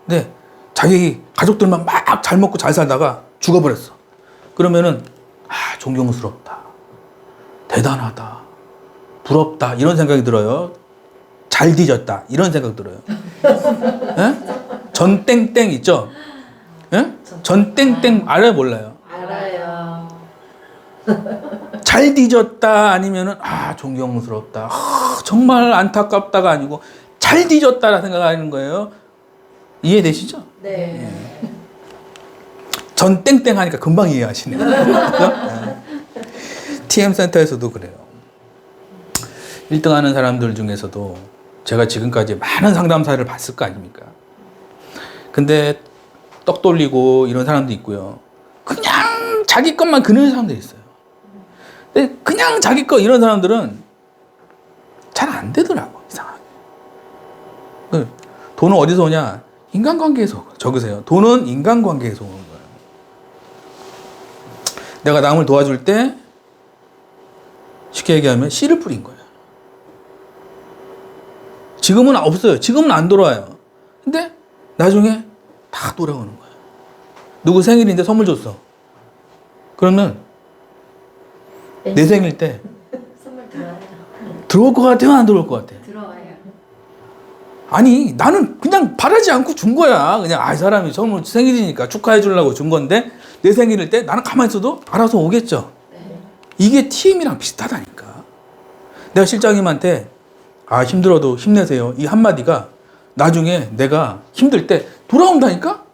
근데 자기 가족들만 막 잘 먹고 잘 살다가 죽어버렸어. 그러면은 존경스럽다. 대단하다. 부럽다. 이런 생각이 들어요. 잘 뒤졌다. 이런 생각 들어요. 예? 전땡땡 있죠? 예? 전땡땡 알아요? 몰라요? 알아요. 잘 뒤졌다 아니면은 존경스럽다. 정말 안타깝다가 아니고 잘 뒤졌다라 생각하는 거예요. 이해되시죠? 네. 전 땡땡 하니까 금방 이해하시네요. TM센터에서도 그래요. 1등 하는 사람들 중에서도 제가 지금까지 많은 상담사를 봤을 거 아닙니까? 근데 떡 돌리고 이런 사람도 있고요. 그냥 자기 것만 그는 사람들이 있어요. 근데 그냥 자기 거 이런 사람들은 잘 안 되더라고, 이상하게. 돈은 어디서 오냐? 인간관계에서 적으세요. 돈은 인간관계에서 오는 거예요. 내가 남을 도와줄 때 쉽게 얘기하면 씨를 뿌린 거예요. 지금은 없어요. 지금은 안 돌아와요. 근데 나중에 다 돌아오는 거예요. 누구 생일인데 선물 줬어. 그러면 내 생일 때 선물 들어와요. 들어올 것 같아요? 안 들어올 것 같아요? 들어와요. 아니 나는 그냥 바라지 않고 준 거야. 그냥 이 사람이 선물 생일이니까 축하해 주려고 준 건데 내 생일일 때 나는 가만히 있어도 알아서 오겠죠. 네. 이게 TM이랑 비슷하다니까. 내가 실장님한테 힘들어도 힘내세요. 이 한마디가 나중에 내가 힘들 때 돌아온다니까?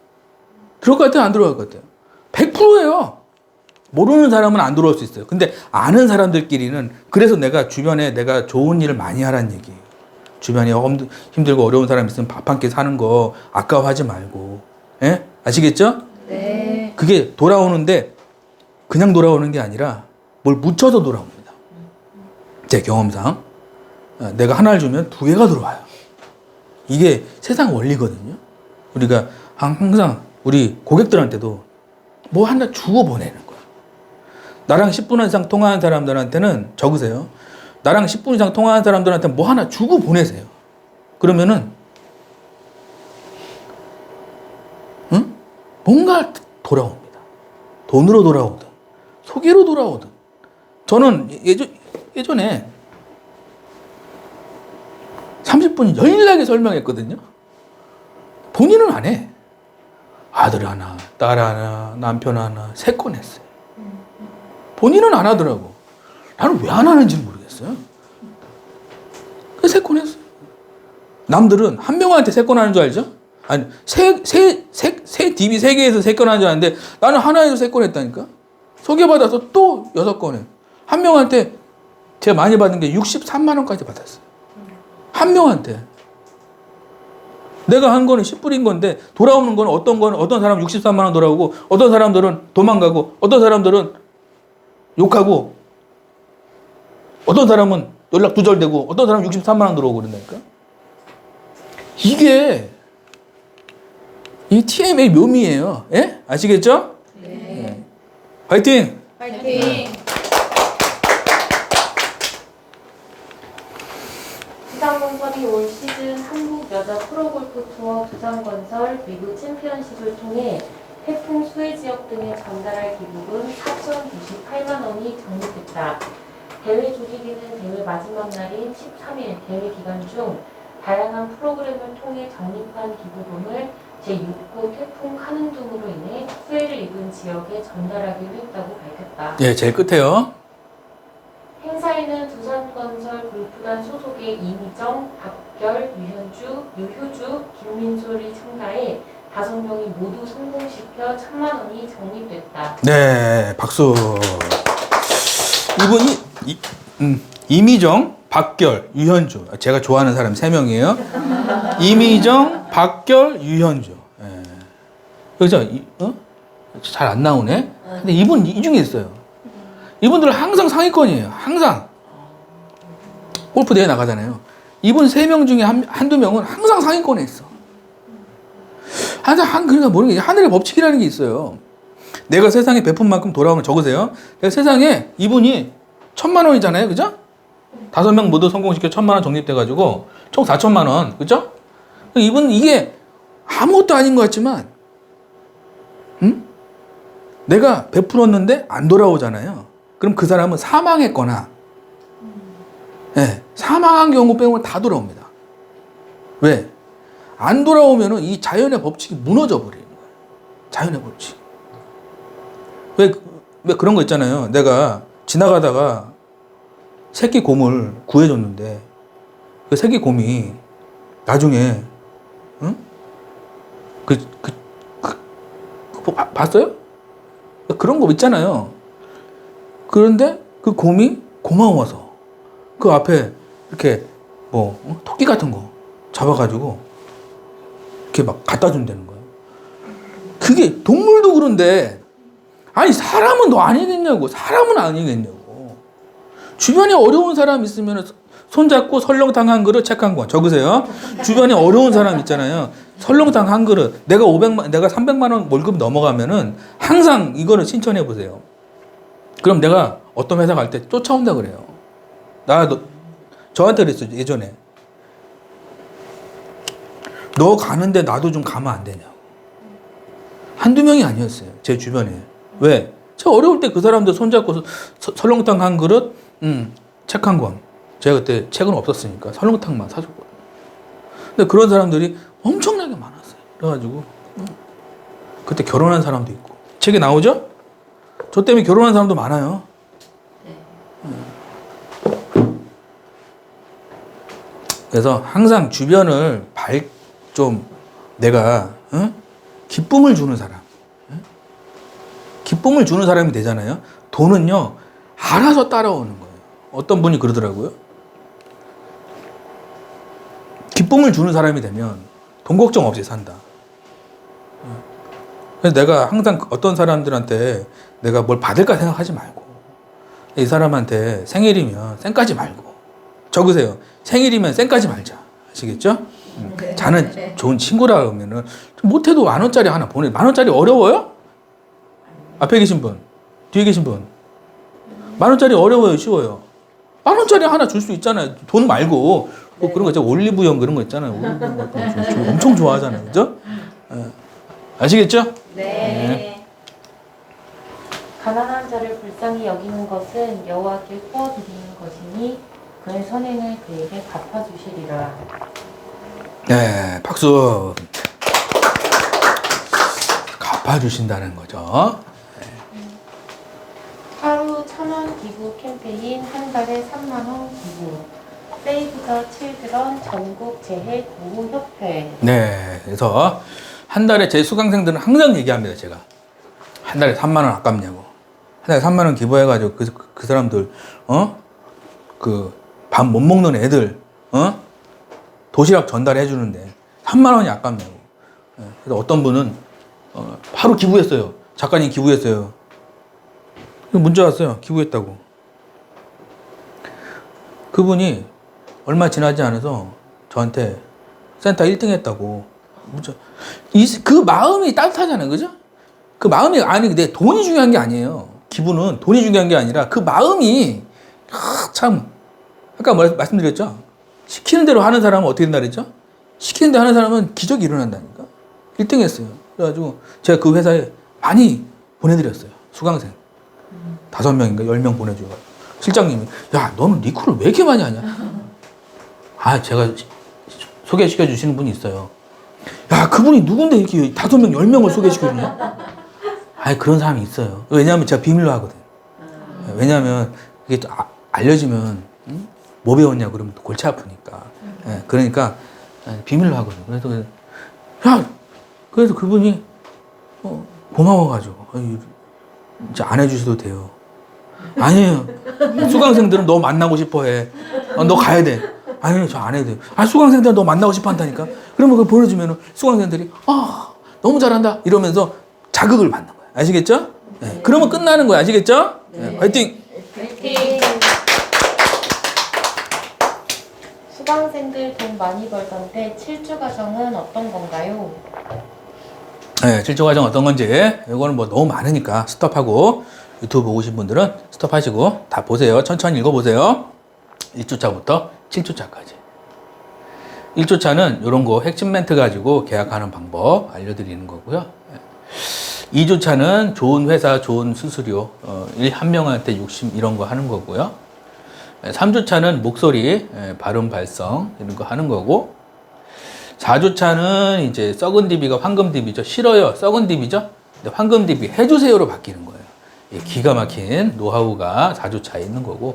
들어올 것 같아요? 안 들어올 것 같아요? 100%예요. 모르는 사람은 안 들어올 수 있어요. 근데 아는 사람들끼리는 그래서 내가 주변에 내가 좋은 일을 많이 하라는 얘기예요. 주변에 힘들고 어려운 사람 있으면 밥 한 끼 사는 거 아까워하지 말고. 예? 아시겠죠? 네. 그게 돌아오는데 그냥 돌아오는 게 아니라 뭘 묻혀서 돌아옵니다. 제 경험상 내가 하나를 주면 두 개가 들어와요. 이게 세상 원리거든요. 우리가 항상 우리 고객들한테도 뭐 하나 주고 보내는 거야. 나랑 10분 이상 통화하는 사람들한테는 적으세요. 나랑 10분 이상 통화하는 사람들한테 뭐 하나 주고 보내세요. 그러면은 뭔가 돌아옵니다. 돈으로 돌아오든 소개로 돌아오든. 저는 예전에 30분 열일하게 설명했거든요. 본인은 안 해. 아들 하나, 딸 하나, 남편 하나, 3건 했어요. 본인은 안 하더라고. 나는 왜 안 하는지 모르겠어요. 그래서 3건 했어요. 남들은 한 명한테 3건 하는 줄 알죠? 아니, DB 3개에서 3건 하는 줄 아는데 나는 하나에서 3건 했다니까? 소개받아서 또 6건 해. 한 명한테 제가 많이 받은 게 63만 원까지 받았어요. 한 명한테. 내가 한 거는 10불인 건데 돌아오는 거는 어떤 사람은 63만 원 돌아오고 어떤 사람들은 도망가고 어떤 사람들은 욕하고 어떤 사람은 연락 두절되고 어떤 사람은 63만 원 들어오고 그런다니까. 이게 이 TM의 묘미예요. 예? 아시겠죠? 네. 화이팅! 파이팅! 두산건설이 올 시즌 한국 여자 프로골프 투어 두산건설 미국 챔피언십을 통해 태풍 수해 지역 등에 전달할 기부금 4,098만 원이 적립됐다. 대회 조직위는 대회 마지막 날인 13일 대회 기간 중 다양한 프로그램을 통해 적립한 기부금을 제6호 태풍 카눈 등으로 인해 수해를 입은 지역에 전달하기로 했다고 밝혔다. 예, 제일 끝에요. 행사에는 두산건설 골프단 소속의 이미정, 박결, 유현주, 유효주, 김민솔이 참가해 5명이 모두 성공시켜 1,000만 원이 적립됐다. 네, 박수. 이분이 이미정, 박결, 유현주. 제가 좋아하는 사람 3명이에요. 이미정, 박결, 유현주. 예. 그죠? 잘 안 나오네. 근데 이분 이 중에 있어요. 이분들은 항상 상위권이에요. 항상. 골프 대회 나가잖아요. 이분 3명 중에 한두 명은 항상 상위권에 있어. 그러니까 모르는 게 하늘의 법칙이라는 게 있어요. 내가 세상에 베푼 만큼 돌아오면 적으세요. 내가 세상에 이분이 1,000만 원이잖아요. 그죠? 5명 모두 성공시켜 1,000만 원 적립돼가지고 총 4,000만 원. 그죠? 이분 이게 아무것도 아닌 것 같지만, 내가 베풀었는데 안 돌아오잖아요. 그럼 그 사람은 사망했거나, 네, 사망한 경우 빼고는 다 돌아옵니다. 왜? 안 돌아오면은 이 자연의 법칙이 무너져 버리는 거예요. 자연의 법칙. 왜 그런 거 있잖아요. 내가 지나가다가 새끼 곰을 구해줬는데 그 새끼 곰이 나중에 봤어요? 그런 거 있잖아요. 그런데 그 곰이 고마워서 그 앞에 이렇게 토끼 같은 거 잡아가지고 이렇게 막 갖다 준다는 거예요. 그게 동물도 그런데 아니 사람은 너 아니겠냐고. 사람은 아니겠냐고. 주변에 어려운 사람 있으면 손잡고 설렁탕 한 그릇 책 한 권 적으세요. 주변에 어려운 사람 있잖아요. 설렁탕 한 그릇. 내가 300만 원 월급 넘어가면은 항상 이거를 신청해 보세요. 그럼 내가 어떤 회사 갈 때 쫓아온다 그래요. 저한테 그랬어요. 예전에. 너 가는데 나도 좀 가면 안 되냐고. 한두 명이 아니었어요. 제 주변에. 왜? 제가 어려울 때 그 사람들 손잡고 설렁탕 한 그릇, 책 한 권. 제가 그때 책은 없었으니까 설렁탕만 사줬거든요. 근데 그런 사람들이 엄청나게 많았어요. 그래가지고 그때 결혼한 사람도 있고. 책에 나오죠? 저 때문에 결혼한 사람도 많아요. 그래서 항상 주변을 좀 내가 기쁨을 주는 사람, 기쁨을 주는 사람이 되잖아요. 돈은요 알아서 따라오는 거예요. 어떤 분이 그러더라고요. 기쁨을 주는 사람이 되면 돈 걱정 없이 산다. 그래서 내가 항상 어떤 사람들한테 내가 뭘 받을까 생각하지 말고 이 사람한테 생일이면 쌩까지 말고 적으세요. 생일이면 쌩까지 말자. 아시겠죠? 자는 좋은 친구라 그러면은 못해도 10,000원짜리 하나 보내. 10,000원짜리 어려워요? 앞에 계신 분, 뒤에 계신 분. 10,000원짜리 어려워요, 쉬워요? 10,000원짜리 하나 줄 수 있잖아요. 돈 말고 뭐 그런 거 있잖아요. 올리브영 그런 거 있잖아요. 엄청 좋아하잖아요, 그죠? 아시겠죠? 네. 가난한 자를 불쌍히 여기는 것은 여호와께 구워드리는 것이니 그의 선행을 그에게 갚아주시리라. 네, 박수. 갚아주신다는 거죠. 하루 1,000원 기부 캠페인, 한 달에 3만원 기부. 세이브 더 칠드런 전국 재해 구호협회. 네, 그래서 한 달에 제 수강생들은 항상 얘기합니다, 제가. 한 달에 3만 원 아깝냐고. 한 달에 3만 원 기부해가지고 그 사람들, 밥 못 먹는 애들, 도시락 전달해 주는데 3만 원이 아깝냐고. 그래서 어떤 분은 바로 기부했어요. 작가님 기부했어요. 문자 왔어요. 기부했다고. 그분이 얼마 지나지 않아서 저한테 센터 1등 했다고 문자. 그 마음이 따뜻하잖아요, 그죠? 그 마음이 근데 돈이 중요한 게 아니에요. 기부는 돈이 중요한 게 아니라 그 마음이 참 아까 말씀드렸죠. 시키는 대로 하는 사람은 어떻게 된다 그랬죠? 시키는 대로 하는 사람은 기적이 일어난다니까. 1등 했어요. 그래가지고 제가 그 회사에 많이 보내드렸어요. 수강생 5명인가 10명 보내줘요. 실장님이 야 너는 리크를 왜 이렇게 많이 하냐? 제가 소개시켜 주시는 분이 있어요. 야 그분이 누군데 이렇게 5명 10명을 소개시켜 주냐? 그런 사람이 있어요. 왜냐하면 제가 비밀로 하거든. 왜냐하면 이게 또 알려지면 뭐 배웠냐 그러면 또 골치 아프니까. 그러니까 비밀로 하거든. 그래서 그분이 고마워가지고 이제 안 해주셔도 돼요. 아니에요. 수강생들은 너 만나고 싶어해. 너 가야 돼. 아니요, 저 안 해도 돼요. 수강생들은 너 만나고 싶어 한다니까. 그러면 그걸 보내주면 수강생들이 너무 잘한다 이러면서 자극을 받는 거야. 아시겠죠? 네. 그러면 끝나는 거야. 아시겠죠? 네. 화이팅! 화이팅! 수강생들 돈 많이 벌던데 7주 과정은 어떤 건가요? 네, 7주 과정 어떤 건지 이거는 뭐 너무 많으니까 스톱하고 유튜브 보고 계신 분들은 스톱하시고 다 보세요. 천천히 읽어보세요. 1주차부터 7주차까지. 1주차는 이런 거 핵심 멘트 가지고 계약하는 방법 알려드리는 거고요. 2주차는 좋은 회사, 좋은 수수료, 한 명한테 60 이런 거 하는 거고요. 3주차는 목소리, 발음 발성 이런 거 하는 거고 4주차는 이제 썩은 DB가 황금 DB죠. 싫어요. 썩은 DB죠. 근데 황금 DB 해주세요로 바뀌는 거예요. 기가 막힌 노하우가 4주차에 있는 거고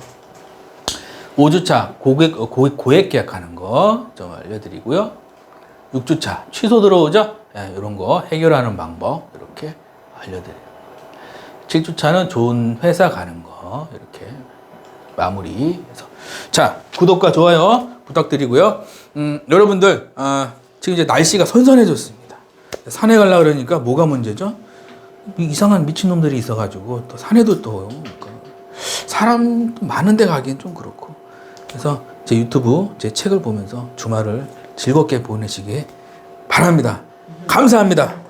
5주차 고액 계약하는 거 좀 알려드리고요. 6주차 취소 들어오죠? 이런 거 해결하는 방법 이렇게 알려드려요. 7주차는 좋은 회사 가는 거 이렇게 마무리해서 자 구독과 좋아요 부탁드리고요. 여러분들 지금 이제 날씨가 선선해졌습니다. 산에 가려고 그러니까 뭐가 문제죠? 이상한 미친놈들이 있어가지고 또 산에도 또 그러니까 사람 많은 데 가기엔 좀 그렇고 그래서 제 유튜브 제 책을 보면서 주말을 즐겁게 보내시길 바랍니다. 감사합니다.